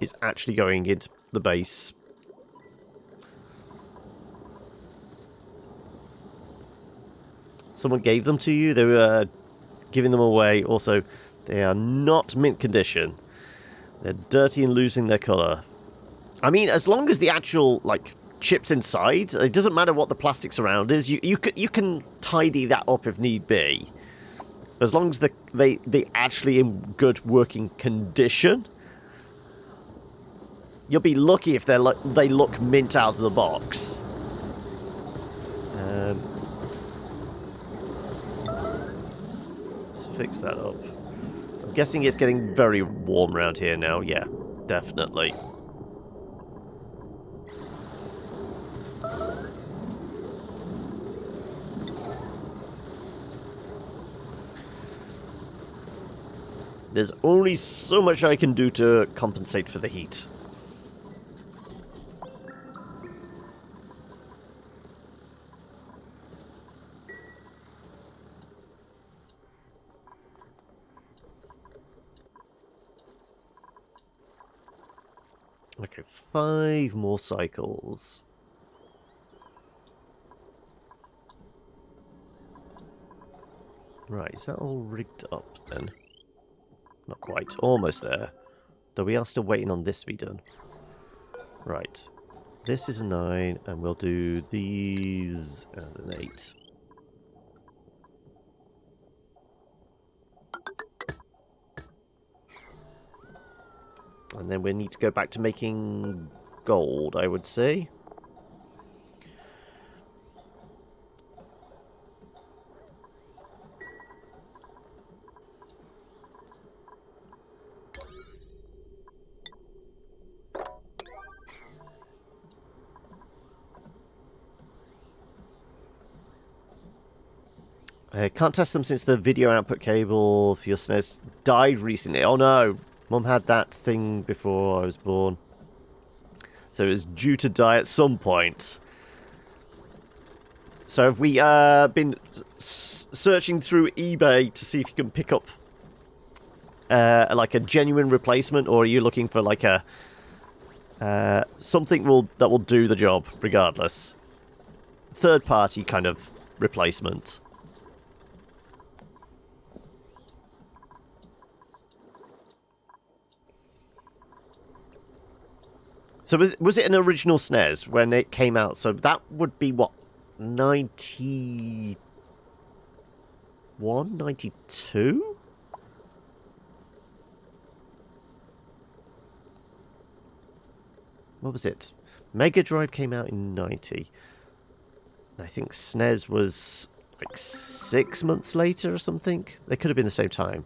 It's actually going into the base. Someone gave them to you. They were giving them away. Also, they are not mint condition. They're dirty and losing their colour. I mean, as long as the actual, like, chips inside, it doesn't matter what the plastics around is. You can tidy that up if need be. As long as they actually in good working condition. You'll be lucky if they look mint out of the box. Let's fix that up. I'm guessing it's getting very warm around here now. Yeah, definitely. There's only so much I can do to compensate for the heat. Okay, 5 more cycles. Right, is that all rigged up then? Not quite. Almost there. Though we are still waiting on this to be done. Right. This is a 9, and we'll do these as an 8. And then we need to go back to making gold, I would say. I can't test them since the video output cable for your SNES died recently. Oh no! Mum had that thing before I was born. So it was due to die at some point. So have we been searching through eBay to see if you can pick up like a genuine replacement, or are you looking for like a something that will do the job regardless? Third party kind of replacement. So was it an original SNES when it came out? So that would be what, 91, 92? What was it? Mega Drive came out in 90. I think SNES was like 6 months later or something. They could have been the same time.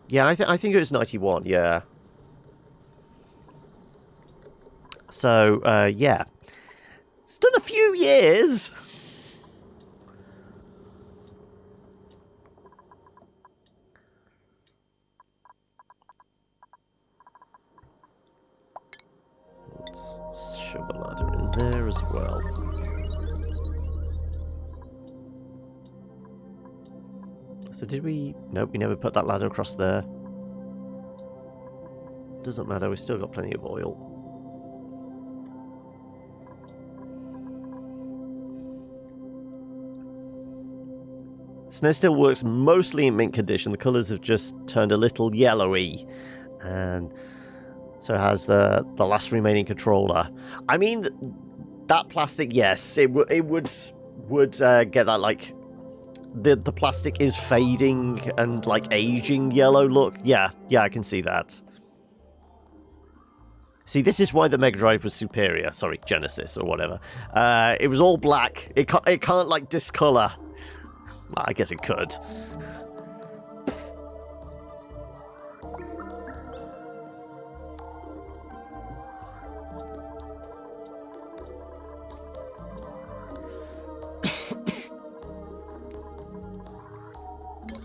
Yeah, I think it was 91, yeah. So, yeah. It's done a few years. Let's shove a ladder in there as well. So did we... Nope, we never put that ladder across there. Doesn't matter, we've still got plenty of oil. SNES still works mostly in mint condition. The colours have just turned a little yellowy. And so has the last remaining controller. I mean, that plastic, yes, it would get that, like... The plastic is fading and, like, aging yellow look. Yeah, I can see that. See, this is why the Mega Drive was superior. Sorry, Genesis or whatever. It was all black. It can't like, discolor. Well, I guess it could.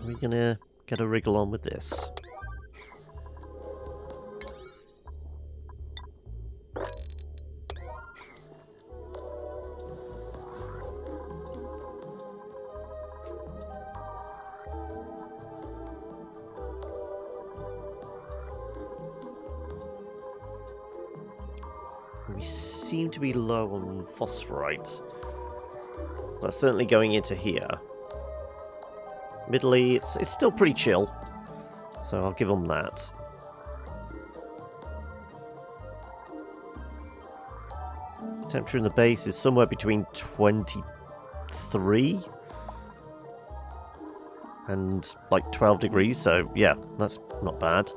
We're gonna get a wriggle on with this. We seem to be low on phosphorite. That's certainly going into here. Middle-y, it's still pretty chill, so I'll give them that. Temperature in the base is somewhere between 23 and like 12 degrees, so yeah, that's not bad.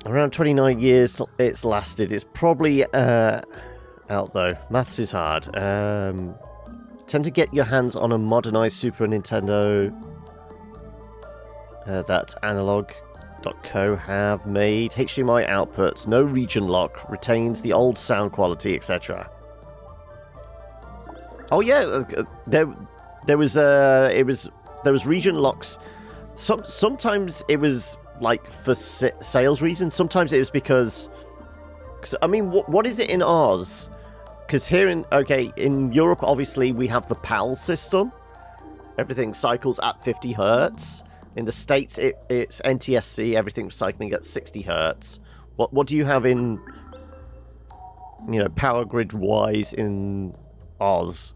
Around 29 years it's lasted. It's probably out though. Maths is hard. Tend to get your hands on a modernized Super Nintendo that Analog.co have made. HDMI outputs, no region lock, retains the old sound quality, etc. Oh yeah, there was region locks. Sometimes it was like for sales reasons. Sometimes it was because I mean, what is it in Oz? Because here in Europe, obviously we have the PAL system. Everything cycles at 50 hertz. In the States, it's NTSC. Everything's cycling at 60 hertz. What do you have in, power grid wise in Oz?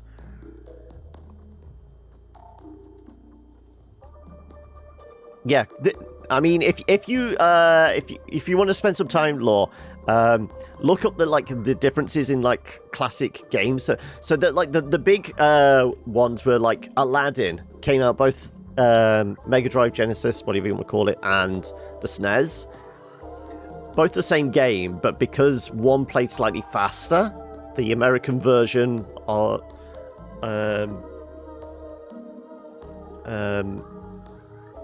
Yeah, I mean, if you want to spend some time, Law, look up the differences in like classic games. So that like the big ones were like Aladdin came out both Mega Drive, Genesis, whatever you want to call it, and the SNES. Both the same game, but because one played slightly faster, the American version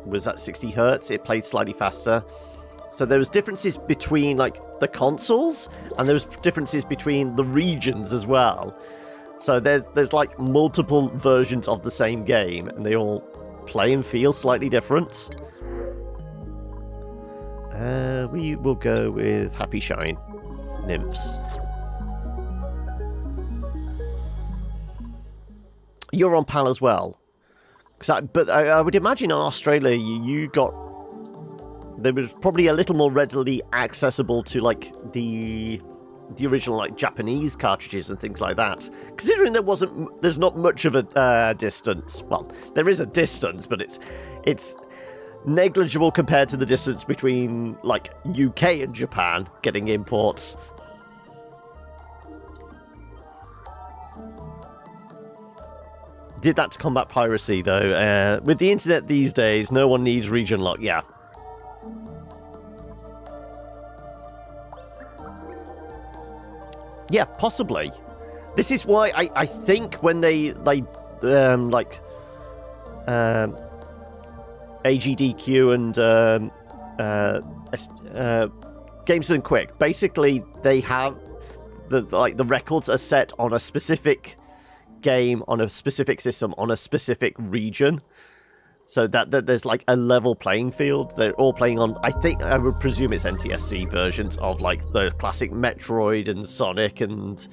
was at 60 hertz. It played slightly faster. So there was differences between like the consoles, and there was differences between the regions as well. So there's like multiple versions of the same game, and they all play and feel slightly different. We will go with Happy Shine Nymphs. You're on PAL as well. But I would imagine in Australia there was probably a little more readily accessible to like the original like Japanese cartridges and things like that. Considering there's not much of a distance. Well, there is a distance, but it's negligible compared to the distance between, like, UK and Japan getting imports. Did that to combat piracy, though. With the internet these days, no one needs region lock. Yeah. Yeah, possibly. This is why I think when they AGDQ and Games Done Quick, basically they have the records are set on a specific game, on a specific system, on a specific region, so that there's like a level playing field. They're all playing on, I would presume it's NTSC versions of like the classic Metroid and Sonic and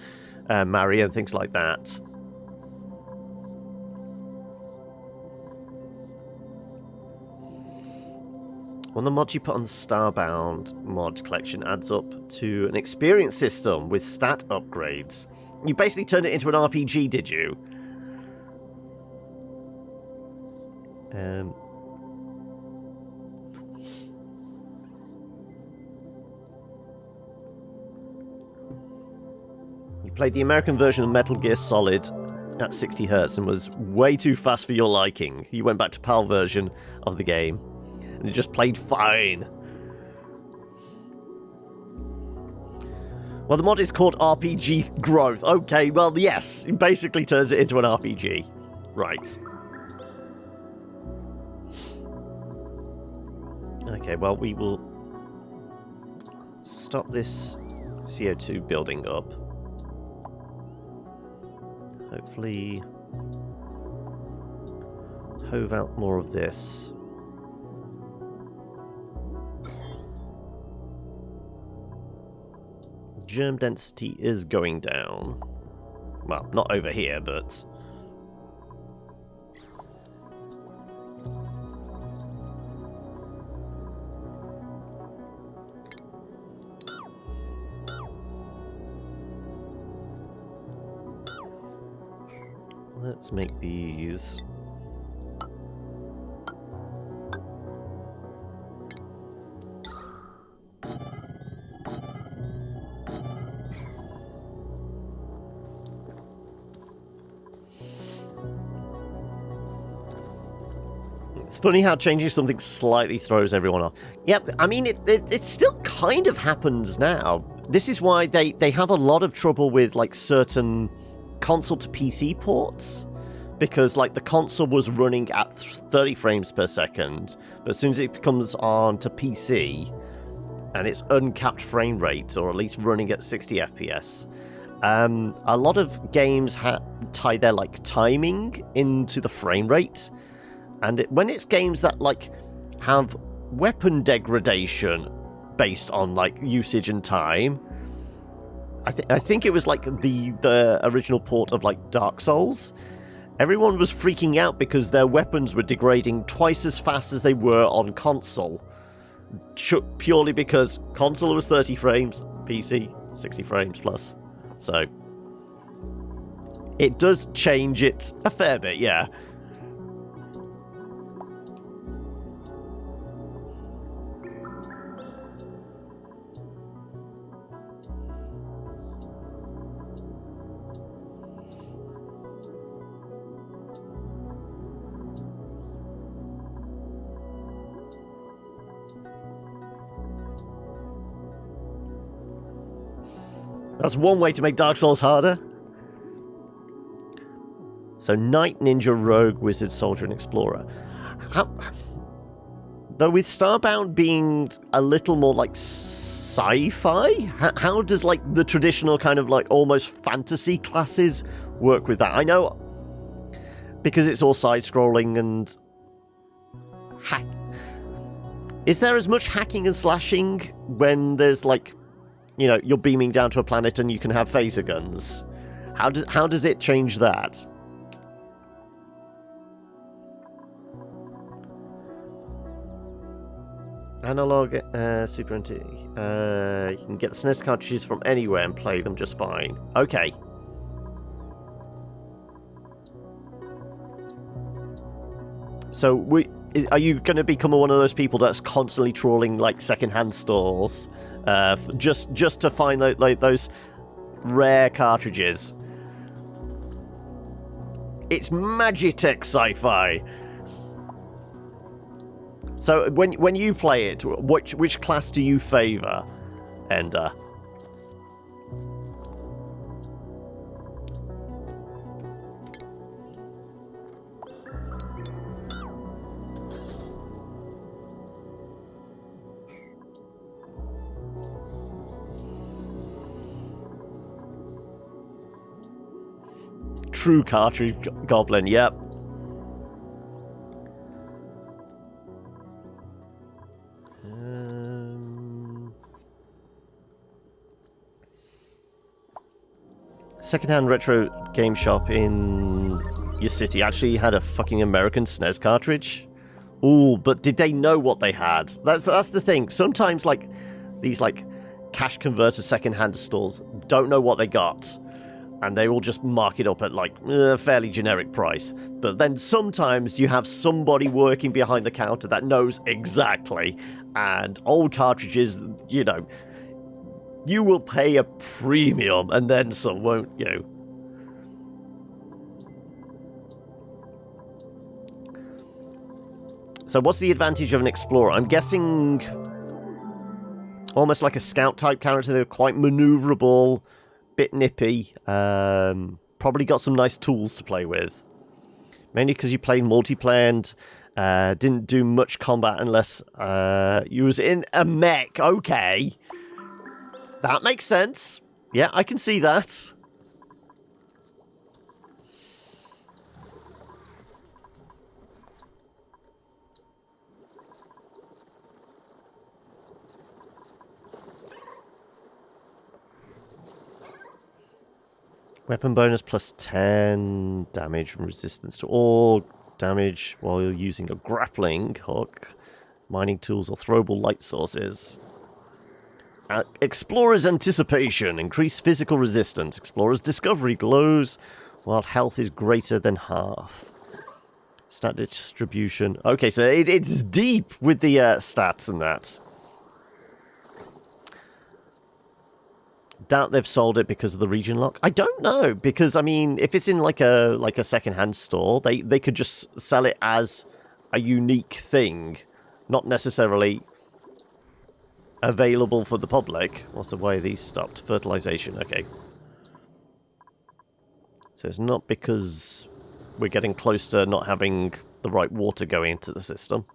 Mario and things like that. One of the mods you put on the Starbound mod collection adds up to an experience system with stat upgrades. You basically turned it into an RPG, did you? You played the American version of Metal Gear Solid at 60 Hz and was way too fast for your liking. You went back to PAL version of the game, and it just played fine. Well, the mod is called RPG Growth. Okay, well, yes, it basically turns it into an RPG. Right. Okay, well, we will stop this CO2 building up. Hopefully hove out more of this. Germ density is going down. Well, not over here, but... let's make these... It's funny how changing something slightly throws everyone off. Yep, I mean, it still kind of happens now. This is why they have a lot of trouble with, like, certain console to PC ports. Because, like, the console was running at 30 frames per second, but as soon as it comes on to PC, and it's uncapped frame rate, or at least running at 60 FPS, a lot of games tie their, like, timing into the frame rate. And when it's games that, like, have weapon degradation based on, like, usage and time, I think it was, like, the original port of, like, Dark Souls. Everyone was freaking out because their weapons were degrading twice as fast as they were on console. Purely because console was 30 frames, PC 60 frames plus. So, it does change it a fair bit, yeah. That's one way to make Dark Souls harder. So, Knight, Ninja, Rogue, Wizard, Soldier, and Explorer. Though with Starbound being a little more like sci-fi, how does, like, the traditional kind of, like, almost fantasy classes work with that? I know because it's all side-scrolling and hack. Is there as much hacking and slashing when there's, like, you know, you're beaming down to a planet and you can have phaser guns? How does it change that? Analog, Super NT. You can get the SNES cartridges from anywhere and play them just fine. Okay. So are you going to become one of those people that's constantly trawling like secondhand stores, just to find those rare cartridges? It's Magitech sci-fi. So when you play it, which class do you favour, Ender? True cartridge goblin, yep. Secondhand retro game shop in your city actually had a fucking American SNES cartridge. Ooh, but did they know what they had? That's the thing. Sometimes like these like cash converter secondhand stores don't know what they got, and they will just mark it up at like a fairly generic price. But then sometimes you have somebody working behind the counter that knows exactly, and old cartridges, you know, you will pay a premium and then some, won't you? So what's the advantage of an explorer? I'm guessing almost like a scout type character. They're quite maneuverable, bit nippy, probably got some nice tools to play with. Mainly because you played multiplayer and didn't do much combat unless you was in a mech. Okay. That makes sense. Yeah, I can see that. Weapon bonus plus 10 damage and resistance to all damage while you're using a grappling hook, mining tools, or throwable light sources. Explorer's Anticipation. Increased physical resistance. Explorer's Discovery glows while health is greater than half. Stat distribution. Okay, so it's deep with the stats and that. Doubt they've sold it because of the region lock. I don't know, because I mean, if it's in like a second-hand store, they could just sell it as a unique thing, not necessarily available for the public. What's the way these stopped? Fertilization, okay. So it's not because we're getting close to not having the right water going into the system.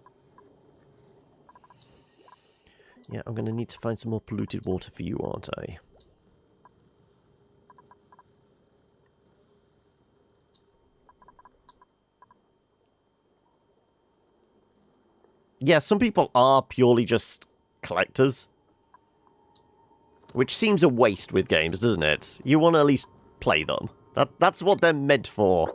Yeah, I'm going to need to find some more polluted water for you, aren't I? Yeah, some people are purely just collectors, which seems a waste with games, doesn't it? You want to at least play them. That's what they're meant for.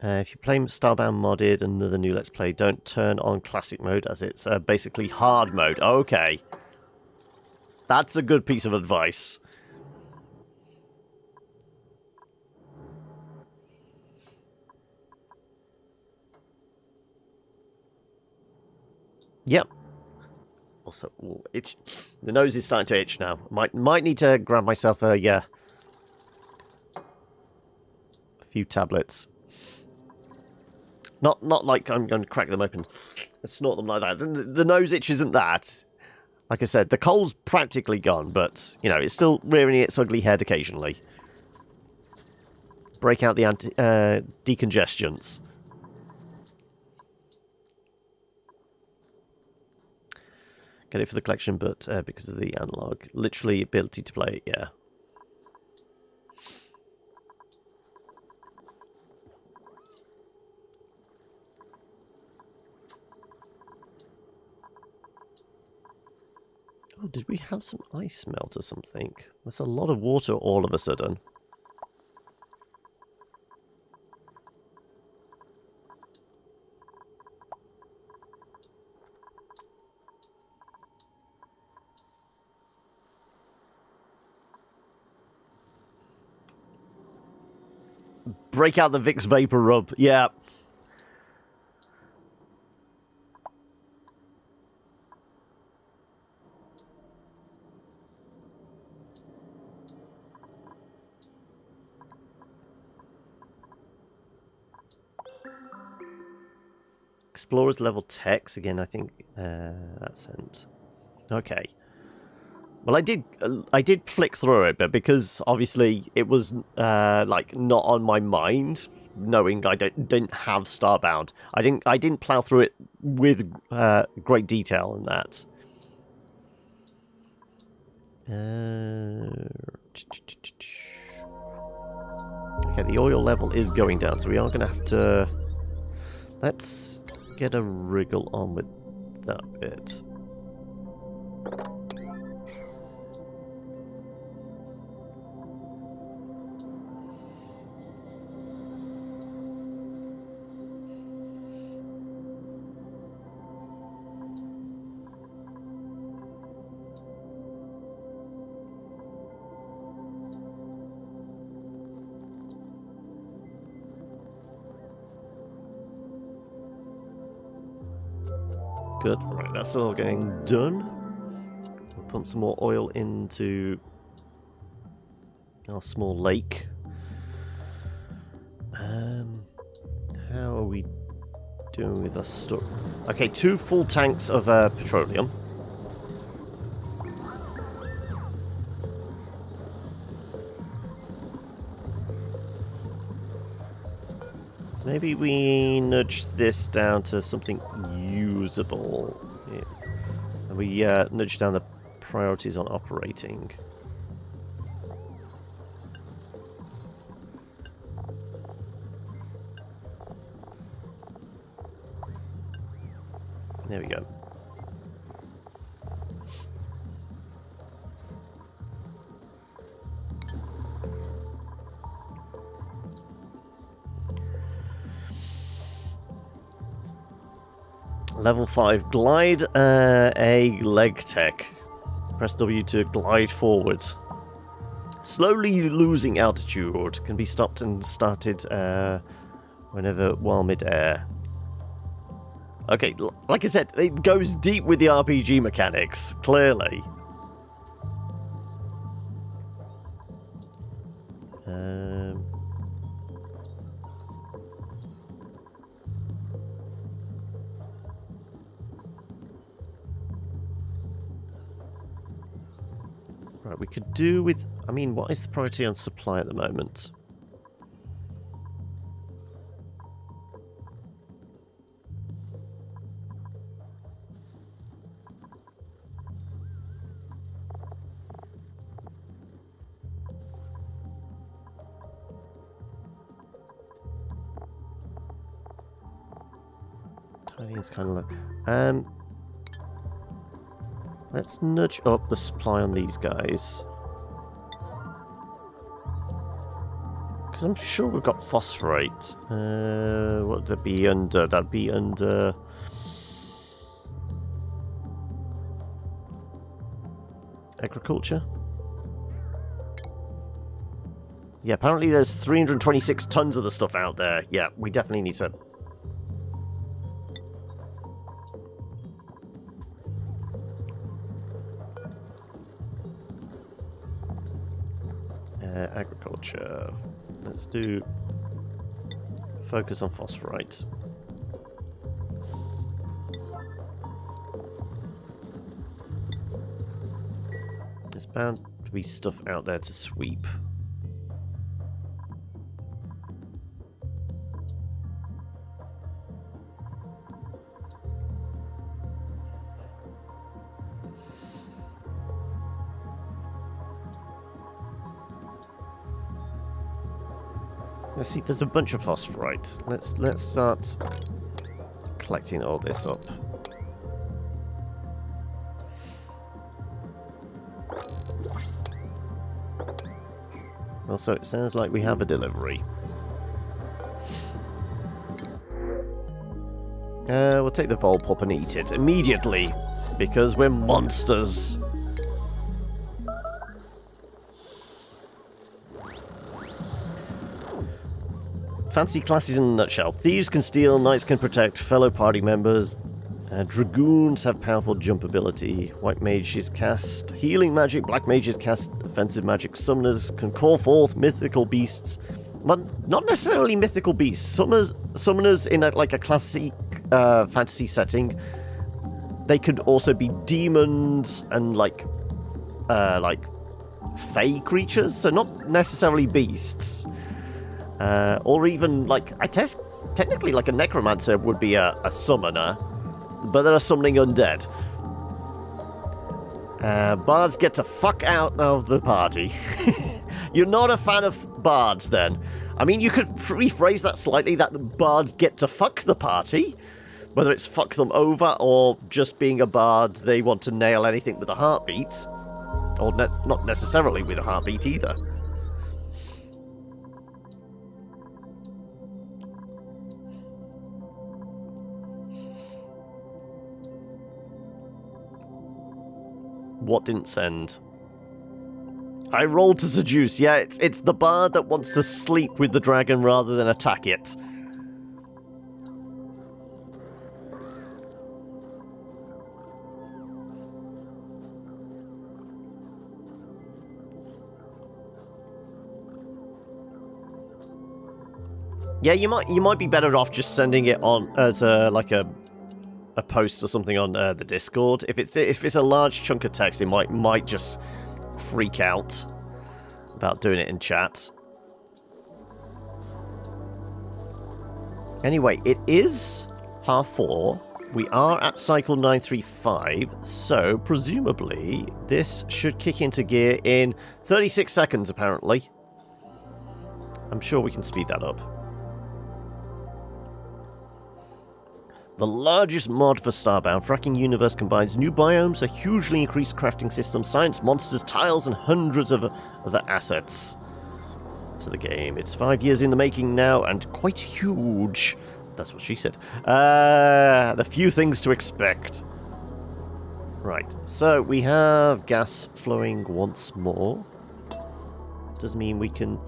If you play Starbound modded and another new Let's Play, don't turn on classic mode as it's basically hard mode. Okay. That's a good piece of advice. Yep. Also, ooh, itch. The nose is starting to itch now. Might need to grab myself a few tablets. Not like I'm going to crack them open and snort them like that. The nose itch isn't that. Like I said, the cold's practically gone, but, you know, it's still rearing its ugly head occasionally. Break out the decongestants. Get it for the collection, but because of the analog. Literally ability to play it, yeah. Oh, did we have some ice melt or something? There's a lot of water all of a sudden. Break out the Vicks Vapor Rub. Yeah. Explorers level text again. I think that's sent. Okay. Well, I did flick through it, but because obviously it was like not on my mind, knowing I didn't have Starbound, I didn't plow through it with great detail in that. Okay, the oil level is going down, so we are going to have to. Let's get a wriggle on with that bit. Good. Right, that's all getting done. We'll pump some more oil into our small lake. How are we doing with our stuff? Okay, 2 full tanks of petroleum. Maybe we nudge this down to something usable. Yeah. And we nudge down the priorities on operating. There we go. Level 5, glide a leg tech. Press W to glide forward. Slowly losing altitude can be stopped and started whenever while mid-air. Okay, like I said, it goes deep with the RPG mechanics, clearly. Right, we could do with... I mean, what is the priority on supply at the moment? Tiding's kind of low. Let's nudge up the supply on these guys. Because I'm sure we've got phosphorate. What would that be under? That'd be under... agriculture? Yeah, apparently there's 326 tons of the stuff out there. Yeah, we definitely need to... agriculture. Let's do focus on phosphorite. There's bound to be stuff out there to sweep. Let's see, there's a bunch of phosphorite. Let's start collecting all this up. Also, it sounds like we have a delivery. We'll take the Volpop and eat it immediately, because we're monsters. Fancy classes in a nutshell. Thieves can steal, knights can protect fellow party members. Dragoons have powerful jump ability. White mages cast healing magic. Black mages cast offensive magic. Summoners can call forth mythical beasts. But not necessarily mythical beasts. Summoners in like a classic fantasy setting. They could also be demons and like fey creatures. So not necessarily beasts. Or even like technically like a necromancer would be a summoner. But they're summoning undead. Bards get to fuck out of the party. You're not a fan of bards, then? I mean, you could rephrase that slightly, that the bards get to fuck the party. Whether it's fuck them over, or just being a bard, they want to nail anything with a heartbeat. Or not necessarily with a heartbeat, either. What didn't send? I rolled to seduce. Yeah, it's the bard that wants to sleep with the dragon rather than attack it. Yeah, you might be better off just sending it on as a post or something on the Discord. If it's a large chunk of text, it might just freak out about doing it in chat. Anyway, it is 4:30. We are at cycle 935, so presumably this should kick into gear in 36 seconds, apparently. I'm sure we can speed that up. The largest mod for Starbound, Fracking Universe combines new biomes, a hugely increased crafting system, science, monsters, tiles, and hundreds of other assets to the game. It's 5 years in the making now, and quite huge. That's what she said. The few things to expect. Right, so we have gas flowing once more. Does mean we can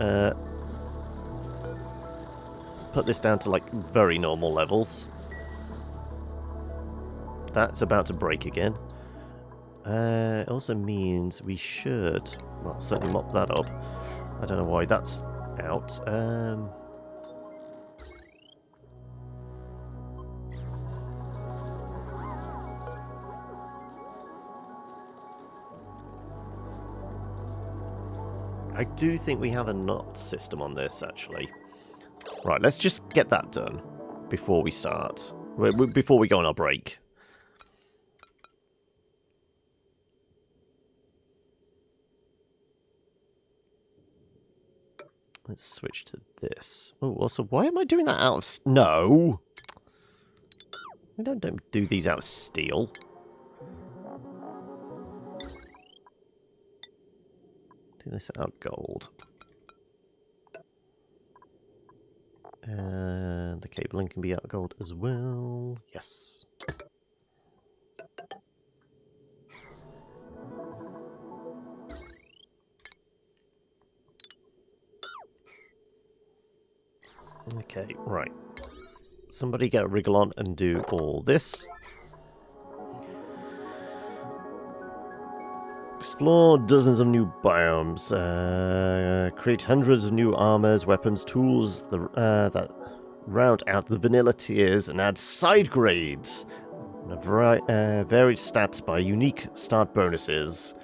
put this down to like very normal levels. That's about to break again. It also means we should, well, certainly mop that up. I don't know why that's out. I do think we have a knot system on this, actually. Right, let's just get that done before we start. Before we go on our break. Let's switch to this. Oh, also, why am I doing that out of... No! I don't do these out of steel. Do this out of gold. And the cabling can be out of gold as well. Yes. Okay, right. Somebody get a wriggle on and do all this. Explore dozens of new biomes. Create hundreds of new armors, weapons, tools that round out the vanilla tiers and add side grades. Varied stats by unique start bonuses.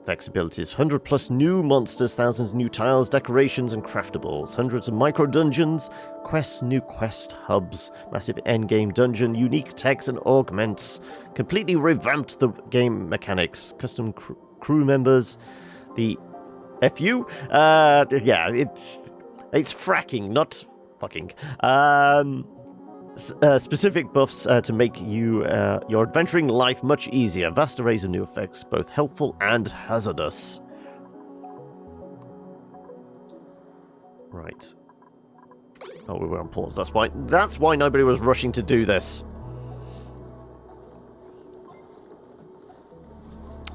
Effects abilities, 100 plus new monsters, thousands of new tiles, decorations, and craftables, hundreds of micro dungeons, quests, new quest hubs, massive endgame dungeon, unique techs and augments, completely revamped the game mechanics, custom crew members, the FU, yeah, it's fracking, not fucking, specific buffs to make your adventuring life much easier. Vast arrays of new effects, both helpful and hazardous. Right. Oh, we were on pause. That's why nobody was rushing to do this.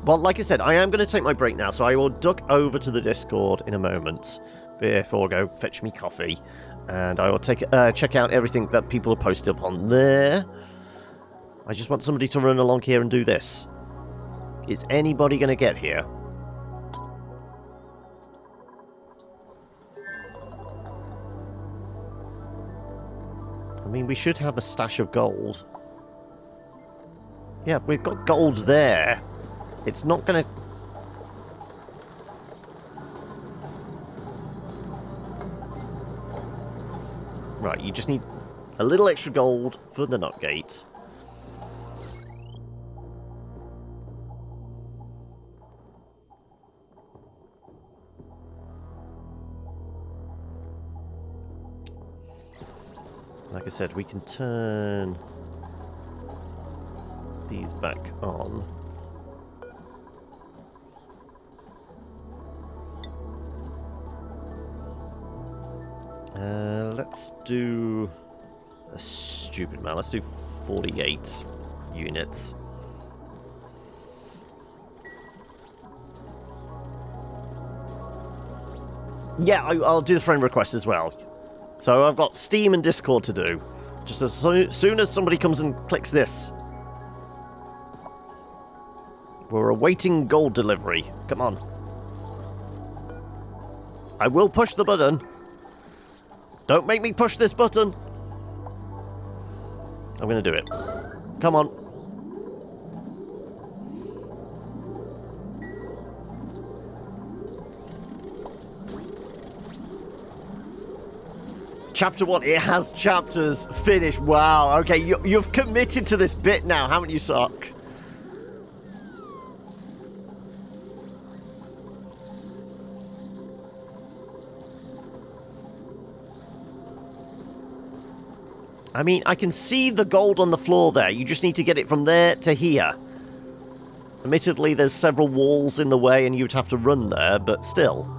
Well, like I said, I am going to take my break now, so I will duck over to the Discord in a moment before I go fetch me coffee, and I will check out everything that people have posted up on there. I just want somebody to run along here and do this. Is anybody going to get here? I mean, we should have a stash of gold. Yeah, we've got gold there. It's not going to... Right, you just need a little extra gold for the nut gate. Like I said, we can turn these back on. Let's do a stupid amount. Let's do 48 units. Yeah, I'll do the friend request as well. So I've got Steam and Discord to do. Just as soon as somebody comes and clicks this. We're awaiting gold delivery. Come on. I will push the button. Don't make me push this button. I'm going to do it. Come on. Chapter 1, it has chapters. Finish. Wow. Okay, you've committed to this bit now, haven't you, Sock? I mean, I can see the gold on the floor there. You just need to get it from there to here. Admittedly, there's several walls in the way and you'd have to run there, but still.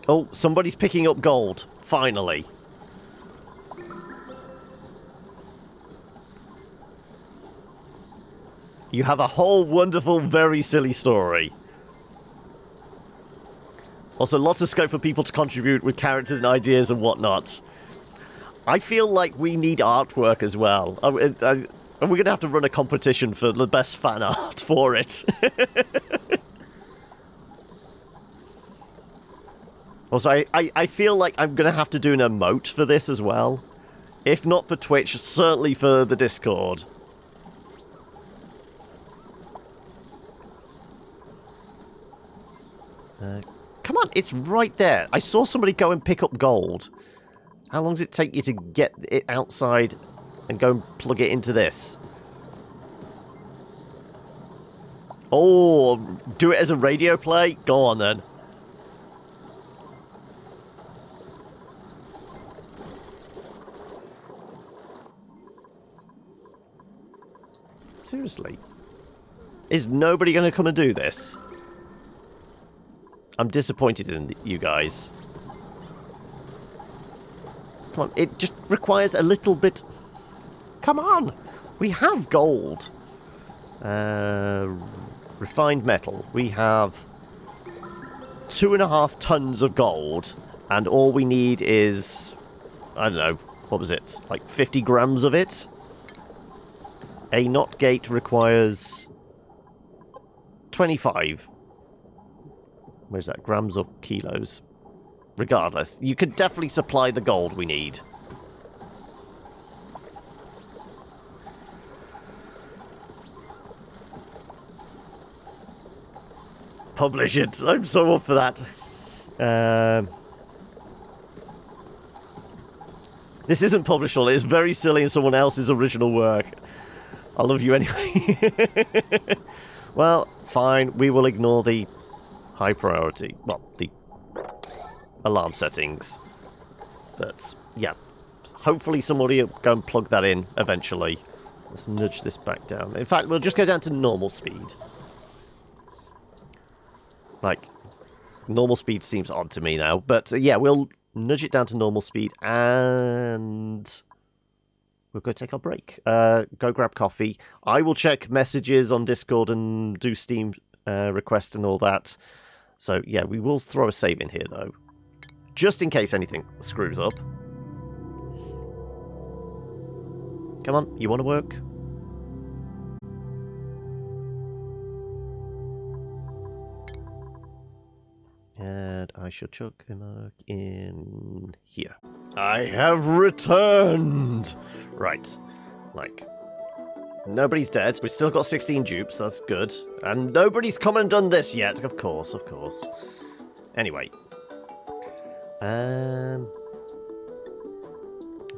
Oh, somebody's picking up gold. Finally. You have a whole wonderful, very silly story. Also, lots of scope for people to contribute with characters and ideas and whatnot. I feel like we need artwork as well. And we're going to have to run a competition for the best fan art for it. Also, I feel like I'm going to have to do an emote for this as well. If not for Twitch, certainly for the Discord. Come on, it's right there. I saw somebody go and pick up gold. How long does it take you to get it outside and go and plug it into this? Oh, do it as a radio play? Go on then. Seriously? Is nobody going to come and do this? I'm disappointed in you guys. Come on, it just requires a little bit... Come on! We have gold. Refined metal. We have 2.5 tons of gold. And all we need is... I don't know. What was it? Like 50 grams of it? A knot gate requires 25. Where's that? Grams or kilos? Regardless, you could definitely supply the gold we need. Publish it. I'm so up for that. This isn't publishable. It's very silly in someone else's original work. I love you anyway. Well, fine. We will ignore the high priority. Well, the alarm settings. But, yeah. Hopefully somebody will go and plug that in eventually. Let's nudge this back down. In fact, we'll just go down to normal speed. Like, normal speed seems odd to me now. But, yeah, we'll nudge it down to normal speed and we'll go take our break. Go grab coffee. I will check messages on Discord and do Steam request and all that. So, yeah, we will throw a save in here, though. Just in case anything screws up. Come on, you want to work? And I shall chuck a mark in here. I have returned! Right. Like, nobody's dead. We've still got 16 dupes, that's good. And nobody's come and done this yet, of course, of course. Anyway.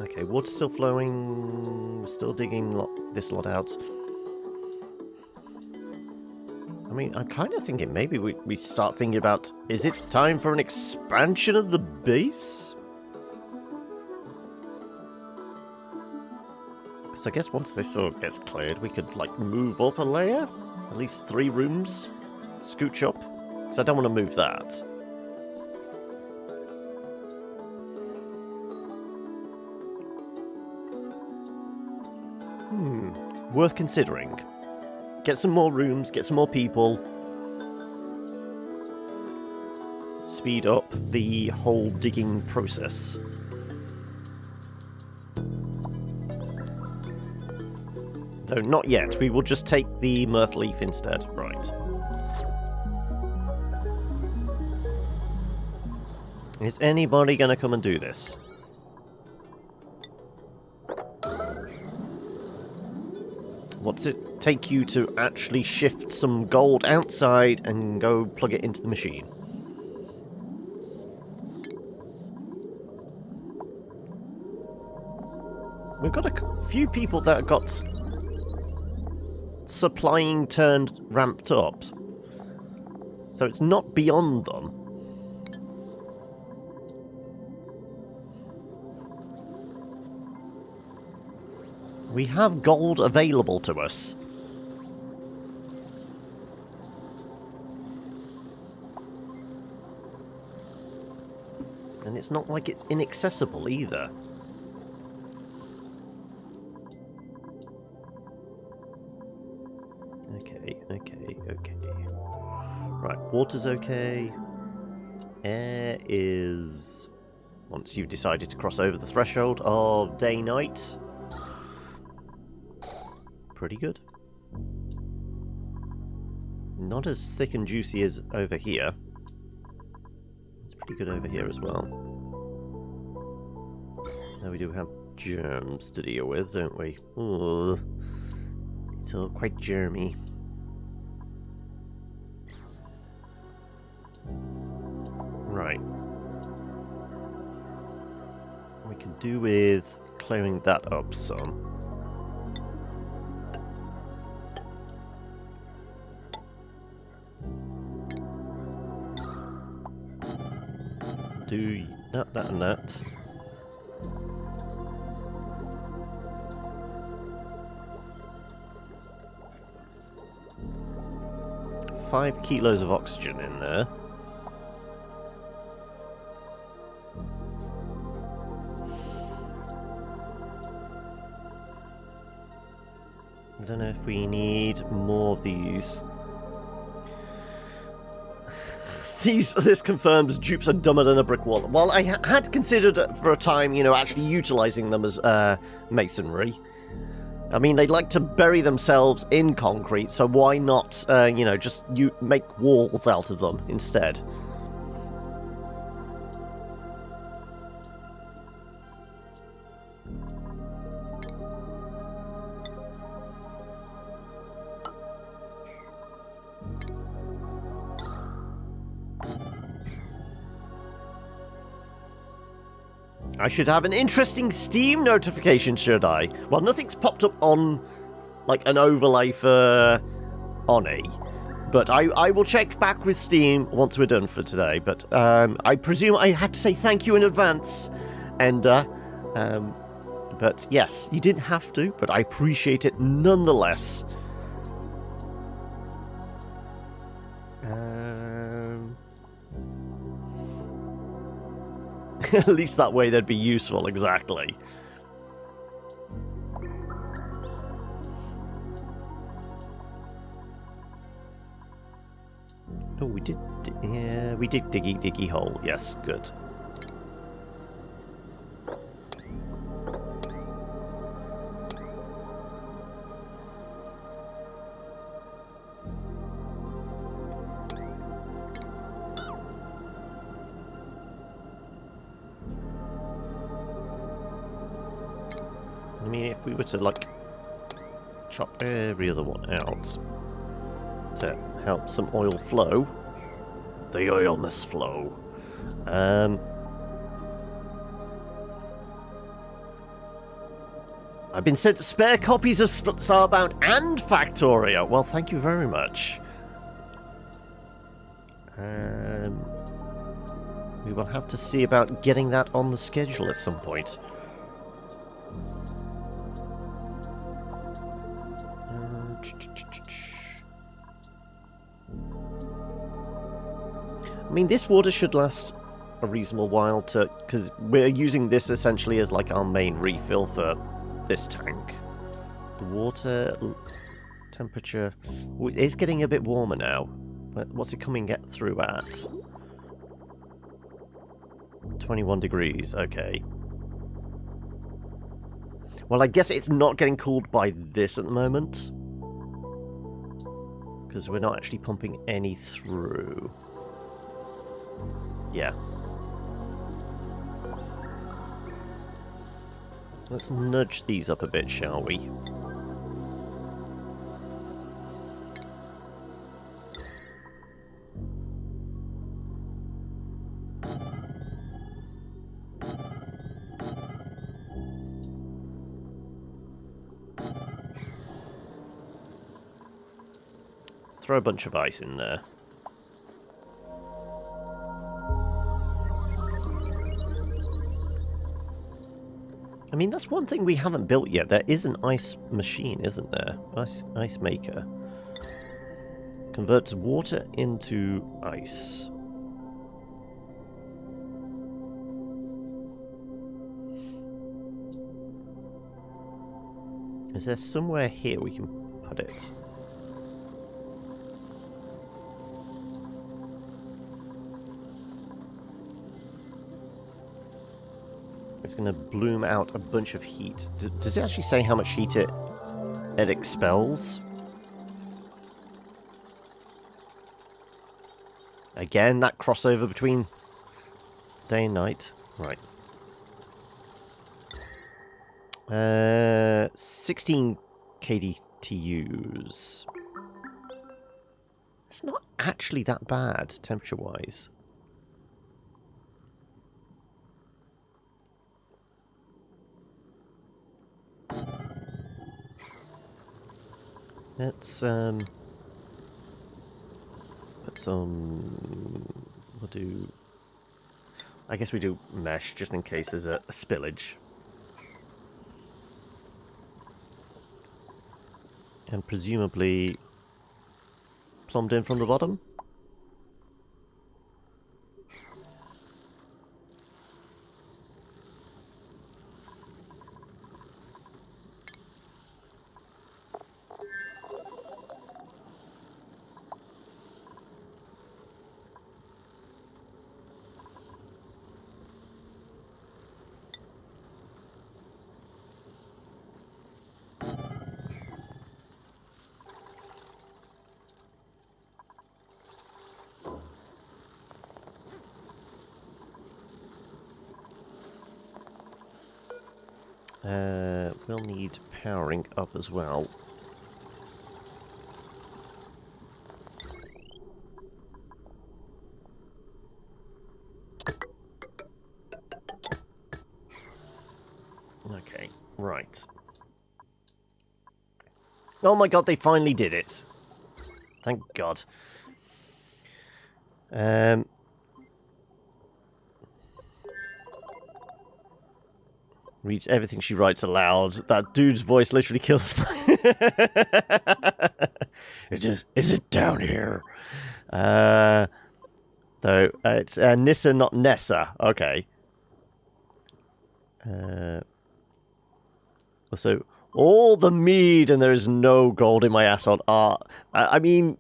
Okay, water's still flowing. Still digging this lot out. I mean, I'm kind of thinking maybe we start thinking about, is it time for an expansion of the base? Because I guess once this sort of gets cleared, we could, like, move up a layer? At least 3 rooms? Scooch up? Because I don't want to move that. Worth considering. Get some more rooms, get some more people. Speed up the whole digging process. No, not yet. We will just take the Mirth Leaf instead. Right. Is anybody going to come and do this? What's it take you to actually shift some gold outside and go plug it into the machine? We've got a few people that got supplying turned ramped up. So it's not beyond them. We have gold available to us. And it's not like it's inaccessible either. Okay. Right, water's okay. Air is... once you've decided to cross over the threshold of day-night. Pretty good. Not as thick and juicy as over here. It's pretty good over here as well. Now we do have germs to deal with, don't we? Ooh. It's all quite germy. Right. We can do with clearing that up some. Do that, and that. $5 kilos of oxygen in there. I don't know if we need more of these. This confirms dupes are dumber than a brick wall. Well, I had considered for a time, you know, actually utilizing them as masonry. I mean, they like to bury themselves in concrete, so why not, you know, just make walls out of them instead? I should have an interesting Steam notification, should I? Well, nothing's popped up on, like, an overlay for Oni. But I will check back with Steam once we're done for today. But I presume I have to say thank you in advance, Ender. But yes, you didn't have to, but I appreciate it nonetheless. At least that way they'd be useful, exactly. Oh, we did diggy hole. Yes, good. I mean, if we were to, like, chop every other one out to help some oil flow, the oil must flow. I've been sent spare copies of Starbound and Factorio. Well, thank you very much. We will have to see about getting that on the schedule at some point. I mean, this water should last a reasonable while because we're using this essentially as like our main refill for this tank. The water temperature is getting a bit warmer now. But what's it coming through at? 21 degrees, okay. Well, I guess it's not getting cooled by this at the moment. Because we're not actually pumping any through. Yeah. Let's nudge these up a bit, shall we? Throw a bunch of ice in there. I mean, that's one thing we haven't built yet. There is an ice machine, isn't there? Ice maker. Converts water into ice. Is there somewhere here we can put it? It's going to bloom out a bunch of heat. Does it actually say how much heat it expels? Again, that crossover between day and night. Right. 16 kDTUs. It's not actually that bad, temperature-wise. Let's put some. We'll do. I guess we do mesh just in case there's a spillage. And presumably plumbed in from the bottom. We'll need powering up as well. Okay, right. Oh my god, they finally did it. Thank God. Reads everything she writes aloud. That dude's voice literally kills me. Is it down here? Though it's Nissa, not Nessa. Okay. So all the mead and there is no gold in my asshole are. I mean,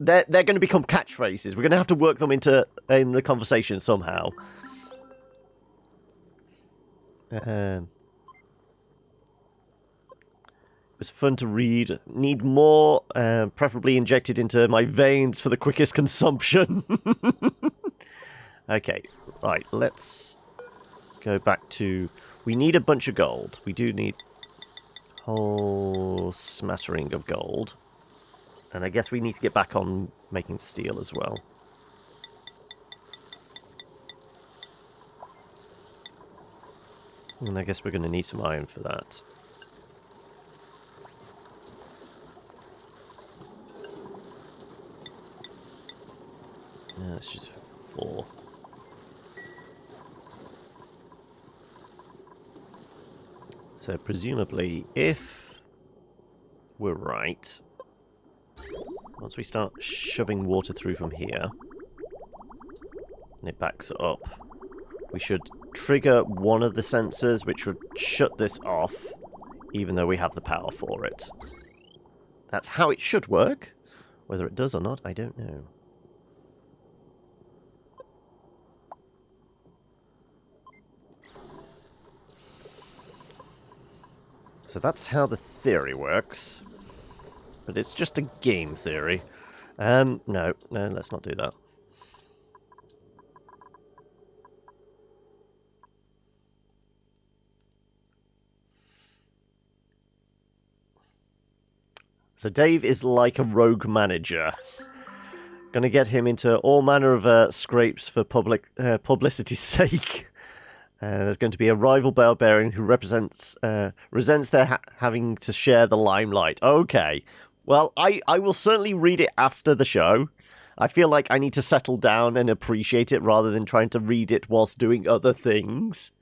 they're going to become catchphrases. We're going to have to work them in the conversation somehow. It was fun to read. Need more, preferably injected into my veins for the quickest consumption. Okay, right, let's go back to... We need a bunch of gold. We do need a whole smattering of gold. And I guess we need to get back on making steel as well. And I guess we're going to need some iron for that. Yeah, it's just 4. So presumably, if we're right, once we start shoving water through from here, and it backs up, we should trigger one of the sensors, which would shut this off, even though we have the power for it. That's how it should work. Whether it does or not, I don't know. So that's how the theory works. But it's just a game theory. No, let's not do that. So Dave is like a rogue manager. Gonna get him into all manner of scrapes for publicity's sake. There's going to be a rival barbarian who resents their having to share the limelight. Okay. Well, I will certainly read it after the show. I feel like I need to settle down and appreciate it rather than trying to read it whilst doing other things.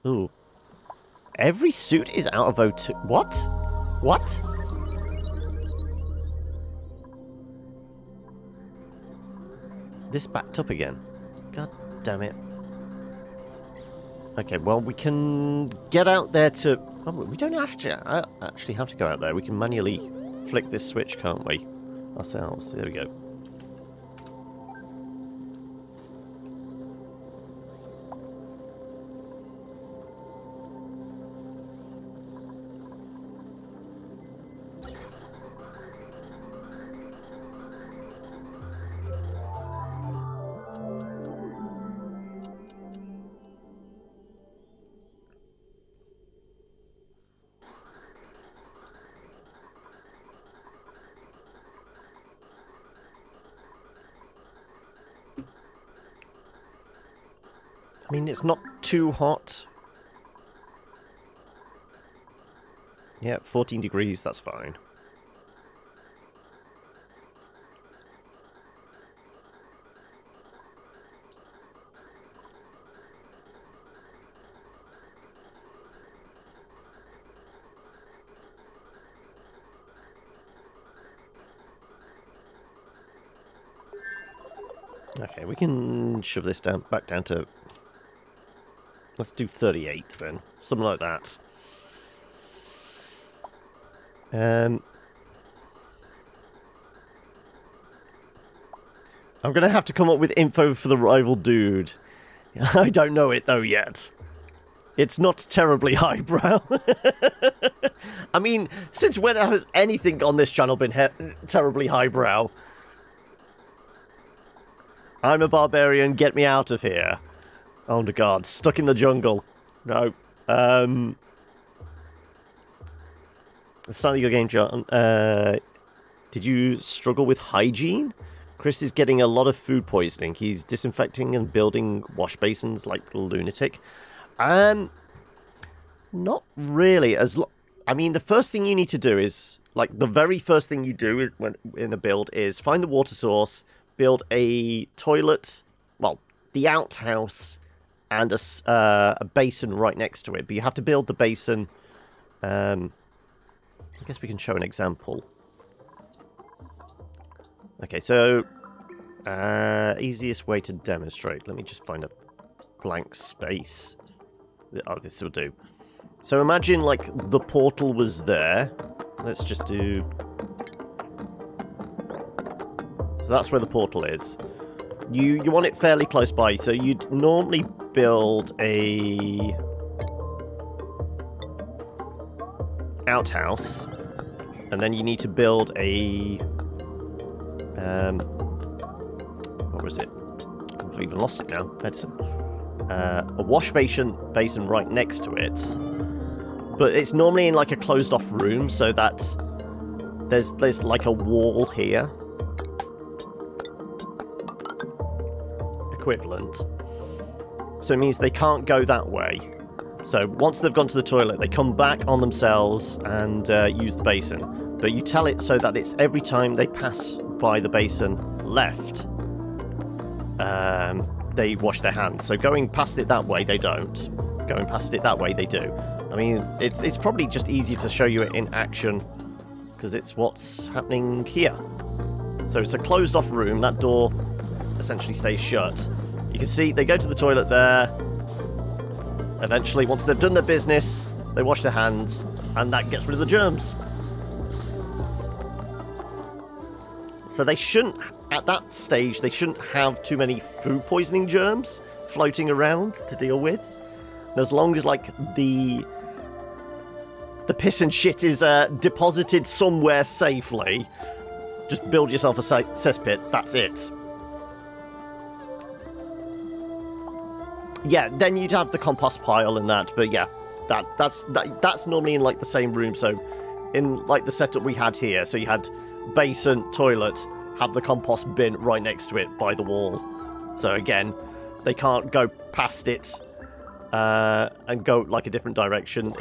Ooh. Every suit is out of O2. What? What? This backed up again. God damn it. Okay, well, we can get out there to... Oh, we don't have to actually have to go out there. We can manually flick this switch, can't we? Ourselves. There we go. I mean, it's not too hot. Yeah, 14 degrees, that's fine. Okay, we can shove this back down to... Let's do 38 then. Something like that. I'm going to have to come up with info for the rival dude. I don't know it though yet. It's not terribly highbrow. I mean, since when has anything on this channel been terribly highbrow? I'm a barbarian, get me out of here. Oh my god, stuck in the jungle. No. Starting your game, John. Did you struggle with hygiene? Chris is getting a lot of food poisoning. He's disinfecting and building wash basins like a lunatic. Not really. I mean, the first thing you need to do is, like, the very first thing you do is, when in a build is find the water source, build a toilet, well, the outhouse, and a basin right next to it. But you have to build the basin. I guess we can show an example. Okay, so easiest way to demonstrate. Let me just find a blank space. Oh, this will do. So imagine like the portal was there. Let's just do... So that's where the portal is. You want it fairly close by, so you'd normally build a outhouse, and then you need to build a what was it? I've even lost it now. Medicine. A wash basin right next to it, but it's normally in like a closed off room, so that there's like a wall here. Equivalent. So it means they can't go that way. So once they've gone to the toilet, they come back on themselves and use the basin. But you tell it so that it's every time they pass by the basin left, they wash their hands. So going past it that way, they don't. Going past it that way, they do. I mean, it's probably just easier to show you it in action because it's what's happening here. So it's a closed off room. That door essentially stays shut. You can see they go to the toilet there. Eventually, once they've done their business, they wash their hands, and that gets rid of the germs. So they shouldn't, at that stage, they shouldn't have too many food poisoning germs floating around to deal with. And as long as, like, the piss and shit is deposited somewhere safely, just build yourself a cesspit, that's it. Yeah, then you'd have the compost pile and that, but yeah, that's normally in like the same room. So in like the setup we had here, so you had basin, toilet, have the compost bin right next to it by the wall. So again, they can't go past it and go like a different direction.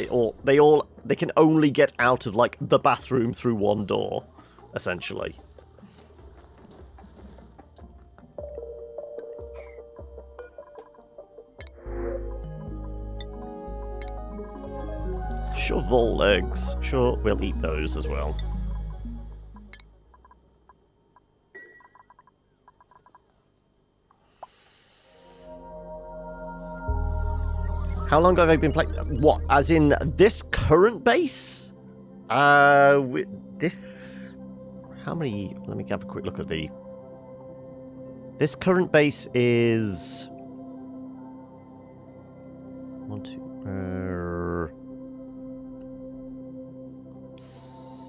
They can only get out of like the bathroom through one door, essentially. Shovel eggs. Sure, we'll eat those as well. How long have I been playing? What? As in this current base? This... How many... Let me have a quick look at the... This current base is...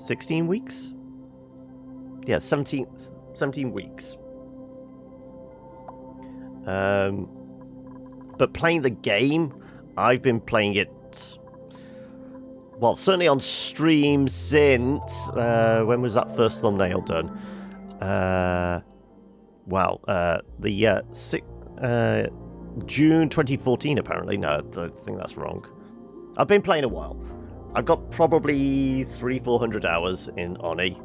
16 weeks? Yeah, 17 weeks. But playing the game, I've been playing it, well, certainly on stream since, when was that first thumbnail done? June 2014, apparently. No, I think that's wrong. I've been playing a while. I've got probably 300-400 hours in Oni.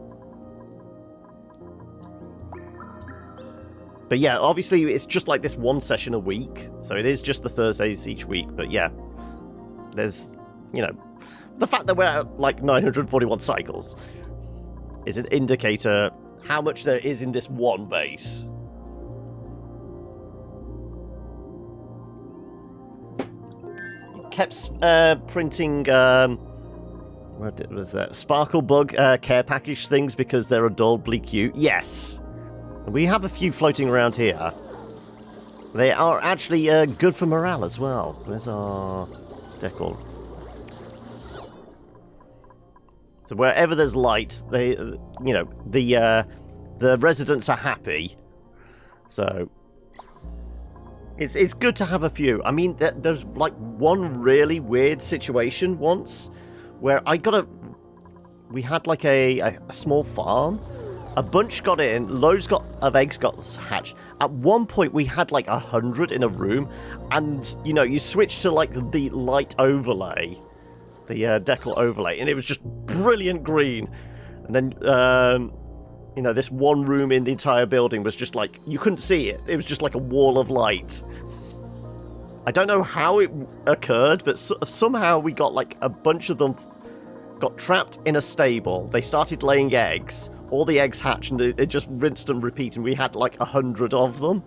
But yeah, obviously it's just like this one session a week. So it is just the Thursdays each week. But yeah, there's, you know, the fact that we're at like 941 cycles is an indicator how much there is in this one base. Kept printing... what was that? Sparkle Bug care package things because they're adorably cute. Yes. We have a few floating around here. They are actually good for morale as well. Where's our decor? So wherever there's light, they, you know, the residents are happy. So it's good to have a few. I mean, there's like one really weird situation once where we had like a small farm. A bunch got in, loads of eggs got hatched. At one point, we had like 100 in a room, and you know, you switch to like the light overlay, the decal overlay, and it was just brilliant green. And then, you know, this one room in the entire building was just like, you couldn't see it. It was just like a wall of light. I don't know how it occurred, but somehow we got like a bunch of them got trapped in a stable. They started laying eggs. All the eggs hatched and it just rinsed and repeat, and we had like 100 of them.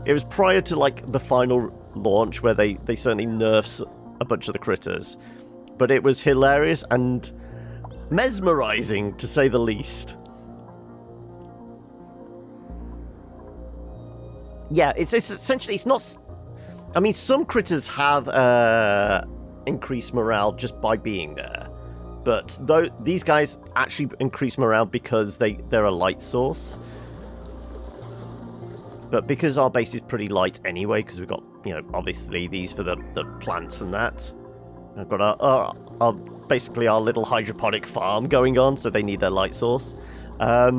It was prior to like the final launch where they certainly nerfs a bunch of the critters. But it was hilarious and mesmerizing, to say the least. Yeah, it's essentially, it's not... I mean, some critters have increased morale just by being there. But these guys actually increase morale because they're a light source. But because our base is pretty light anyway, because we've got, you know, obviously these for the plants and that. I've got our basically our little hydroponic farm going on, so they need their light source. Yeah,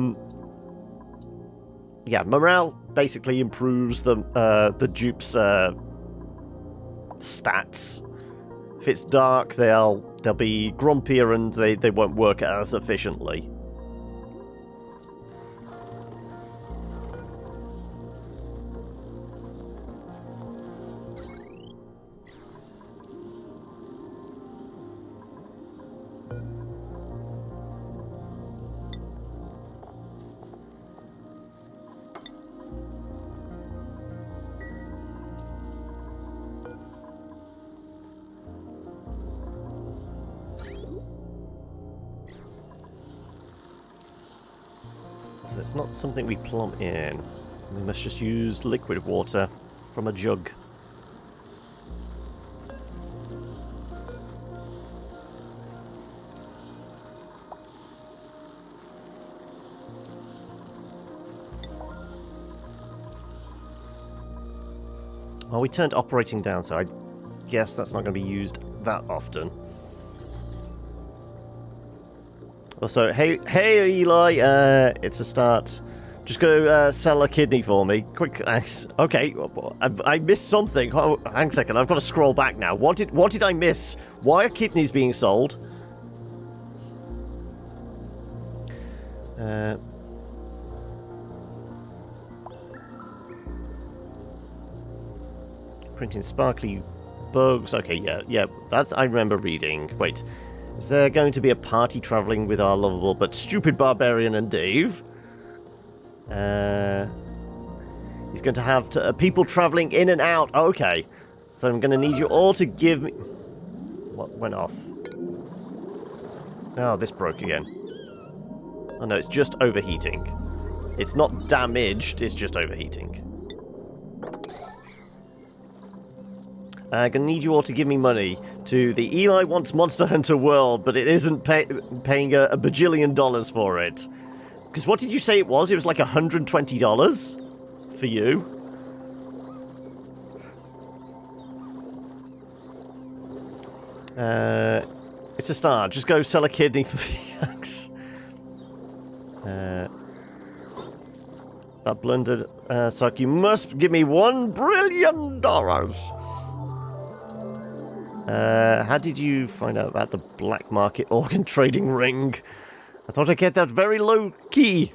morale basically improves the dupes' stats. If it's dark, they'll be grumpier and they won't work as efficiently. So it's not something we plump in. We must just use liquid water from a jug. Well, we turned operating down, so I guess that's not going to be used that often. Also, hey Eli, it's a start. Just go sell a kidney for me. Quick, thanks. Okay, I missed something. Oh, hang a second, I've got to scroll back now. What did I miss? Why are kidneys being sold? Printing sparkly bugs. Okay, yeah, that's I remember reading. Wait. Is there going to be a party travelling with our lovable but stupid barbarian and Dave? He's going to have people travelling in and out. Okay. So I'm going to need you all to give me... What went off? Oh, this broke again. Oh no, it's just overheating. It's not damaged, it's just overheating. I'm going to need you all to give me money to the Eli Wants Monster Hunter World, but it isn't paying a bajillion dollars for it. Because what did you say it was? It was like $120 for you? It's a star. Just go sell a kidney for $50. That blundered. Suck, you must give me $1 billion. How did you find out about the black market organ trading ring? I thought I'd get that very low key.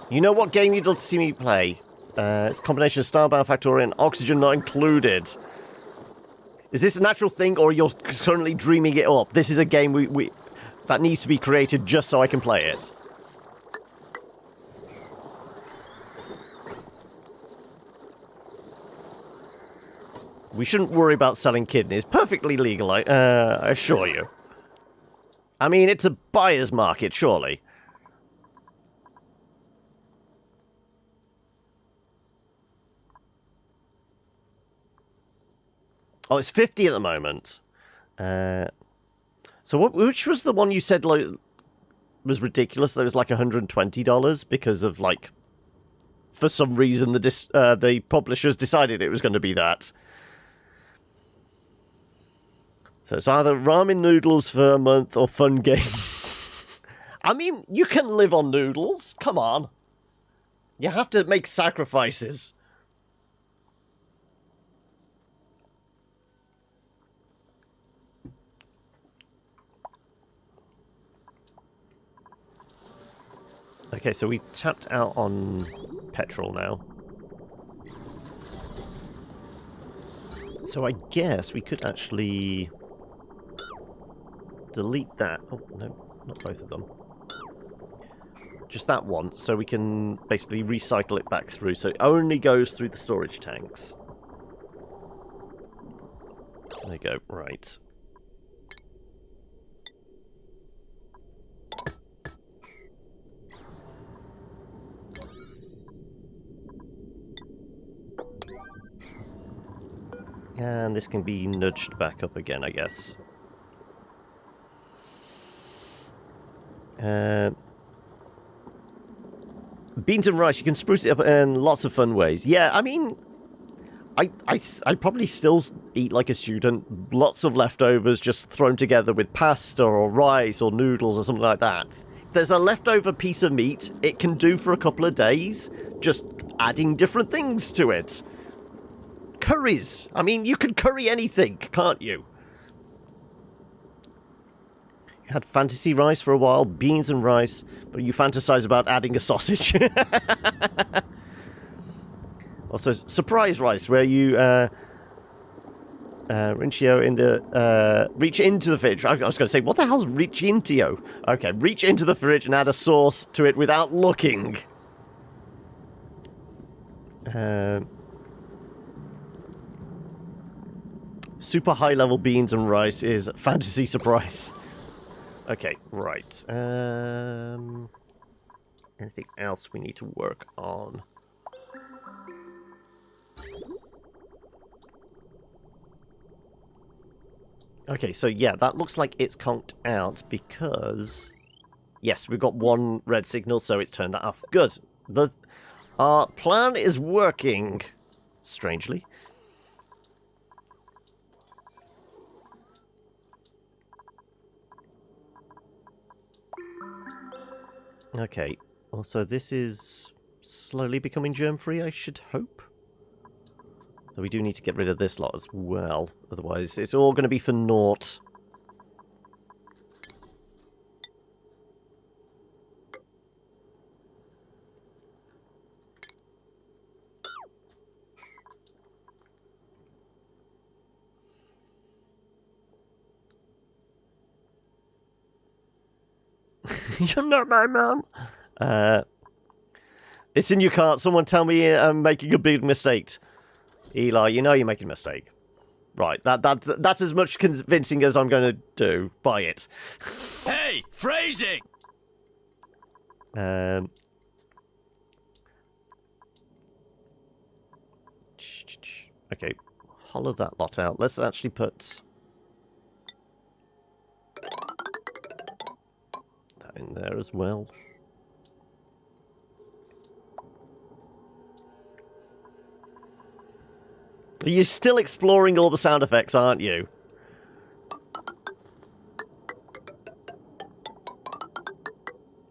You know what game you'd love to see me play? It's a combination of Starbound Factory and Oxygen Not Included. Is this a natural thing, or you're currently dreaming it up? This is a game that needs to be created just so I can play it. We shouldn't worry about selling kidneys. Perfectly legal, I assure you. I mean, it's a buyer's market, surely. Oh, it's 50 at the moment. So which was the one you said like, was ridiculous? That was like $120 because of like, for some reason the publishers decided it was going to be that. So it's either ramen noodles for a month or fun games. I mean, you can live on noodles. Come on. You have to make sacrifices. Okay, so we tapped out on petrol now. So I guess we could actually delete that. Oh, no, not both of them. Just that one, so we can basically recycle it back through, so it only goes through the storage tanks. There you go, right. And this can be nudged back up again, I guess. Beans and rice, you can spruce it up in lots of fun ways. Yeah, I mean, I probably still eat like a student. Lots of leftovers just thrown together with pasta or rice or noodles or something like that. If there's a leftover piece of meat, it can do for a couple of days, just adding different things to it. Curries. I mean, you can curry anything, can't you? You had fantasy rice for a while, beans and rice, but you fantasize about adding a sausage. Also, surprise rice, where you reach into the fridge. I was going to say, what the hell's reach into? Okay, reach into the fridge and add a sauce to it without looking. Super high-level beans and rice is fantasy surprise. Okay, right. Anything else we need to work on? Okay, so yeah, that looks like it's conked out because... Yes, we've got one red signal, so it's turned that off. Good. Our plan is working, strangely. Okay, also this is slowly becoming germ-free, I should hope. So we do need to get rid of this lot as well, otherwise it's all going to be for naught. You're not my mum. It's in your cart. Someone tell me I'm making a big mistake. Eli, you know you're making a mistake. Right, that's as much convincing as I'm going to do. Buy it. Hey, phrasing! Okay, hollow that lot out. Let's actually put... in there as well. You're still exploring all the sound effects, aren't you?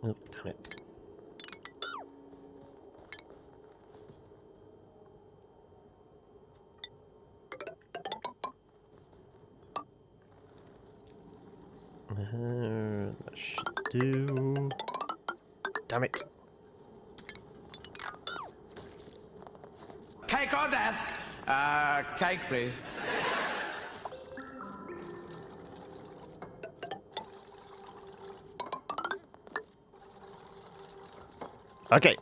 Oh, damn it. That should do. Damn it. Cake or death? Cake, please. Okay.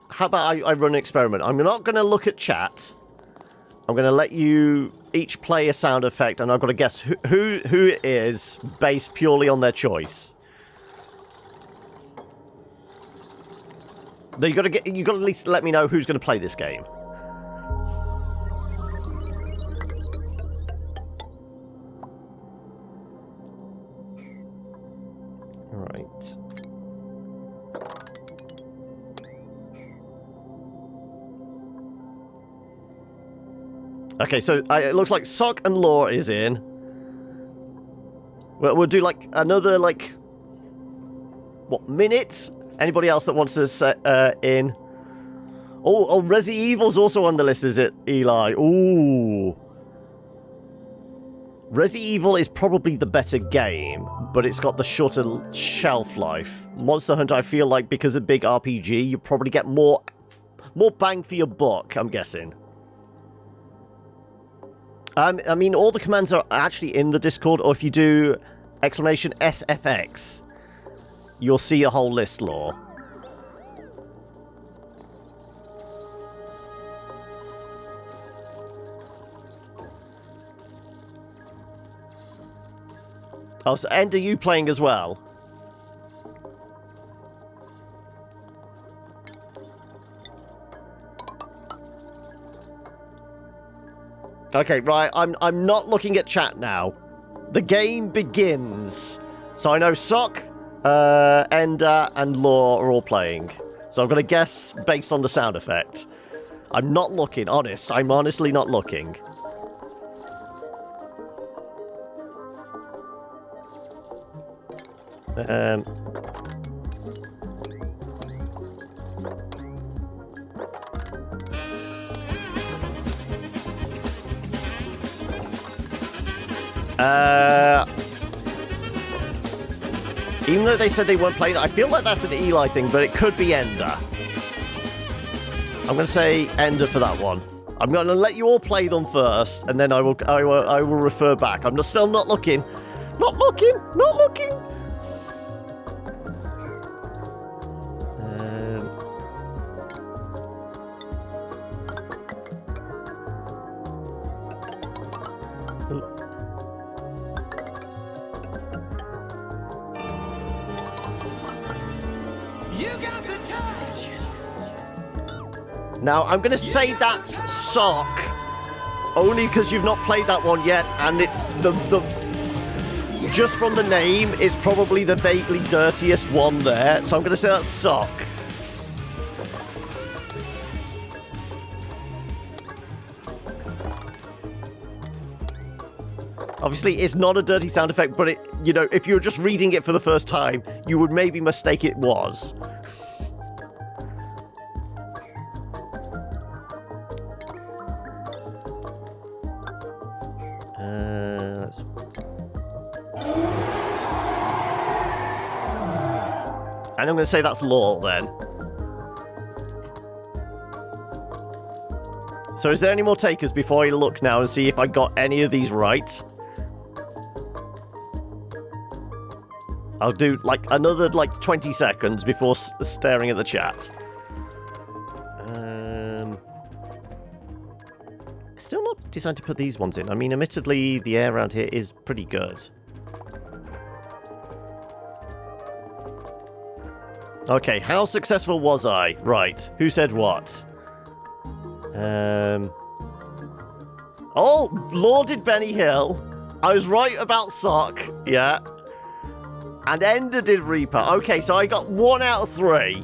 How about I run an experiment? I'm not going to look at chat. I'm going to let you each play a sound effect, and I've got to guess who it is based purely on their choice. You got to at least let me know who's going to play this game. Right. Okay, so it looks like Sock and Law is in. We'll do like another what, minute? Anybody else that wants to set in? Oh, Resi Evil's also on the list, is it, Eli? Ooh. Resi Evil is probably the better game, but it's got the shorter shelf life. Monster Hunter, I feel like, because of big RPG, you probably get more bang for your buck, I'm guessing. I mean, all the commands are actually in the Discord, or if you do exclamation SFX, you'll see a whole list, Lore. Oh, so End, are you playing as well? Okay, right, I'm not looking at chat now. The game begins. So I know Sock, Ender, and Law are all playing. So I'm going to guess based on the sound effect. I'm not looking, honest. I'm honestly not looking. Even though they said they won't play that, I feel like that's an Eli thing, but it could be Ender. I'm going to say Ender for that one. I'm going to let you all play them first, and then I will refer back. I'm still not looking. Not looking! Not looking! You got the touch. Now, I'm going to say that's Sock, only because you've not played that one yet, and it's just from the name, it's probably the vaguely dirtiest one there, so I'm going to say that's Sock. Obviously, it's not a dirty sound effect, but it, you know, if you were just reading it for the first time, you would maybe mistake it was. And I'm going to say that's Law then. So is there any more takers before I look now and see if I got any of these right? I'll do like another 20 seconds before staring at the chat. Still not decided to put these ones in. I mean, admittedly, the air around here is pretty good. Okay, how successful was I? Right, who said what? Oh, Lord did Benny Hill. I was right about Sock, yeah. And Ender did Reaper. Okay, so I got 1 out of 3.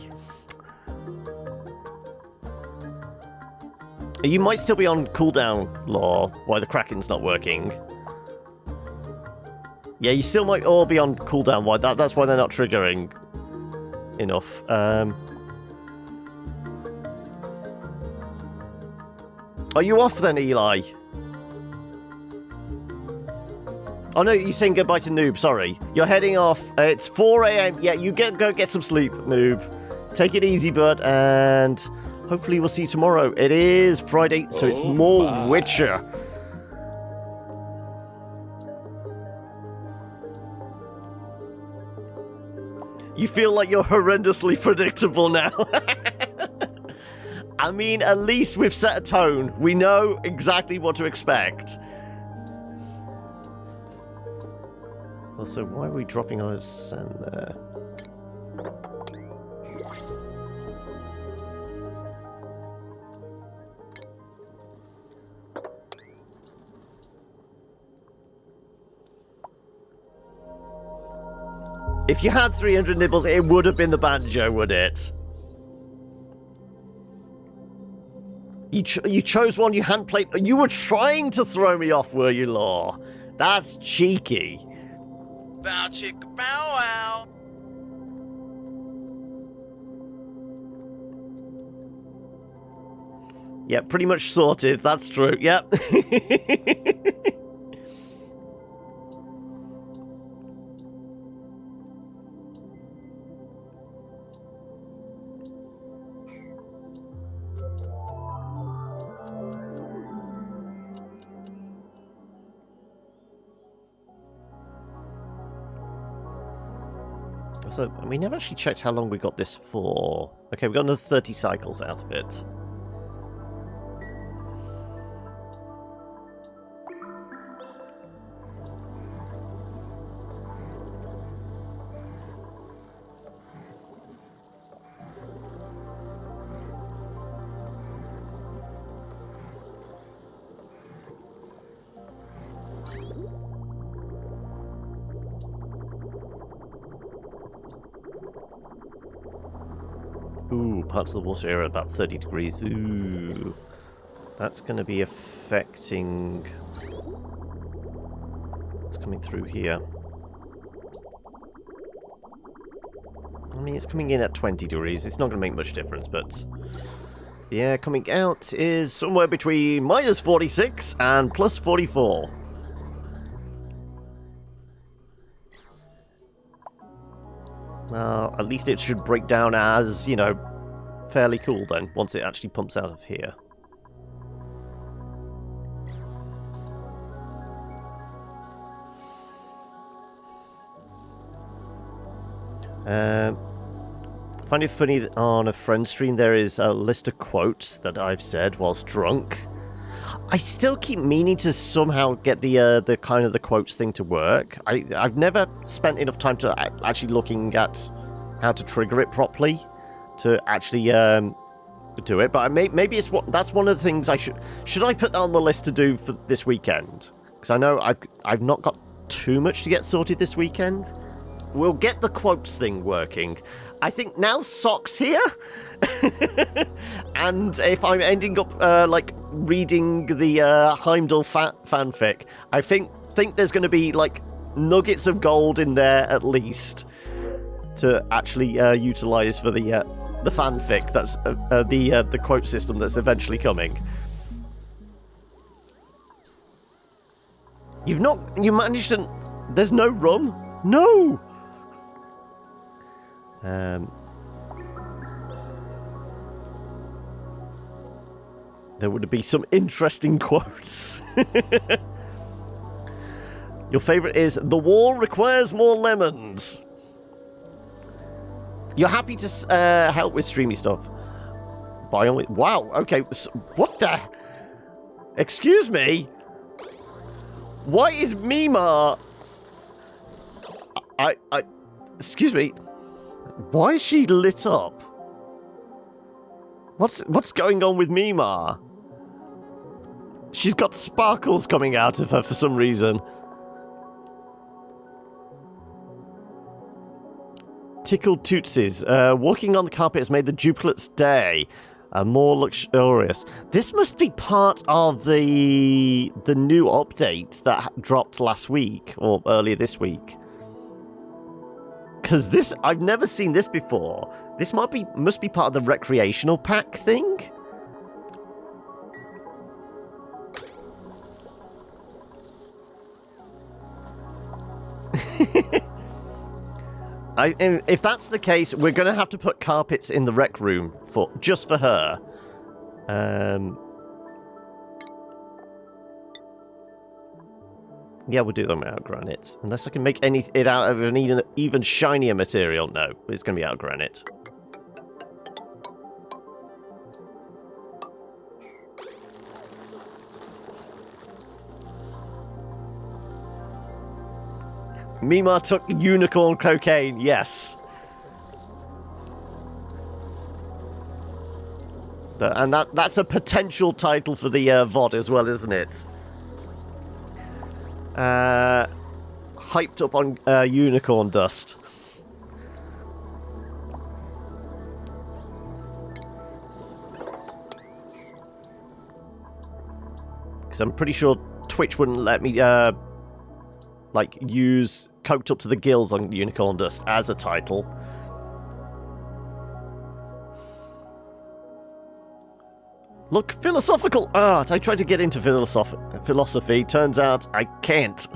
You might still be on cooldown, Law, while the Kraken's not working. Yeah, you still might all be on cooldown. Why? That's why they're not triggering enough. Are you off then, Eli? Oh no, you're saying goodbye to Noob, sorry. You're heading off. It's 4 AM. Yeah, you go get some sleep, Noob. Take it easy, bud, and hopefully we'll see you tomorrow. It is Friday, so it's more Witcher. You feel like you're horrendously predictable now. I mean, at least we've set a tone. We know exactly what to expect. Also, why are we dropping our sand there? If you had 300 nibbles, it would have been the banjo, would it? You chose one you hadn't played. You were trying to throw me off, were you, Law? That's cheeky. Bow chicka bow wow. Yep, pretty much sorted. That's true. Yep. So we never actually checked how long we got this for. Okay, we got another 30 cycles out of it. Ooh, parts of the water area about 30 degrees. Ooh. That's going to be affecting what's coming through here. I mean, it's coming in at 20 degrees. It's not going to make much difference, but yeah, coming out is somewhere between minus 46 and plus 44. Well, at least it should break down as, you know, fairly cool then, once it actually pumps out of here. I find it funny that on a friend stream there is a list of quotes that I've said whilst drunk. I still keep meaning to somehow get the kind of the quotes thing to work. I've never spent enough time to actually looking at how to trigger it properly to actually do it. But maybe that's one of the things I should I put that on the list to do for this weekend? Because I know I've not got too much to get sorted this weekend. We'll get the quotes thing working. I think now Sock's here, and if I'm ending up like reading the Heimdall fanfic, I think there's going to be like nuggets of gold in there at least to actually utilize for the fanfic. That's the quote system that's eventually coming. You managed to. There's no rum. No. There would be some interesting quotes. Your favourite is, "The war requires more lemons." You're happy to help with streamy stuff. By only... Wow, okay. So, what the... Excuse me? Why is Mima... Excuse me. Why is she lit up? What's going on with Mima? She's got sparkles coming out of her for some reason. Tickled Tootsies. Walking on the carpet has made the duplicate's day more luxurious. This must be part of the new update that dropped last week or earlier this week. Because this, I've never seen this before. This must be part of the recreational pack thing. If that's the case, we're going to have to put carpets in the rec room just for her. Yeah, we'll do them out of granite. Unless I can make it out of an even shinier material. No, it's going to be out of granite. Mima took unicorn cocaine, yes. And that's a potential title for the VOD as well, isn't it? Hyped up on unicorn dust. Because I'm pretty sure Twitch wouldn't let me like use coked up to the gills on unicorn dust as a title. Look, philosophical art! I tried to get into philosophy. Turns out I can't.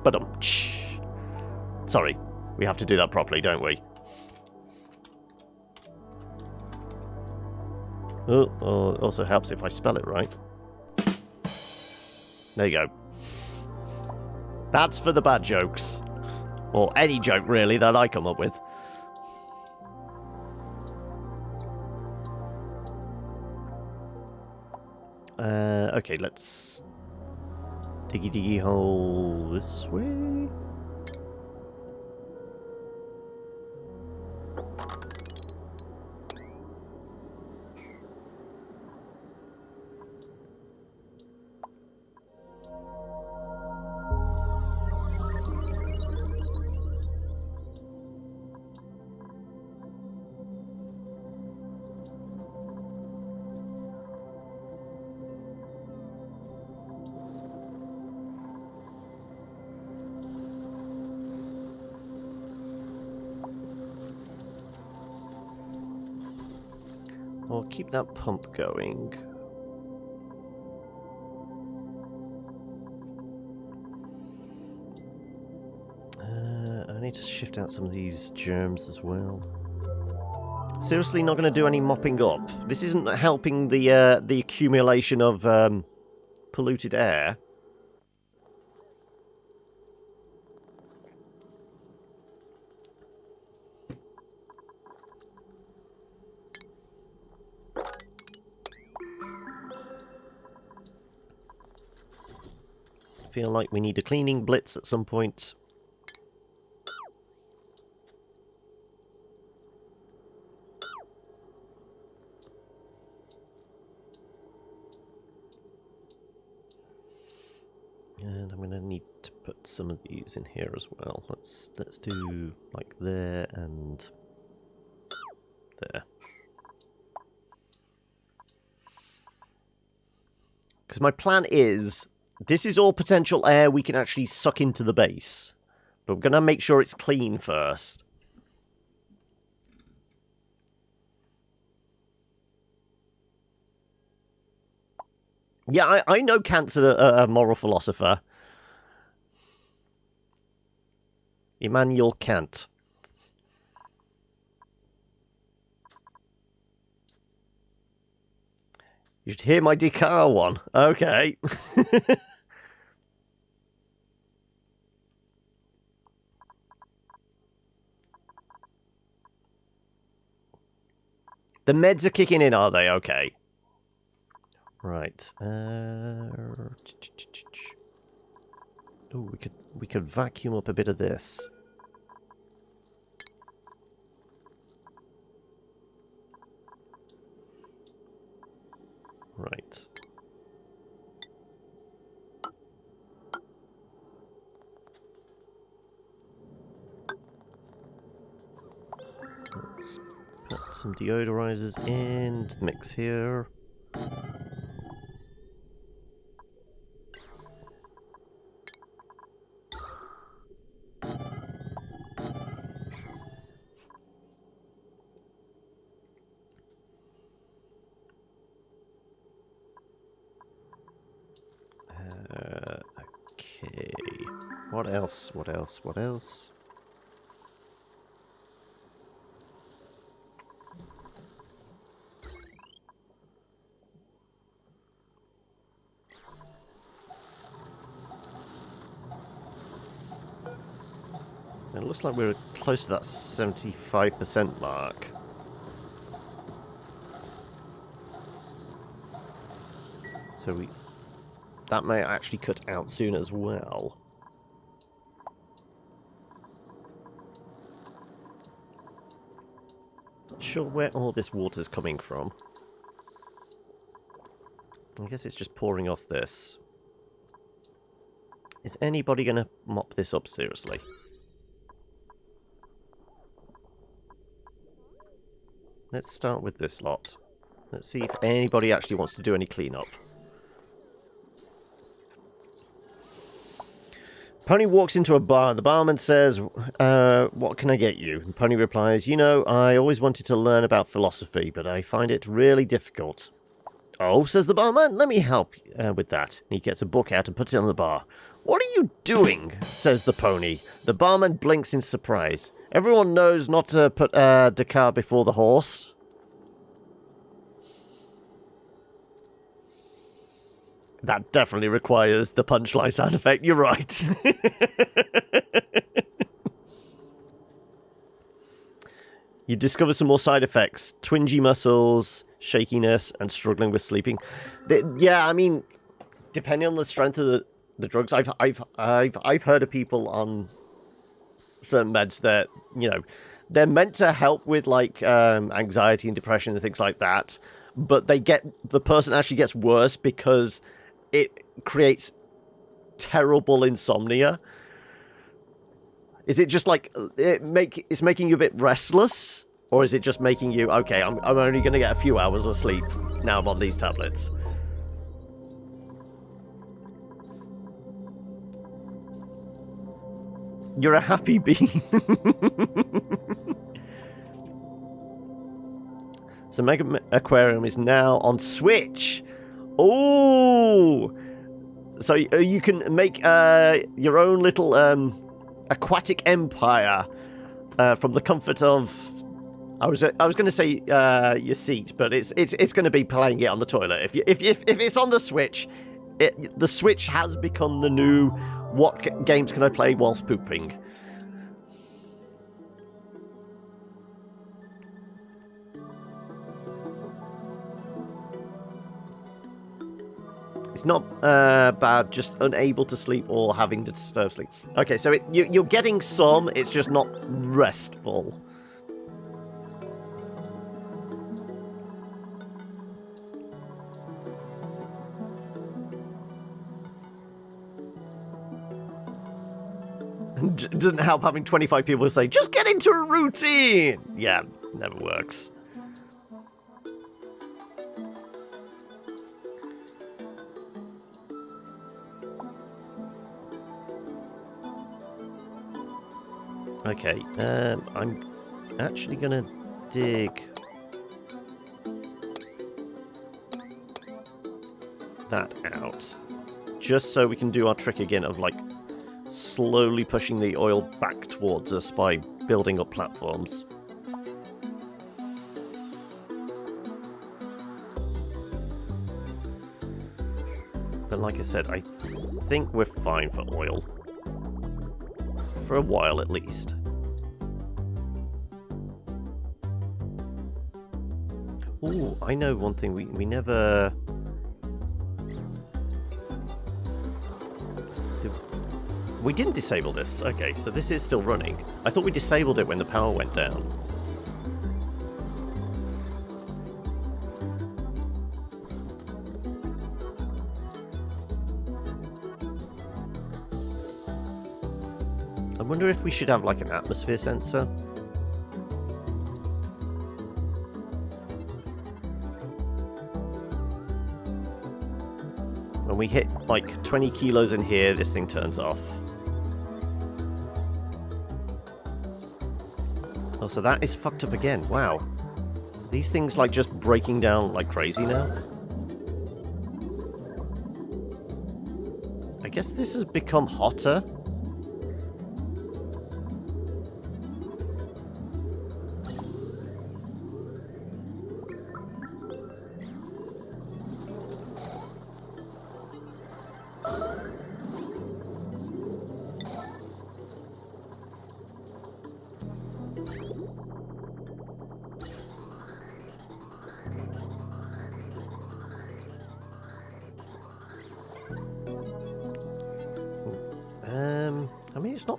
But sorry, we have to do that properly, don't we? Oh, it also helps if I spell it right. There you go. That's for the bad jokes. Or any joke, really, that I come up with. Okay, let's... Diggy diggy hole this way. I'll keep that pump going. I need to shift out some of these germs as well. Seriously, not going to do any mopping up. This isn't helping the accumulation of polluted air. Feel like we need a cleaning blitz at some point. And I'm gonna need to put some of these in here as well. Let's do like there and there. Because my plan is, this is all potential air we can actually suck into the base. But we're gonna make sure it's clean first. Yeah, I know Kant's a moral philosopher. Immanuel Kant. You should hear my decar one. Okay. The meds are kicking in, are they? Okay. Right. Ooh, we could vacuum up a bit of this. Right. Let's put some deodorizers in the mix here. Okay. What else? What else? What else? It looks like we're close to that 75% mark. So that may actually cut out soon as well. Not sure where all this water's coming from. I guess it's just pouring off this. Is anybody going to mop this up seriously? Let's start with this lot. Let's see if anybody actually wants to do any cleanup. Pony walks into a bar. The barman says, what can I get you? And Pony replies, you know, I always wanted to learn about philosophy, but I find it really difficult. Oh, says the barman, let me help with that. He gets a book out and puts it on the bar. What are you doing? Says the pony. The barman blinks in surprise. Everyone knows not to put the car before the horse. That definitely requires the punchline sound effect. You're right. You discover some more side effects: twingy muscles, shakiness, and struggling with sleeping. Yeah, I mean, depending on the strength of the drugs, I've heard of people on certain meds that, you know, they're meant to help with like anxiety and depression and things like that, but the person actually gets worse because it creates terrible insomnia. Is it just like it's making you a bit restless, or is it just making you okay? I'm only going to get a few hours of sleep now I'm on these tablets. You're a happy bee. So Mega Aquarium is now on Switch. Oh, so you can make your own little aquatic empire from the comfort of. I was going to say your seat, but it's going to be playing it on the toilet. If it's on the Switch, the Switch has become the new. What games can I play whilst pooping? It's not bad, just unable to sleep or having to disturb sleep. Okay, so you're getting some, it's just not restful. It doesn't help having 25 people say, just get into a routine! Yeah, never works. Okay, I'm actually gonna dig that out, just so we can do our trick again of, like, slowly pushing the oil back towards us by building up platforms. But like I said, I think we're fine for oil. For a while, at least. Ooh, I know one thing. We never... We didn't disable this. Okay, so this is still running. I thought we disabled it when the power went down. I wonder if we should have, like, an atmosphere sensor. When we hit, like, 20 kilos in here, this thing turns off. Oh, so that is fucked up again. Wow. These things, like, just breaking down like crazy now. I guess this has become hotter. I mean, it's not...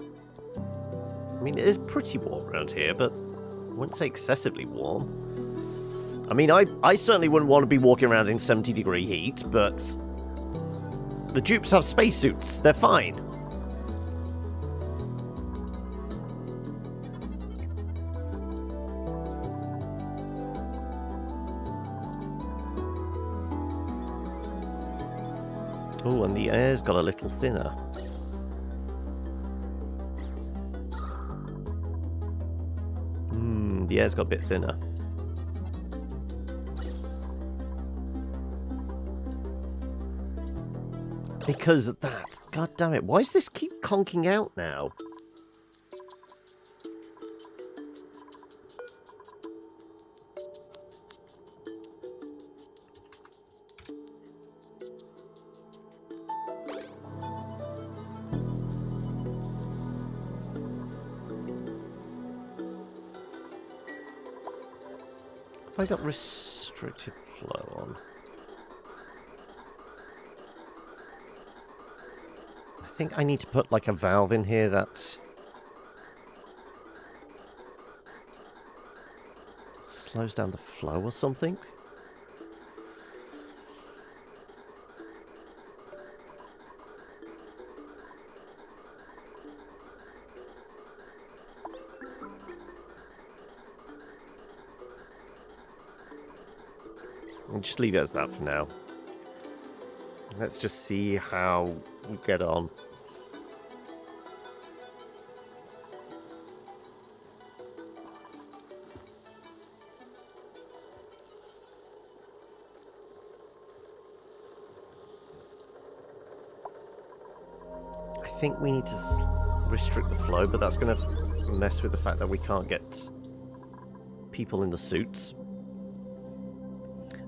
I mean, it is pretty warm around here, but I wouldn't say excessively warm. I mean, I certainly wouldn't want to be walking around in 70-degree heat, but the dupes have spacesuits. They're fine. Oh, and the air's got a little thinner. The air's got a bit thinner. Because of that. God damn it. Why does this keep conking out now? I got restricted flow on? I think I need to put like a valve in here that slows down the flow or something. I'll just leave it as that for now. Let's just see how we get on. I think we need to restrict the flow, but that's going to mess with the fact that we can't get people in the suits.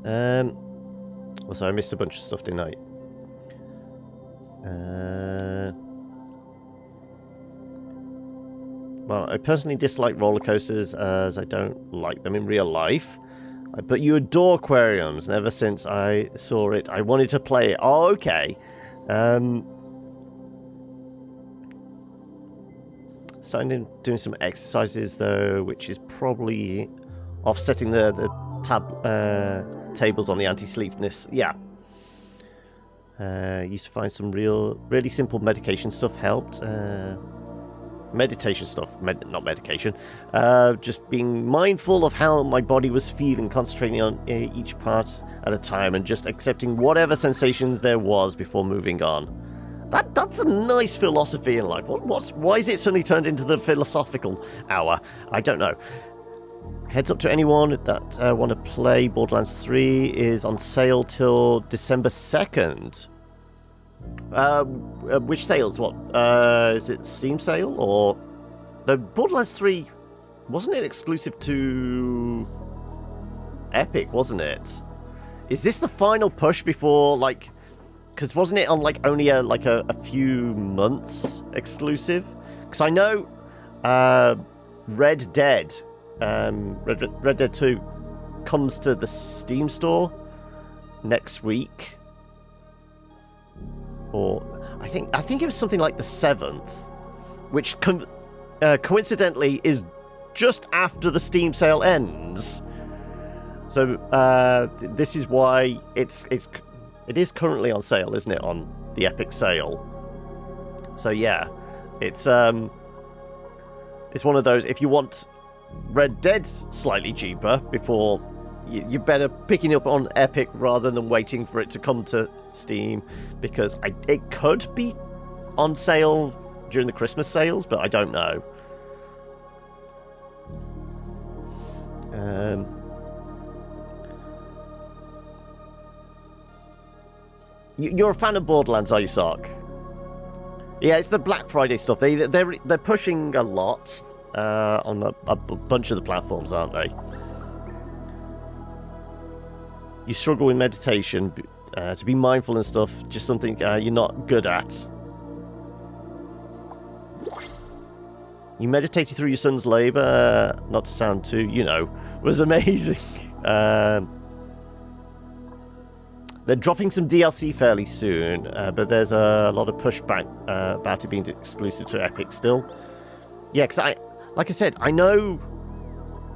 Oh, sorry, I missed a bunch of stuff, didn't I? Well, I personally dislike roller coasters as I don't like them in real life. But you adore aquariums, and ever since I saw it, I wanted to play it. Oh, okay. Starting doing some exercises, though, which is probably offsetting the tables on the anti-sleepness. Yeah. Used to find some really simple medication stuff helped. Meditation stuff, not medication. Just being mindful of how my body was feeling, concentrating on each part at a time, and just accepting whatever sensations there was before moving on. That's a nice philosophy in life. Why is it suddenly turned into the philosophical hour? I don't know. Heads up to anyone that want to play. Borderlands 3 is on sale till December 2nd. Which sales? What? Is it Steam sale or... No, Borderlands 3, wasn't it exclusive to Epic, wasn't it? Is this the final push before, like... Because wasn't it on, like, only a few months exclusive? Because I know Red Dead... Red Dead 2 comes to the Steam store next week, or I think it was something like the 7th, which coincidentally is just after the Steam sale ends. So this is why it is currently on sale, isn't it, on the Epic sale? So yeah, it's one of those. If you want Red Dead slightly cheaper before, you're better picking up on Epic rather than waiting for it to come to Steam, because it could be on sale during the Christmas sales, but I don't know. You're a fan of Borderlands, are you, Sark? Yeah, it's the Black Friday stuff. They're pushing a lot on a bunch of the platforms, aren't they? You struggle with meditation, to be mindful and stuff, just something you're not good at. You meditated through your son's labour, not to sound too, was amazing. They're dropping some DLC fairly soon, but there's a lot of pushback about it being exclusive to Epic still. Yeah, because like I said, I know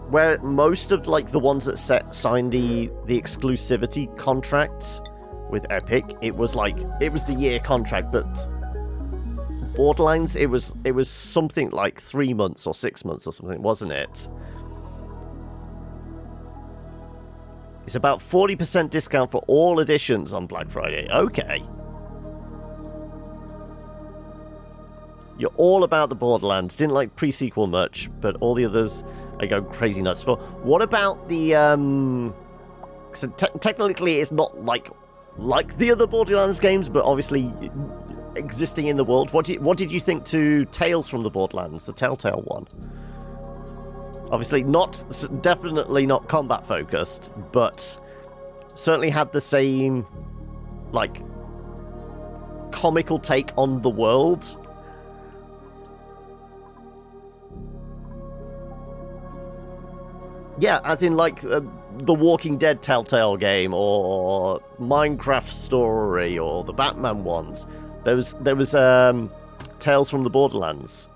where most of the ones that signed the exclusivity contracts with Epic, it was the year contract, but Borderlands, it was something like 3 months or 6 months or something, wasn't it? It's about 40% discount for all editions on Black Friday. Okay. You're all about the Borderlands. Didn't like pre-sequel much, but all the others I go crazy nuts for. What about the... So technically it's not like the other Borderlands games, but obviously existing in the world. What did you think to Tales from the Borderlands, the Telltale one? Obviously definitely not combat focused, but certainly had the same comical take on the world. Yeah, as in like the Walking Dead Telltale game, or Minecraft Story, or the Batman ones. There was Tales from the Borderlands,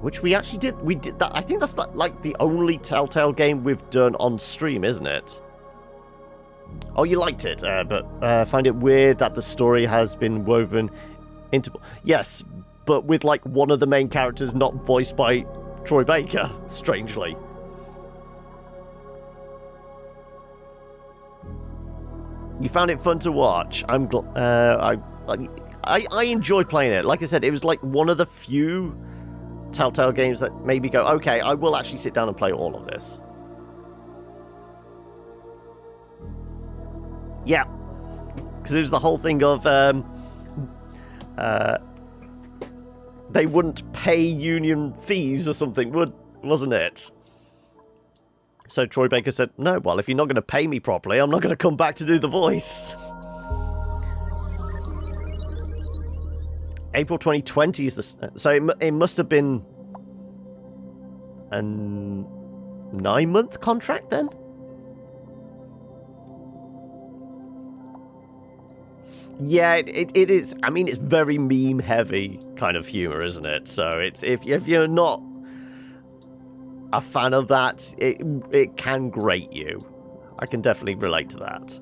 which we actually did. We did that. I think that's like the only Telltale game we've done on stream, isn't it? Oh, you liked it, but find it weird that the story has been woven into. Yes, but with like one of the main characters not voiced by Troy Baker, strangely. You found it fun to watch. I'm glad. I enjoyed playing it. Like I said, it was like one of the few Telltale games that made me go, okay, I will actually sit down and play all of this. Yeah, because it was the whole thing of they wouldn't pay union fees or something, wasn't it? So Troy Baker said, no, well, if you're not going to pay me properly, I'm not going to come back to do the voice. April 2020 is the... So it must have been a 9-month contract then? Yeah, it is. I mean, it's very meme-heavy kind of humor, isn't it? So it's if you're not a fan of that, it can grate you. I can definitely relate to that.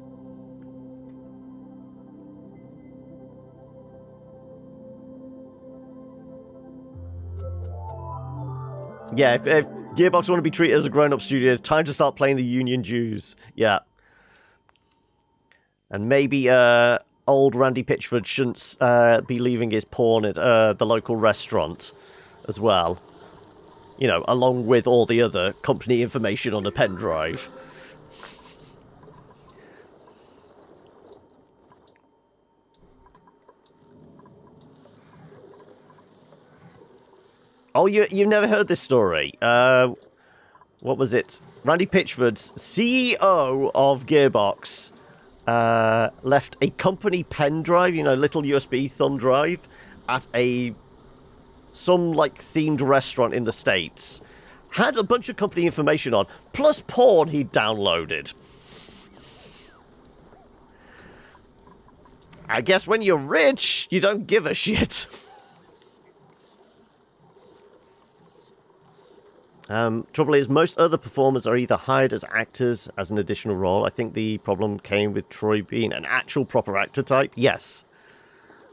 Yeah, if Gearbox want to be treated as a grown-up studio, it's time to start playing the union dues. Yeah. And maybe old Randy Pitchford shouldn't be leaving his porn at the local restaurant as well. You know, along with all the other company information on a pen drive. Oh, you've never heard this story. What was it? Randy Pitchford's CEO of Gearbox left a company pen drive, you know, little USB thumb drive, at some like themed restaurant in the States. Had a bunch of company information on, plus porn he'd downloaded. I guess when you're rich, you don't give a shit. Trouble is, most other performers are either hired as actors as an additional role. I think the problem came with Troy being an actual proper actor type. Yes.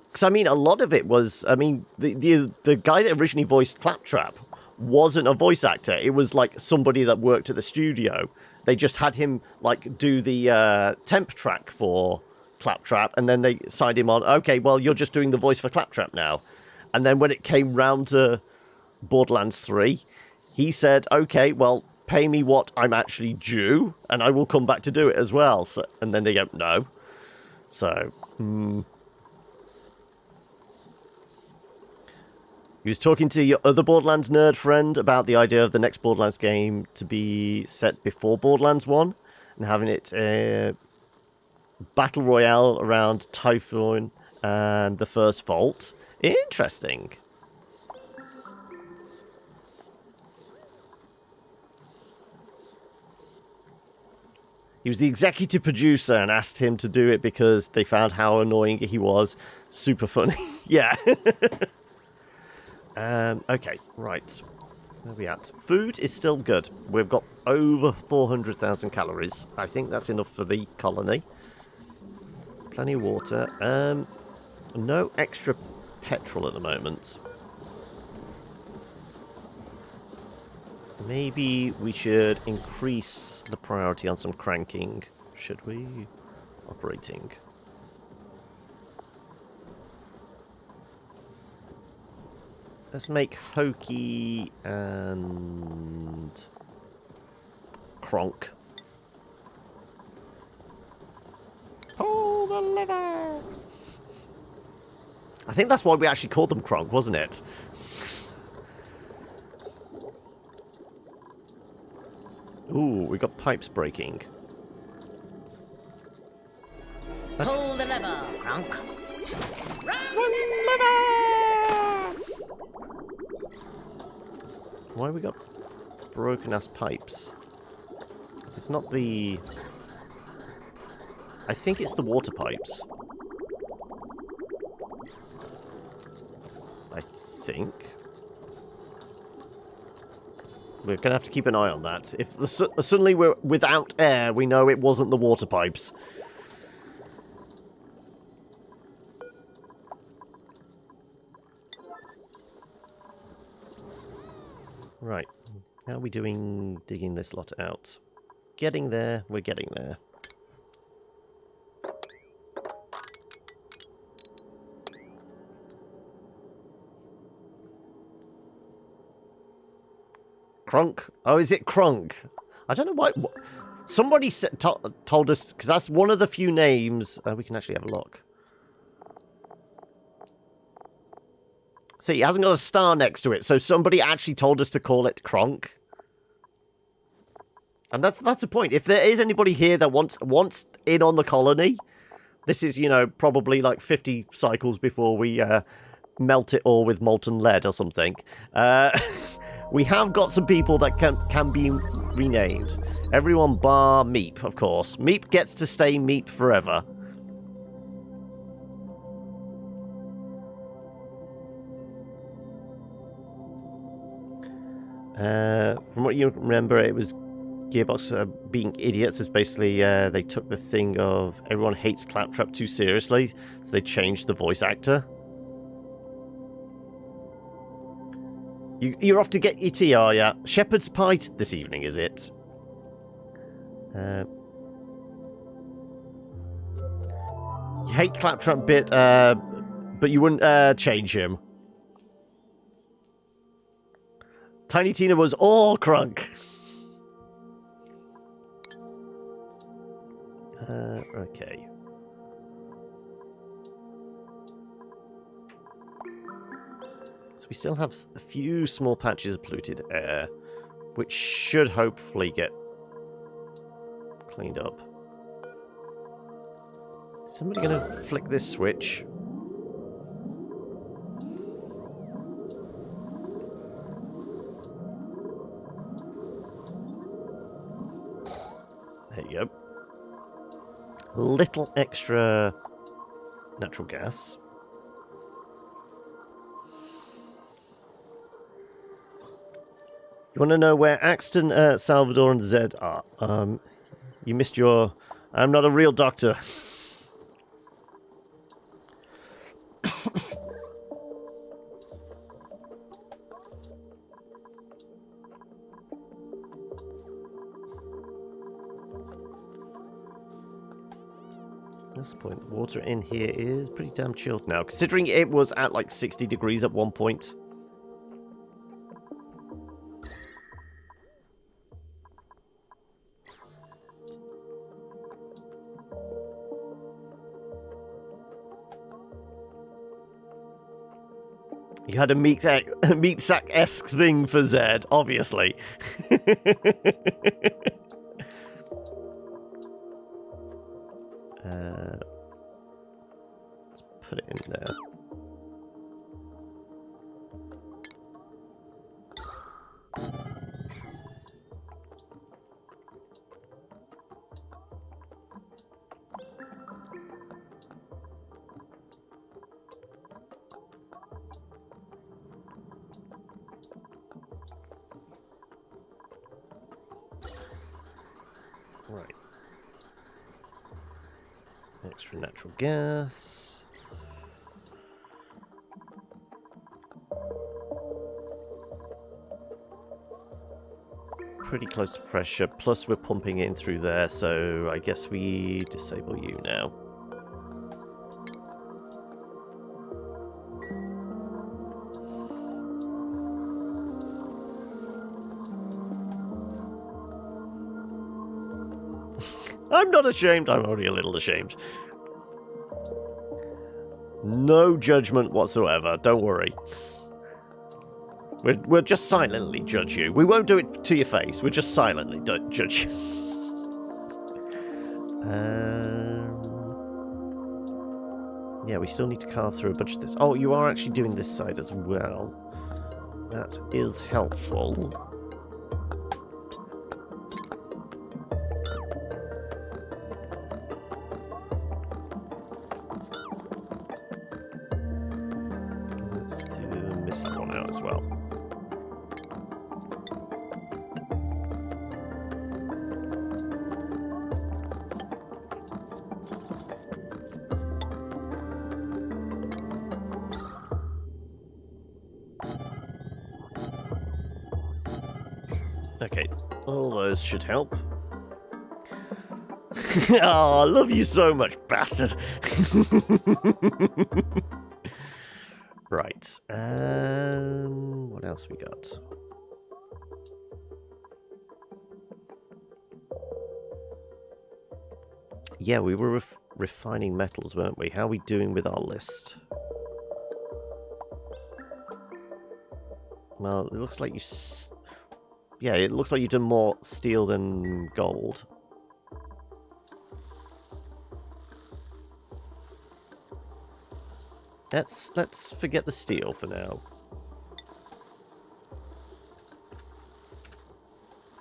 Because, I mean, a lot of it was... I mean, the guy that originally voiced Claptrap wasn't a voice actor. It was, like, somebody that worked at the studio. They just had him, like, do the temp track for Claptrap, and then they signed him on, okay, well, you're just doing the voice for Claptrap now. And then when it came round to Borderlands 3... he said, okay, well, pay me what I'm actually due, and I will come back to do it as well. So, and then they go, no. So, He was talking to your other Borderlands nerd friend about the idea of the next Borderlands game to be set before Borderlands 1, and having it Battle Royale around Typhoon and the First Vault. Interesting. He was the executive producer and asked him to do it because they found how annoying he was. Super funny. Yeah. Okay, right. Where are we at? Food is still good. We've got over 400,000 calories. I think that's enough for the colony. Plenty of water. No extra petrol at the moment. Maybe we should increase the priority on some cranking. Should we? Operating. Let's make Hokey and Kronk. Pull the lever! I think that's why we actually called them Kronk, wasn't it? Ooh, we got pipes breaking. Pull the lever, Kronk. Why we got... broken ass pipes. It's not the... I think it's the water pipes. I think. We're going to have to keep an eye on that. If suddenly we're without air, we know it wasn't the water pipes. Right. How are we doing digging this lot out? Getting there. We're getting there. Crunk? Oh, is it Crunk? I don't know why. Somebody told us, because that's one of the few names. We can actually have a look. See, it hasn't got a star next to it, so somebody actually told us to call it Kronk. And that's the point. If there is anybody here that wants in on the colony, this is, you know, probably like 50 cycles before we melt it all with molten lead or something. We have got some people that can be renamed. Everyone bar Meep, of course. Meep gets to stay Meep forever. From what you remember, it was Gearbox being idiots. Is basically they took the thing of everyone hates Claptrap too seriously, so they changed the voice actor. You're off to get your tea, are ya? Shepherd's pie this evening, is it? You hate Claptrap bit, but you wouldn't change him. Tiny Tina was all crunk. Okay. So we still have a few small patches of polluted air, which should hopefully get cleaned up. Is somebody going to flick this switch? There you go. A little extra natural gas. You want to know where Axton, Salvador, and Zed are? You missed your... I'm not a real doctor. At this point, the water in here is pretty damn chilled now, considering it was at like 60 degrees at one point. You had a meat sack-esque thing for Zed, obviously. Let's put it in there. Right. Extra natural gas. Pretty close to pressure, plus we're pumping it in through there, so I guess we disable you now. I'm not ashamed, I'm only a little ashamed. No judgment whatsoever, don't worry. We'll just silently judge you. We won't do it to your face, we'll just silently judge you. Yeah, we still need to carve through a bunch of this. Oh, you are actually doing this side as well. That is helpful. out as well. Okay, all those should help. Oh, I love you so much, bastard. Right. What else we got? Yeah, we were refining metals, weren't we? How are we doing with our list? Well, it looks like you... Yeah, it looks like you've done more steel than gold. Let's forget the steel for now.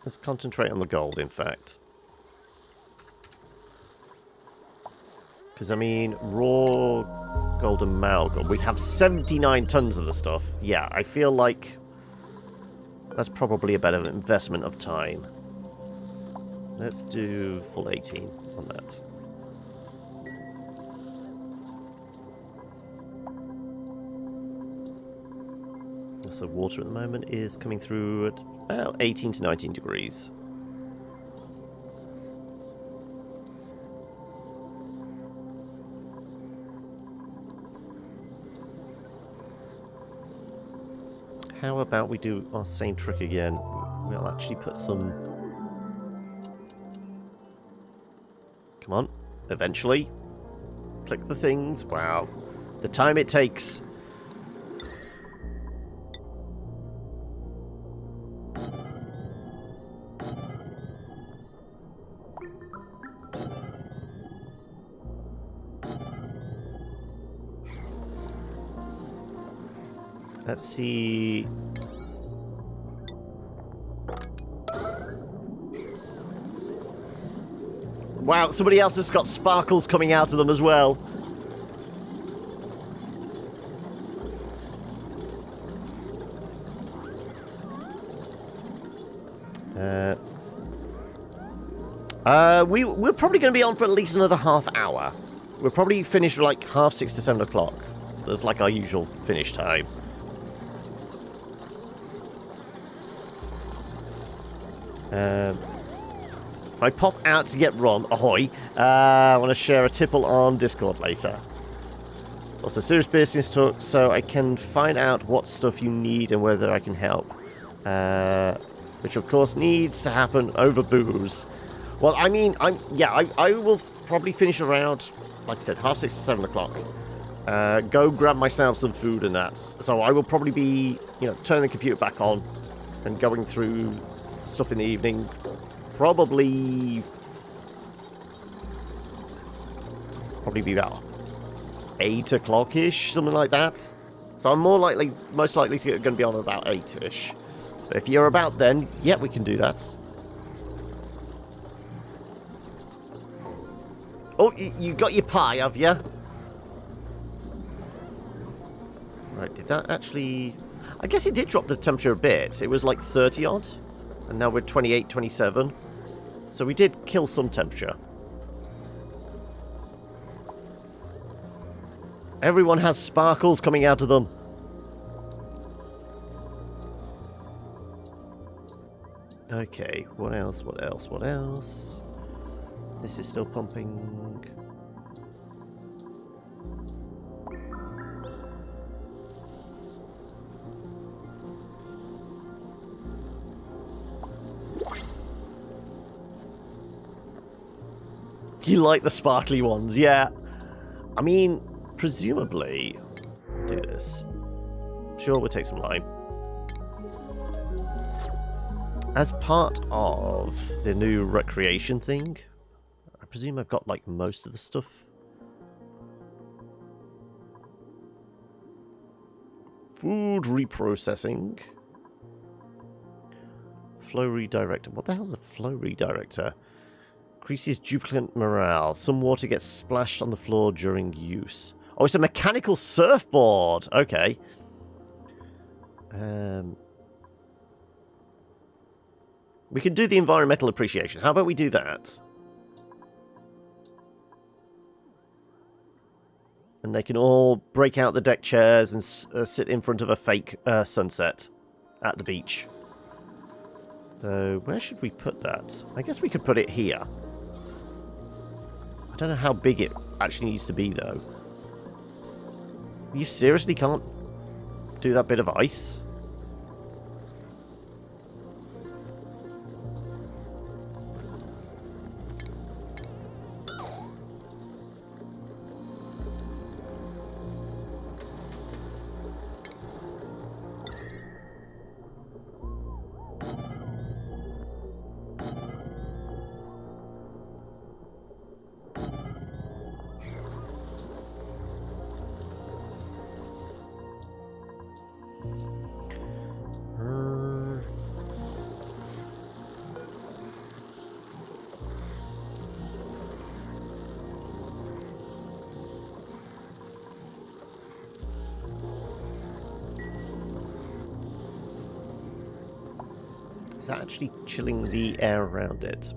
Let's concentrate on the gold, in fact. Because, I mean, raw gold and amalgam. We have 79 tons of the stuff. Yeah, I feel like that's probably a better investment of time. Let's do full 18 on that. So water at the moment is coming through at about 18 to 19 degrees. How about we do our same trick again? We'll actually put some... Come on, eventually. Click the things. Wow. The time it takes... Let's see... Wow, somebody else has got sparkles coming out of them as well. We're probably going to be on for at least another half hour. We're probably finished like 6:30 to 7 o'clock. That's like our usual finish time. If I pop out to get Ron, ahoy, I want to share a tipple on Discord later. Also, serious business talk, so I can find out what stuff you need and whether I can help. Which, of course, needs to happen over booze. Well, I mean, I will probably finish around, like I said, 6:30 to 7 o'clock. Go grab myself some food and that. So I will probably be, turning the computer back on and going through stuff in the evening. Probably be about 8 o'clock-ish, something like that. So I'm most likely going to be on about 8-ish. But if you're about then, yeah, we can do that. Oh, you got your pie, have you? Right, did that actually... I guess it did drop the temperature a bit. It was like 30-odd. And now we're 28, 27. So we did kill some temperature. Everyone has sparkles coming out of them. Okay, what else, what else, what else? This is still pumping. You like the sparkly ones, yeah. I mean, presumably, do this. Sure, we'll take some lime. As part of the new recreation thing, I presume I've got, like, most of the stuff. Food reprocessing. Flow redirector. What the hell's a flow redirector? Increases duplicate morale. Some water gets splashed on the floor during use. Oh, it's a mechanical surfboard. Okay. We can do the environmental appreciation. How about we do that? And they can all break out the deck chairs and sit in front of a fake sunset at the beach. So, where should we put that? I guess we could put it here. I don't know how big it actually needs to be, though. You seriously can't do that bit of ice? Is that actually chilling the air around it?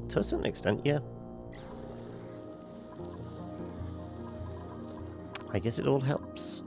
To a certain extent, yeah. I guess it all helps.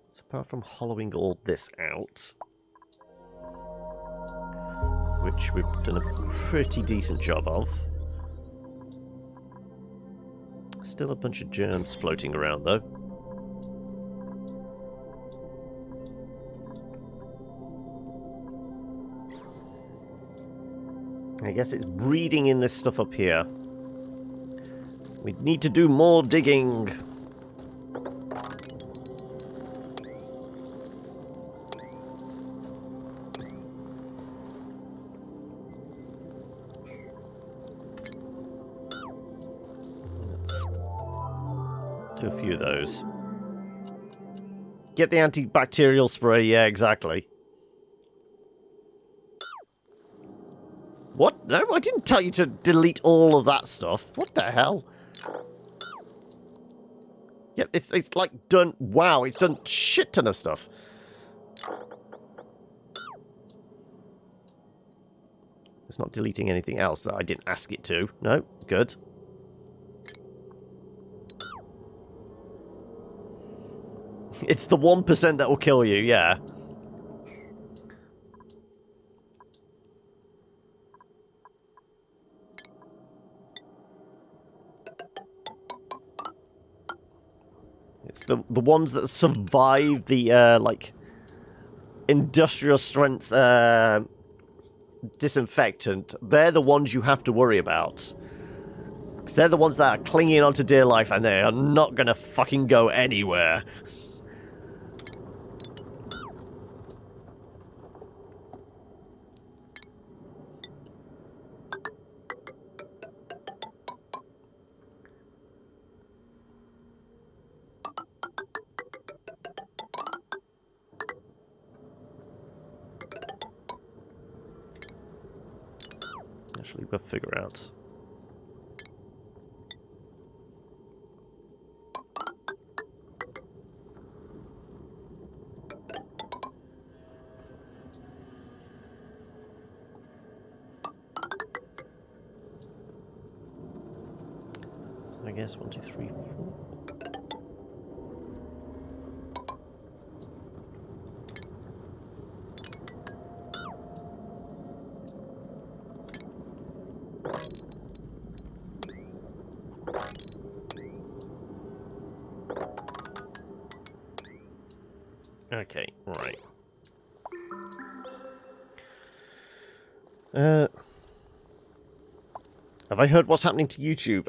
So apart from hollowing all this out, which we've done a pretty decent job of, still a bunch of germs floating around though. I guess it's breeding in this stuff up here. We need to do more digging. Let's do a few of those. Get the antibacterial spray, yeah, exactly. What? No, I didn't tell you to delete all of that stuff. What the hell? Yep, it's like done. Wow, it's done shit ton of stuff. It's not deleting anything else that I didn't ask it to. No, good. It's the 1% that will kill you, yeah. It's the ones that survive the, like, industrial strength disinfectant. They're the ones you have to worry about. Because they're the ones that are clinging onto dear life and they are not going to fucking go anywhere. Actually, we'll figure out. So I guess 1, 2, 3, 4. Okay, right. Have I heard what's happening to YouTube?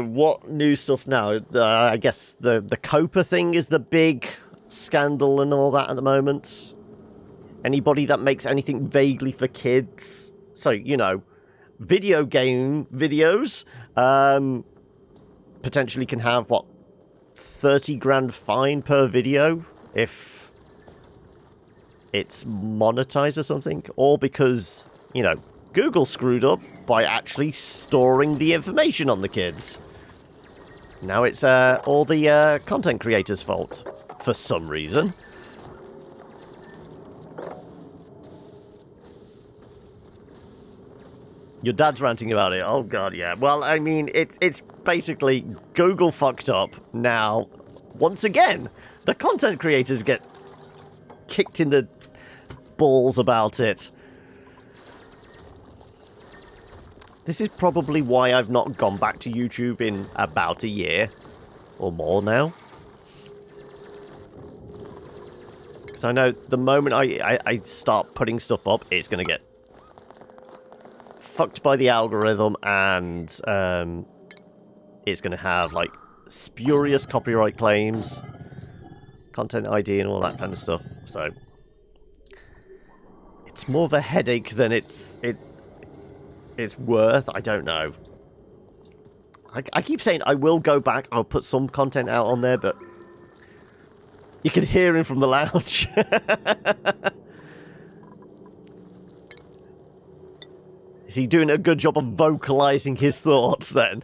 What new stuff now? I guess the Copa thing is the big scandal and all that at the moment. Anybody that makes anything vaguely for kids, so, you know, video game videos, potentially can have, what, 30 grand fine per video if it's monetized or something, or because, you know, Google screwed up by actually storing the information on the kids. Now it's all the content creators' fault for some reason. Your dad's ranting about it. Oh god, yeah. Well, I mean, it's basically Google fucked up. Now, once again, the content creators get kicked in the balls about it. This is probably why I've not gone back to YouTube in about a year or more now. Because I know the moment I start putting stuff up, it's going to get fucked by the algorithm, and it's going to have, like, spurious copyright claims, content ID, and all that kind of stuff. So it's more of a headache than it's worth. I don't know. I keep saying I will go back. I'll put some content out on there, but you can hear him from the lounge. Is he doing a good job of vocalizing his thoughts then?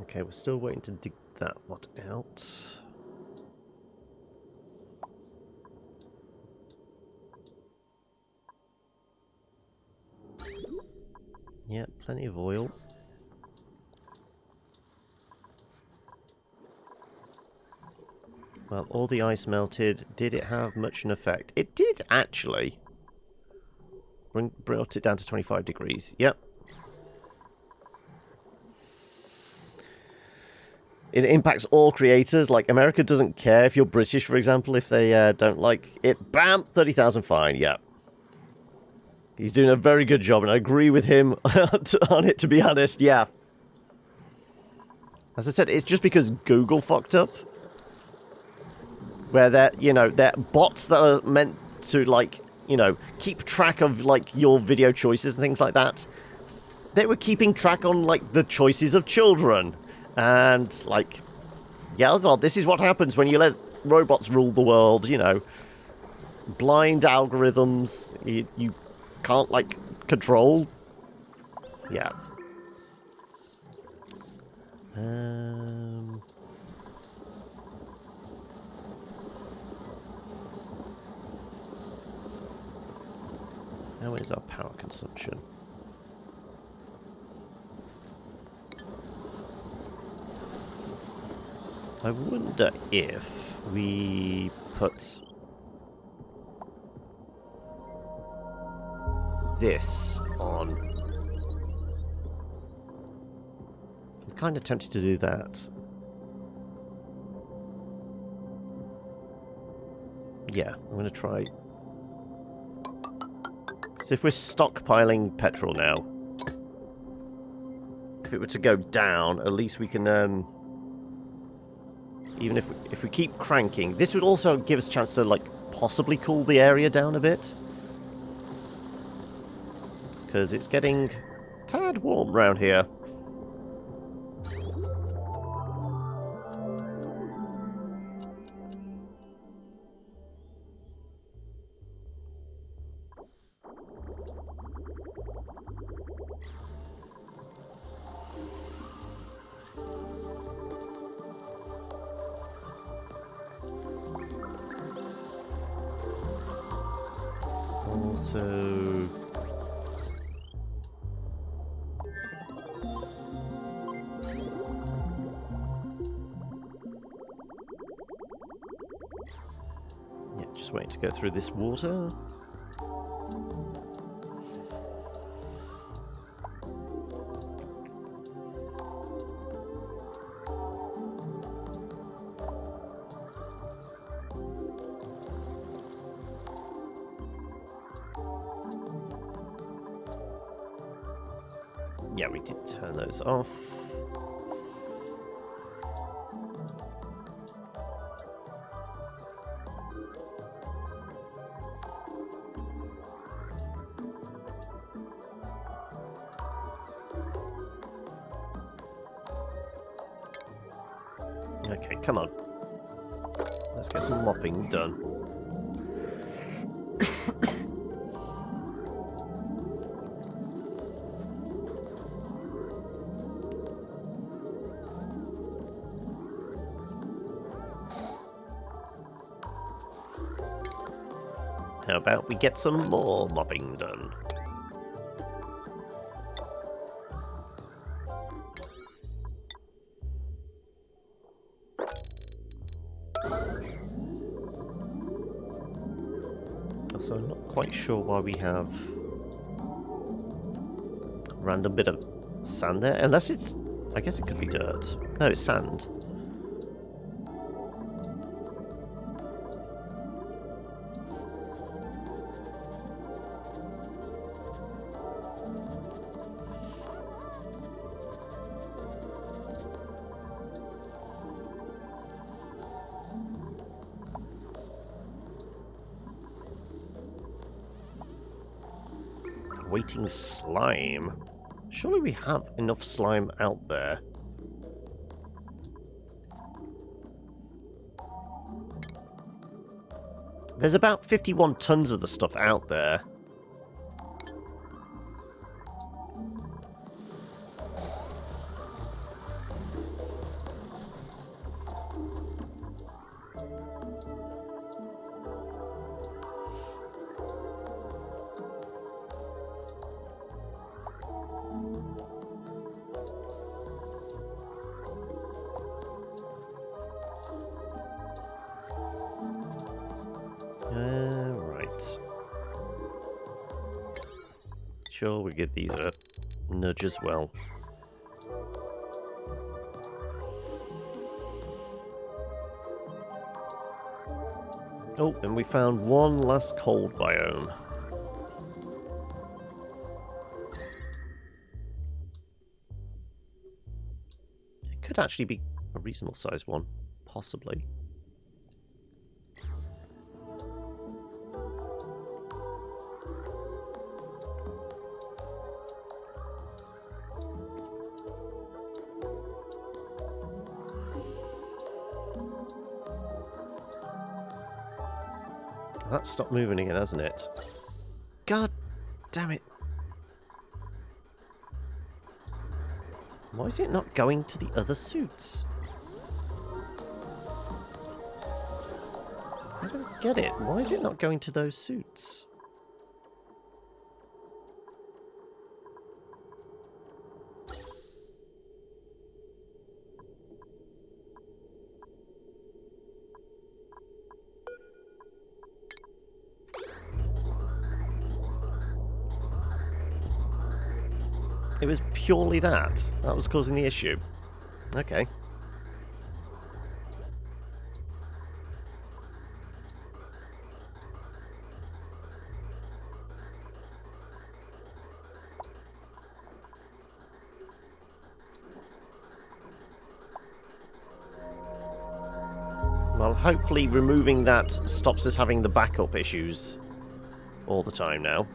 Okay, we're still waiting to dig that lot out. Yeah, plenty of oil. Well, all the ice melted. Did it have much an effect? It did, actually. Brought it down to 25 degrees. Yep. It impacts all creators. Like, America doesn't care if you're British, for example, if they don't like it. Bam! 30,000 fine. Yeah. He's doing a very good job, and I agree with him on it, to be honest. Yeah. As I said, it's just because Google fucked up. Where they're, you know, they're bots that are meant to, like, you know, keep track of, like, your video choices and things like that. They were keeping track on, like, the choices of children. And, like, yeah, well, this is what happens when you let robots rule the world, you know. Blind algorithms, you can't, like, control. Yeah. How is our power consumption? I wonder if we put this on. I'm kind of tempted to do that. Yeah, I'm going to try. So if we're stockpiling petrol now, if it were to go down, at least we can, even if we keep cranking, this would also give us a chance to, like, possibly cool the area down a bit. Because it's getting a tad warm around here. Also... yeah, just waiting to go through this water. Yeah, we did turn those off. Okay, come on. Let's get some mopping done. How about we get some more mopping done? Also, I'm not quite sure why we have a random bit of sand there. Unless it's... I guess it could be dirt. No, it's sand. Waiting slime. Surely we have enough slime out there. There's about 51 tons of the stuff out there. Right. Sure, we give these a nudge as well. Oh, and we found one last cold biome. It could actually be a reasonable sized one, possibly. That's stopped moving again, hasn't it? God damn it. Why is it not going to the other suits? I don't get it. Why is it not going to those suits? It was purely that. That was causing the issue. Okay. Well, hopefully removing that stops us having the backup issues all the time now.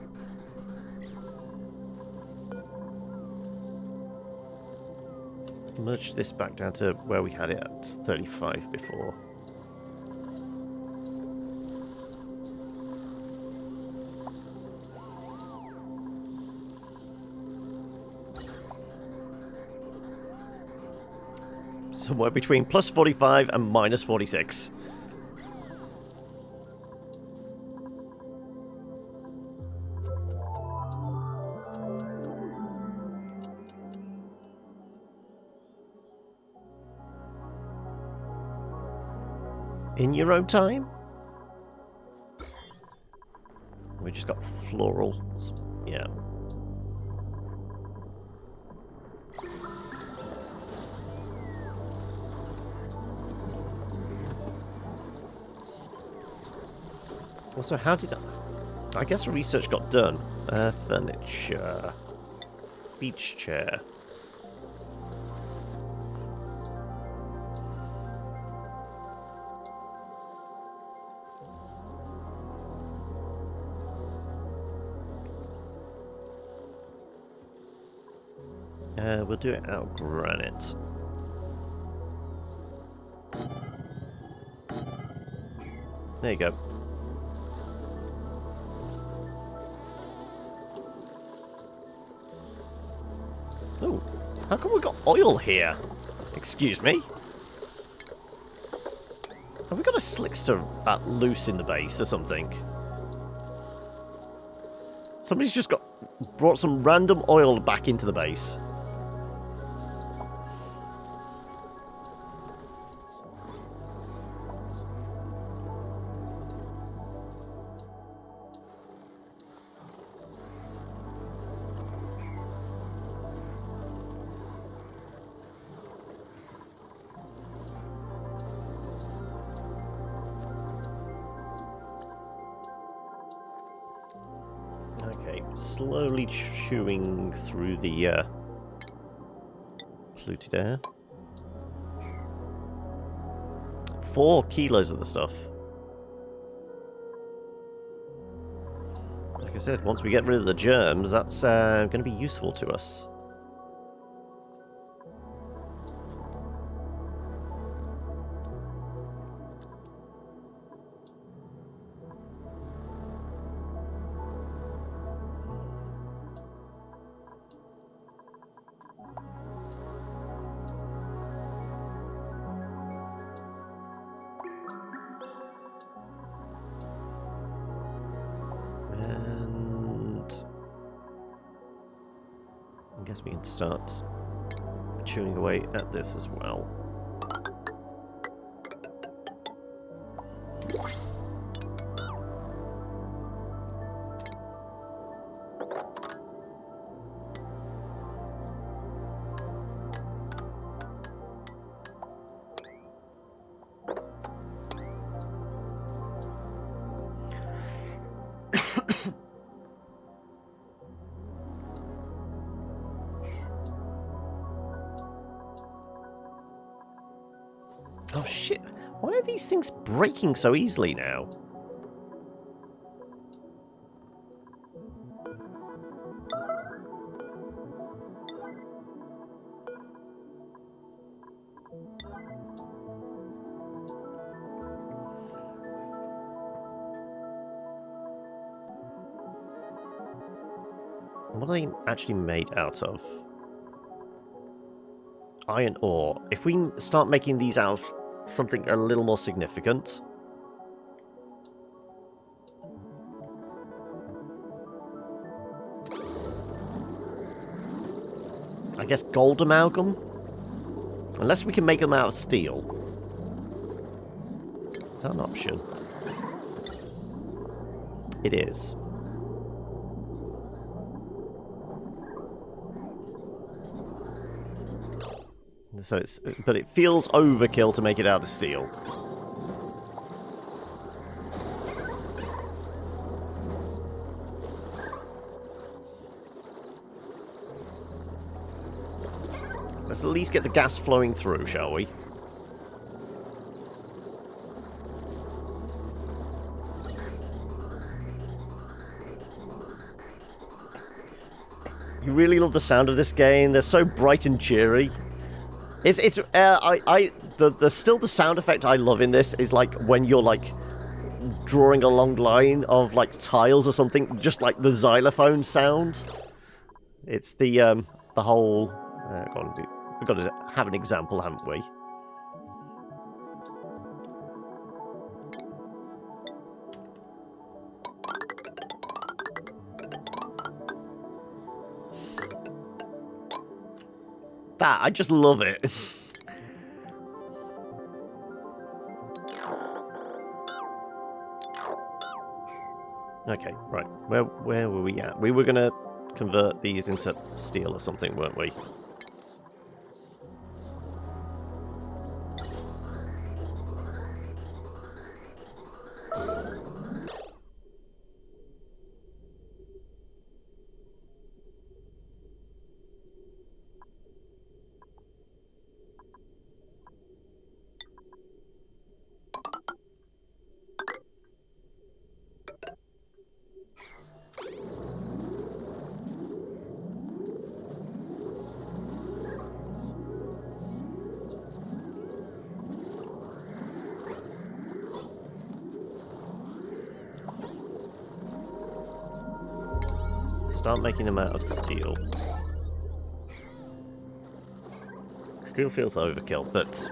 Merge this back down to where we had it at 35 before. Somewhere between plus 45 and minus 46. In your own time? We just got florals. Yeah. Also, how did I guess research got done. Furniture. Beach chair. We'll do it out of granite. There you go. Oh, how come we got oil here? Excuse me? Have we got a slickster loose in the base or something? Somebody's just brought some random oil back into the base. Okay, slowly chewing through the polluted air. 4 kilos of the stuff. Like I said, once we get rid of the germs, that's going to be useful to us. I guess we can start chewing away at this as well. Oh shit, why are these things breaking so easily now? What are they actually made out of? Iron ore. If we start making these out of something a little more significant. I guess gold amalgam? Unless we can make them out of steel. Is that an option? It is. So but it feels overkill to make it out of steel. Let's at least get the gas flowing through, shall we? You really love the sound of this game. They're so bright and cheery. Still the sound effect I love in this is like when you're like drawing a long line of like tiles or something, just like the xylophone sound. It's the whole. We've got to have an example, haven't we? I just love it. Okay, right. Where were we at? We were going to convert these into steel or something, weren't we? Start making them out of steel. Steel feels overkill, but...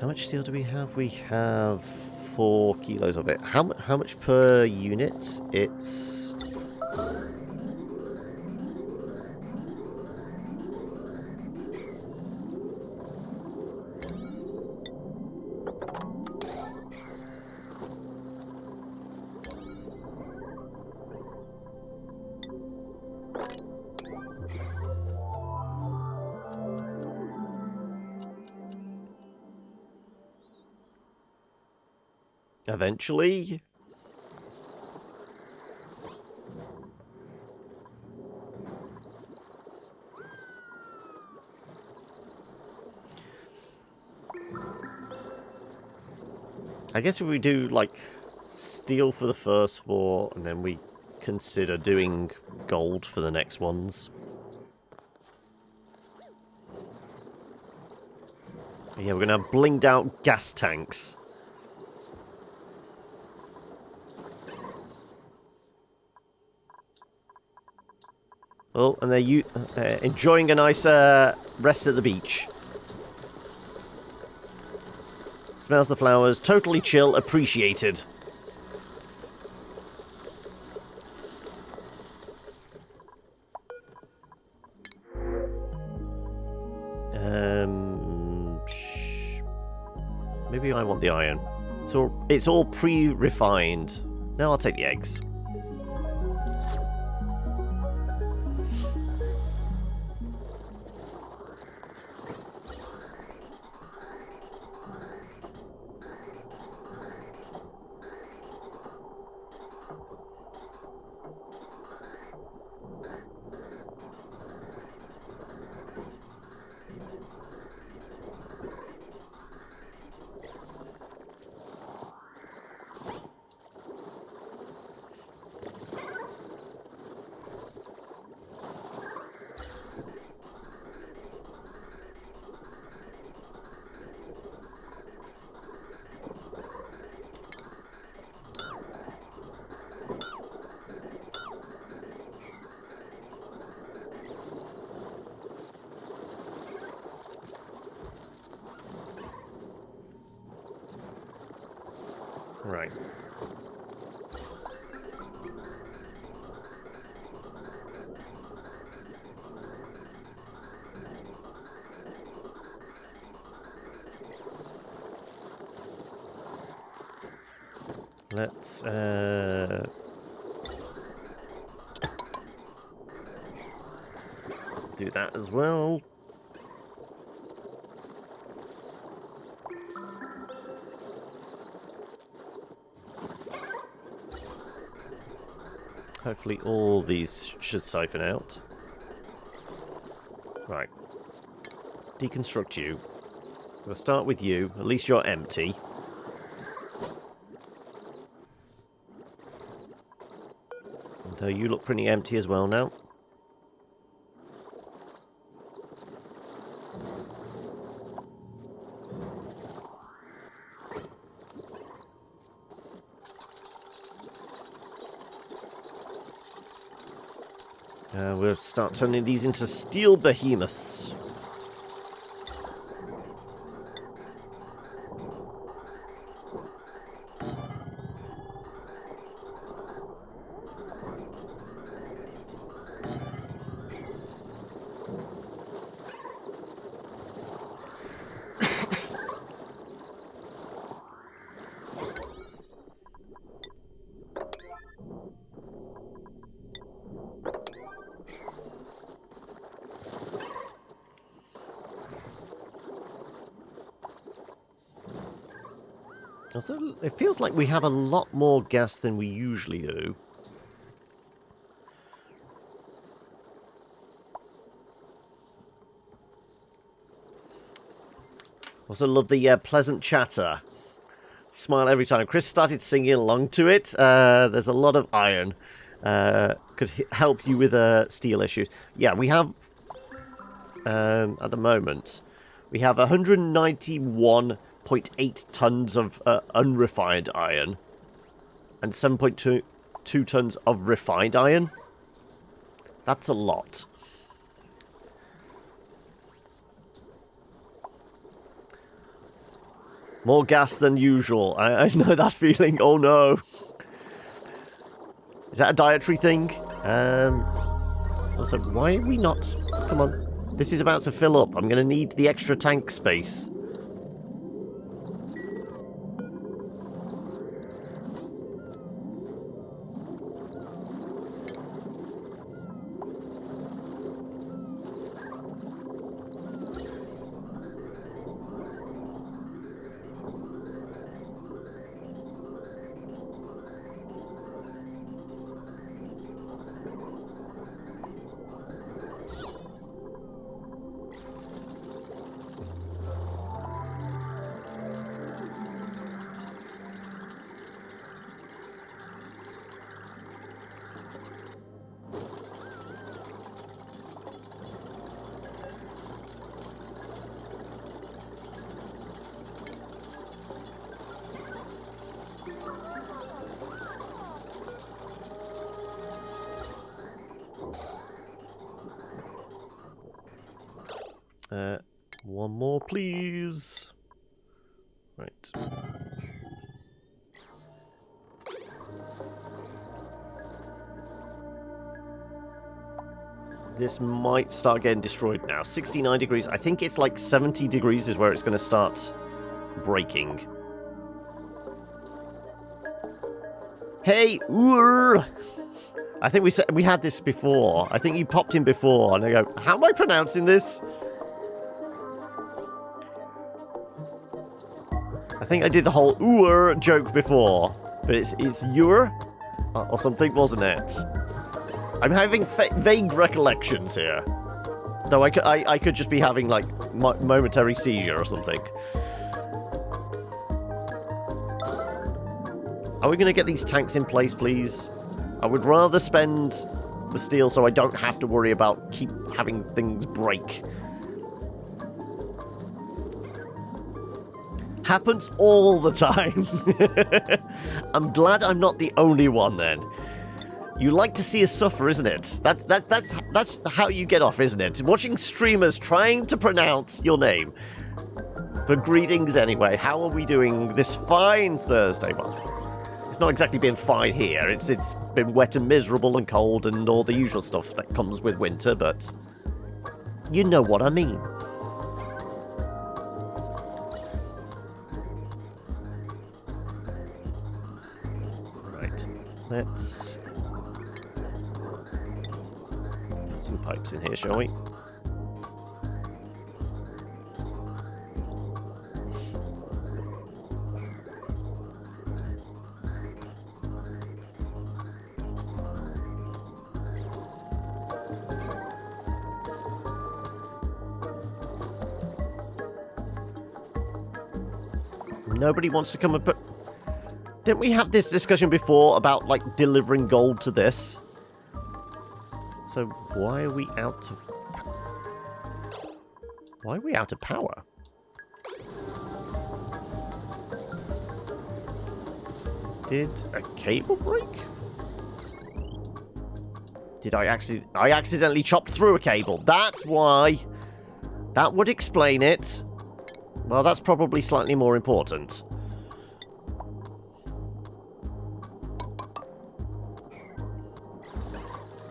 How much steel do we have? We have 4 kilos of it. How much per unit? It's... Eventually... I guess if we do, like, steel for the first 4, and then we consider doing gold for the next ones. Yeah, we're going to have blinged out gas tanks. Oh, and they're enjoying a nice rest at the beach. Smells the flowers, totally chill, appreciated. Maybe I want the iron. So it's all pre-refined. Now I'll take the eggs. Right. Let's do that as well. Hopefully all these should siphon out. Right. Deconstruct you. We'll start with you. At least you're empty. Though you look pretty empty as well now. We'll start turning these into steel behemoths. Also, it feels like we have a lot more gas than we usually do. Also love the pleasant chatter. Smile every time. Chris started singing along to it. There's a lot of iron. Could help you with steel issues. Yeah, we have, at the moment, we have 191.8 tons of unrefined iron and 7.2 tons of refined iron. That's a lot. More gas than usual. I know that feeling. Oh no. Is that a dietary thing? Also, why are we not... Come on. This is about to fill up. I'm going to need the extra tank space. One more, please. Right. This might start getting destroyed now. 69 degrees. I think it's like 70 degrees is where it's going to start breaking. Hey, ooh! I think we had this before. I think you popped in before, and I go, how am I pronouncing this? I think I did the whole ooer joke before, but it's ur or something, wasn't it? I'm having vague recollections here, though I could just be having like momentary seizure or something. Are we going to get these tanks in place, please? I would rather spend the steel so I don't have to worry about keep having things break. Happens all the time. I'm glad I'm not the only one then. You like to see us suffer, isn't it? That's how you get off, isn't it? Watching streamers trying to pronounce your name. But greetings anyway. How are we doing this fine Thursday? Well, it's not exactly been fine here. It's been wet and miserable and cold and all the usual stuff that comes with winter, but you know what I mean. Let's put some pipes in here, shall we? Nobody wants to come and put... Didn't we have this discussion before about, like, delivering gold to this? So, why are we out of... Why are we out of power? Did a cable break? Did I accidentally chopped through a cable? That's why. That would explain it. Well, that's probably slightly more important.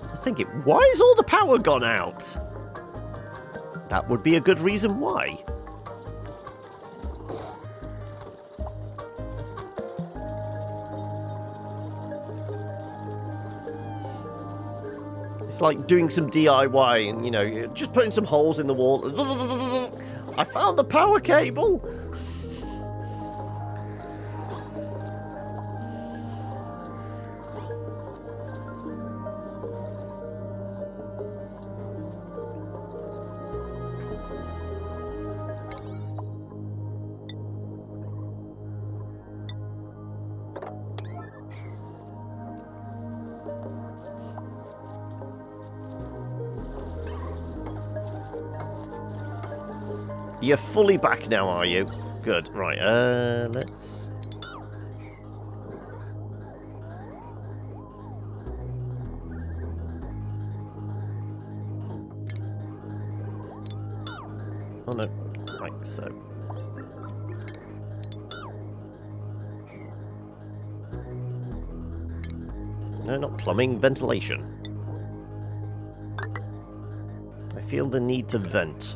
I was thinking, why is all the power gone out? That would be a good reason why. It's like doing some DIY and, you know, just putting some holes in the wall. I found the power cable! You're fully back now, are you? Good. Right, let's... Oh no, like so. No, not plumbing, ventilation. I feel the need to vent.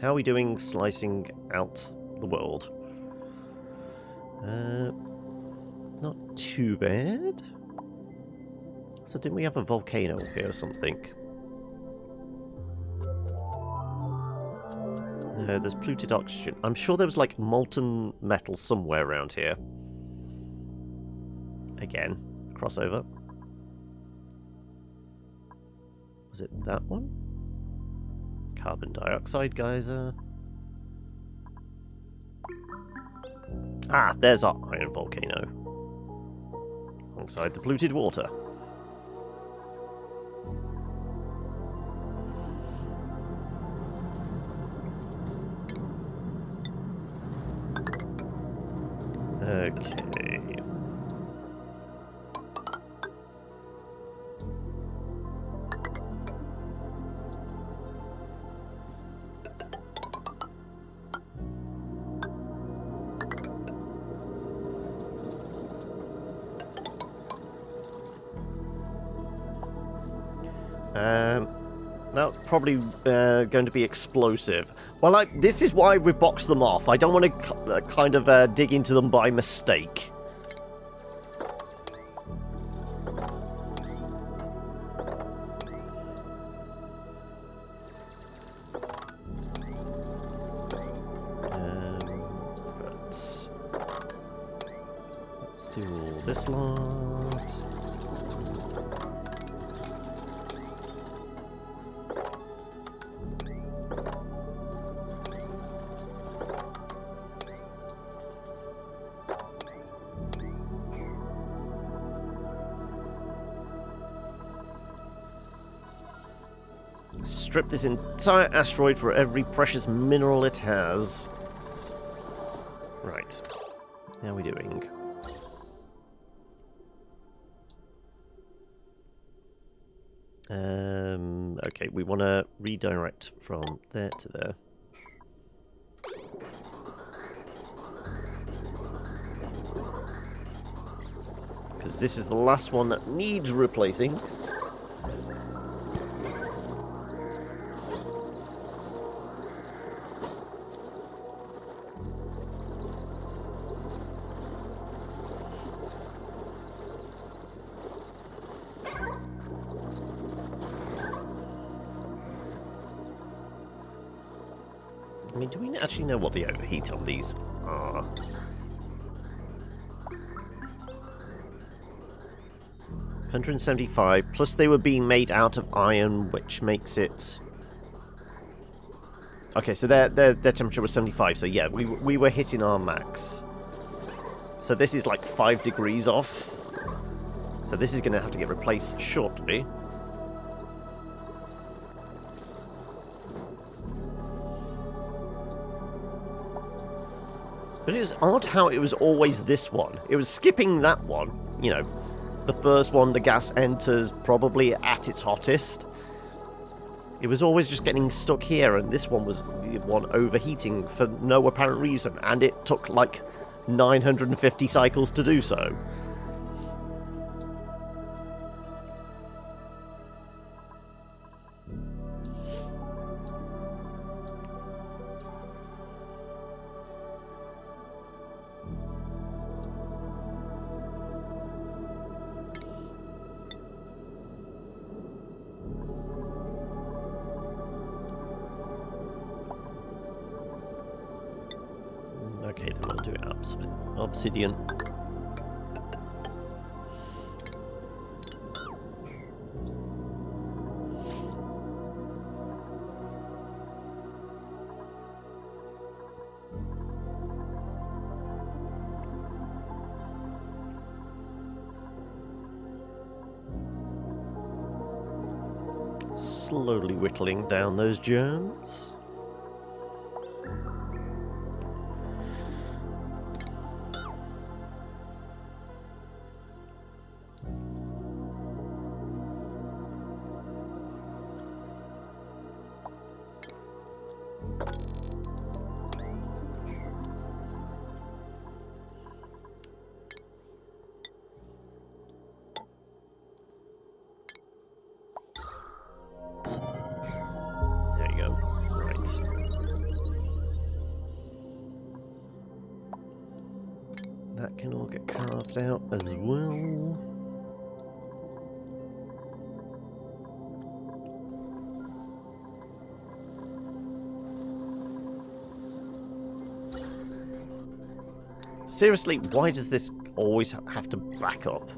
How are we doing slicing out the world? Not too bad. So didn't we have a volcano here or something? No, there's polluted oxygen. I'm sure there was like molten metal somewhere around here. Again, crossover. Was it that one? Carbon dioxide geyser. Ah, there's our iron volcano. Alongside the polluted water. Okay. No, probably going to be explosive. Well, this is why we boxed them off. I don't want to kind of dig into them by mistake. But let's do all this lot. Strip this entire asteroid for every precious mineral it has. Right. How are we doing? Okay, we want to redirect from there to there. Because this is the last one that needs replacing. I mean, do we actually know what the overheat on these are? $175, plus they were being made out of iron, which makes it... Okay, so their temperature was 75, so yeah, we were hitting our max. So this is like 5 degrees off. So this is going to have to get replaced shortly. But it was odd how it was always this one. It was skipping that one. You know, the first one, the gas enters probably at its hottest. It was always just getting stuck here, and this one was the one overheating for no apparent reason. And it took like 950 cycles to do so. Okay, then I'll do it obsidian. Slowly whittling down those germs. That can all get carved out as well. Seriously, why does this always have to back up?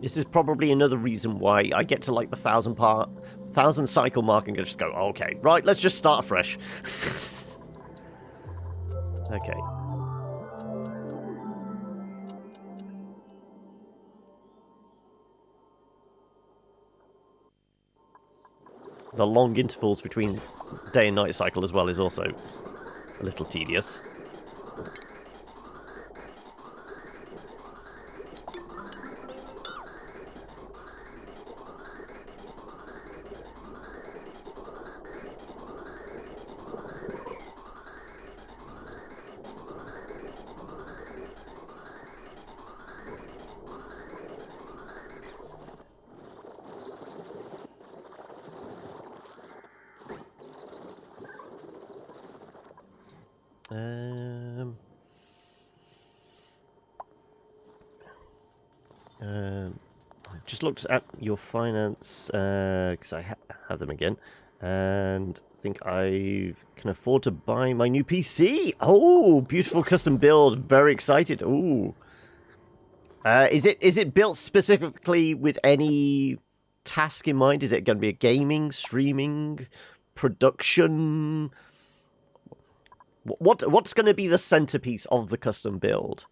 This is probably another reason why I get to like the 1,000 cycle mark and just go, okay, right, let's just start fresh. Okay. The long intervals between day and night cycle as well is also a little tedious. I just looked at your finance because I have them again, and I think I can afford to buy my new PC. Oh, beautiful custom build! Very excited. Ooh, is it built specifically with any task in mind? Is it going to be a gaming, streaming, production? What's going to be the centerpiece of the custom build?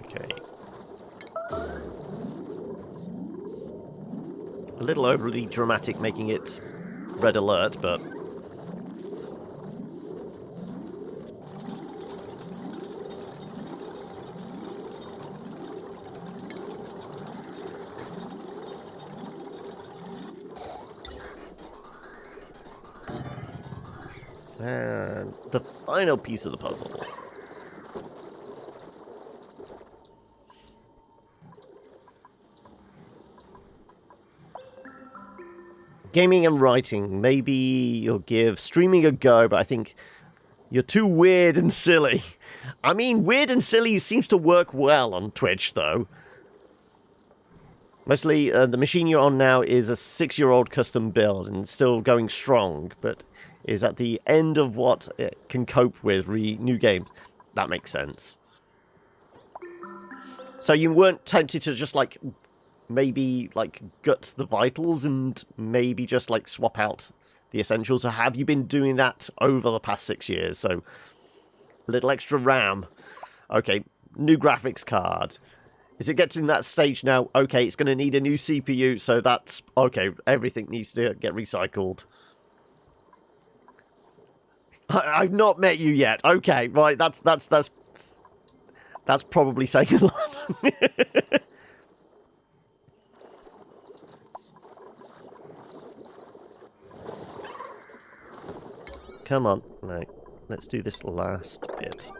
Okay. A little overly dramatic making it red alert, but... And the final piece of the puzzle. Gaming and writing. Maybe you'll give streaming a go, but I think you're too weird and silly. I mean, weird and silly seems to work well on Twitch, though. Mostly, the machine you're on now is a 6-year-old custom build and still going strong, but is at the end of what it can cope with new games. That makes sense. So you weren't tempted to just, like, maybe, like, gut the vitals and maybe just, like, swap out the essentials? Or have you been doing that over the past 6 years? So, a little extra RAM. Okay, new graphics card. Is it getting to that stage now? Okay, it's going to need a new CPU, so that's... Okay, everything needs to get recycled. I've not met you yet. Okay, right, that's probably saying a lot. Come on, no. Let's do this last bit.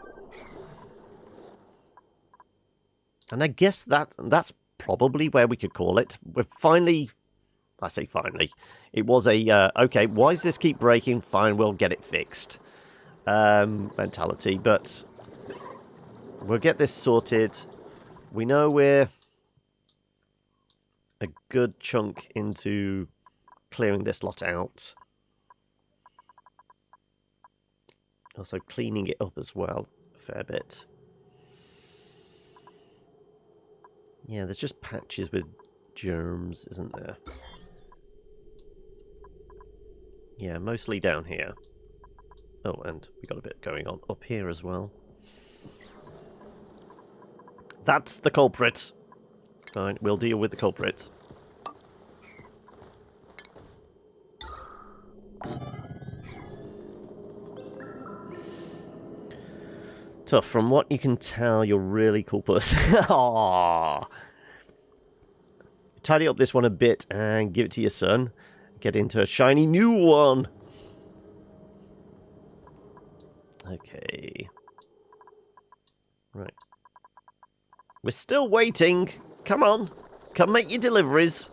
And I guess that's probably where we could call it. We're finally... I say finally. It was a, okay, why does this keep breaking? Fine, we'll get it fixed. Mentality, but we'll get this sorted. We know we're a good chunk into clearing this lot out. Also cleaning it up as well, a fair bit. Yeah, there's just patches with germs, isn't there? Yeah, mostly down here. Oh, and we got a bit going on up here as well. That's the culprit. Fine, we'll deal with the culprit. Tough. From what you can tell, you're a really cool person. Aww. Tidy up this one a bit and give it to your son. Get into a shiny new one. Okay. Right. We're still waiting. Come on. Come make your deliveries.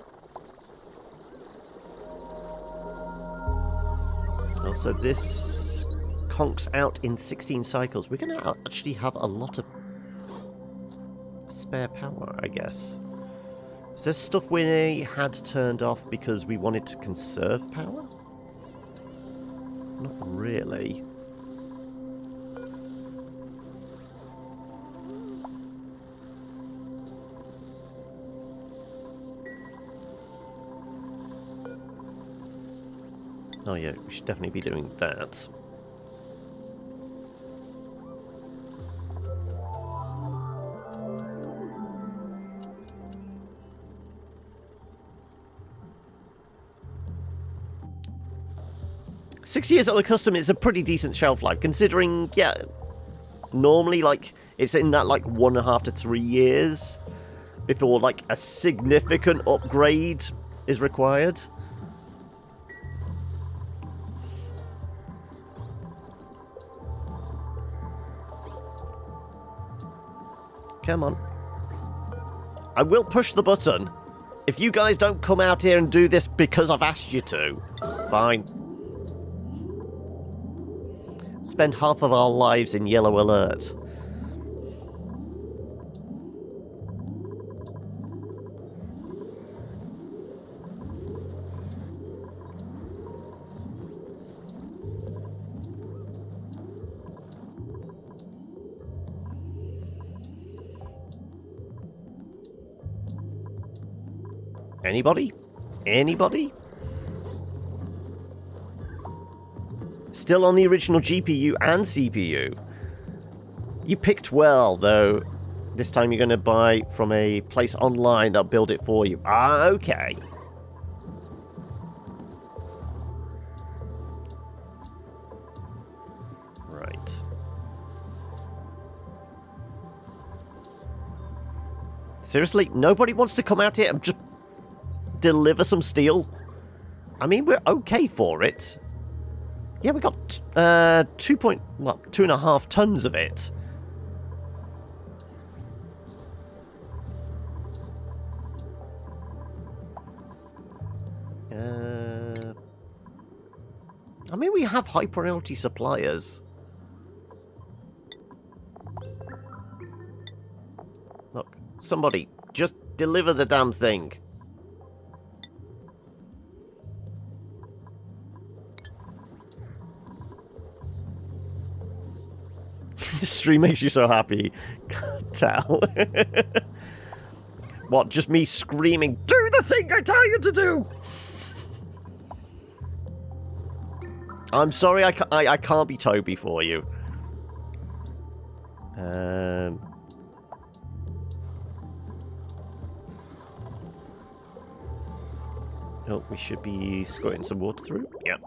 Also, this conks out in 16 cycles. We're going to actually have a lot of spare power, I guess. Is there stuff we had turned off because we wanted to conserve power? Not really. Oh yeah, we should definitely be doing that. Six years on a custom is a pretty decent shelf life, considering, yeah, normally, like, it's in that, like, 1.5 to 3 years before, like, a significant upgrade is required. Come on. I will push the button. If you guys don't come out here and do this because I've asked you to, fine. Spend half of our lives in yellow alert. Anybody? Anybody? Still on the original GPU and CPU. You picked well, though. This time you're going to buy from a place online that'll build it for you. Ah, okay. Right. Seriously, nobody wants to come out here and just deliver some steel? I mean, we're okay for it. Yeah, we got 2.5 tons of it. I mean, we have high priority suppliers. Look, somebody, just deliver the damn thing. This stream makes you so happy. Can't tell. What, just me screaming, do the thing I tell you to do! I'm sorry, I can't be Toby for you. Oh, we should be squirting some water through. Yep.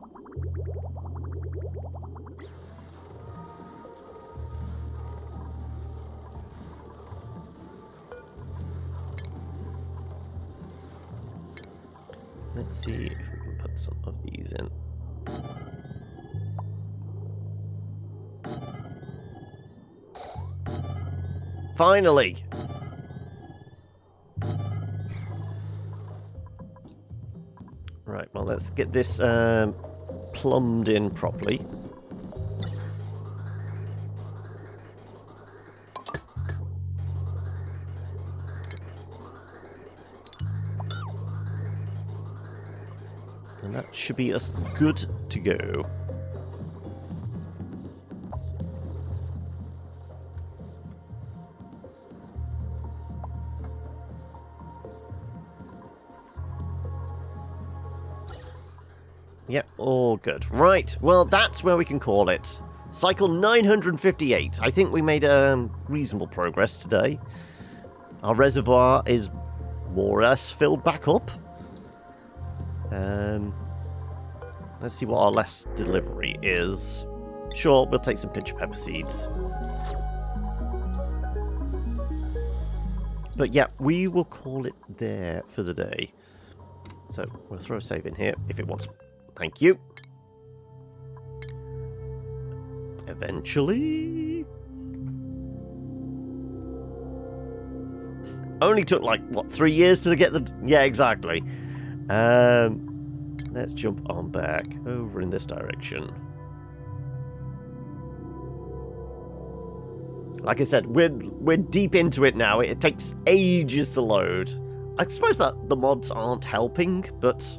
Let's see if we can put some of these in. Finally! Right, well, let's get this plumbed in properly. And that should be us good to go. Yep, all good. Right, well, that's where we can call it. Cycle 958. I think we made reasonable progress today. Our reservoir is more or less filled back up. Let's see what our last delivery is. Sure, we'll take some pinch of pepper seeds. But yeah, we will call it there for the day. So we'll throw a save in here if it wants. Thank you. Eventually. Only took like, what, 3 years to get the... Yeah, exactly. Let's jump on back over in this direction. Like I said, we're deep into it now. It takes ages to load. I suppose that the mods aren't helping, but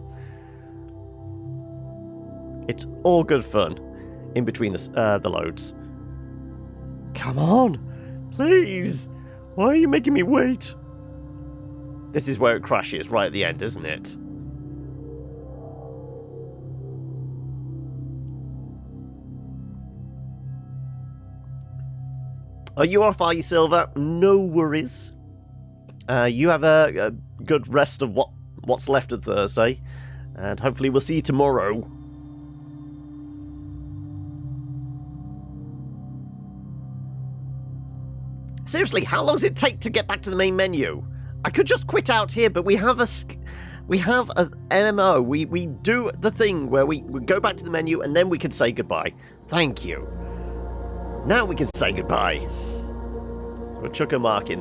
it's all good fun in between the loads. Come on, please. Why are you making me wait? This is where it crashes right at the end, isn't it? Oh, you are fine, Silver. No worries. You have a good rest of what's left of Thursday, and hopefully we'll see you tomorrow. Seriously, how long does it take to get back to the main menu? I could just quit out here, but we have a MMO. We do the thing where we go back to the menu and then we can say goodbye. Thank you. Now we can say goodbye. We'll chuck a mark in there.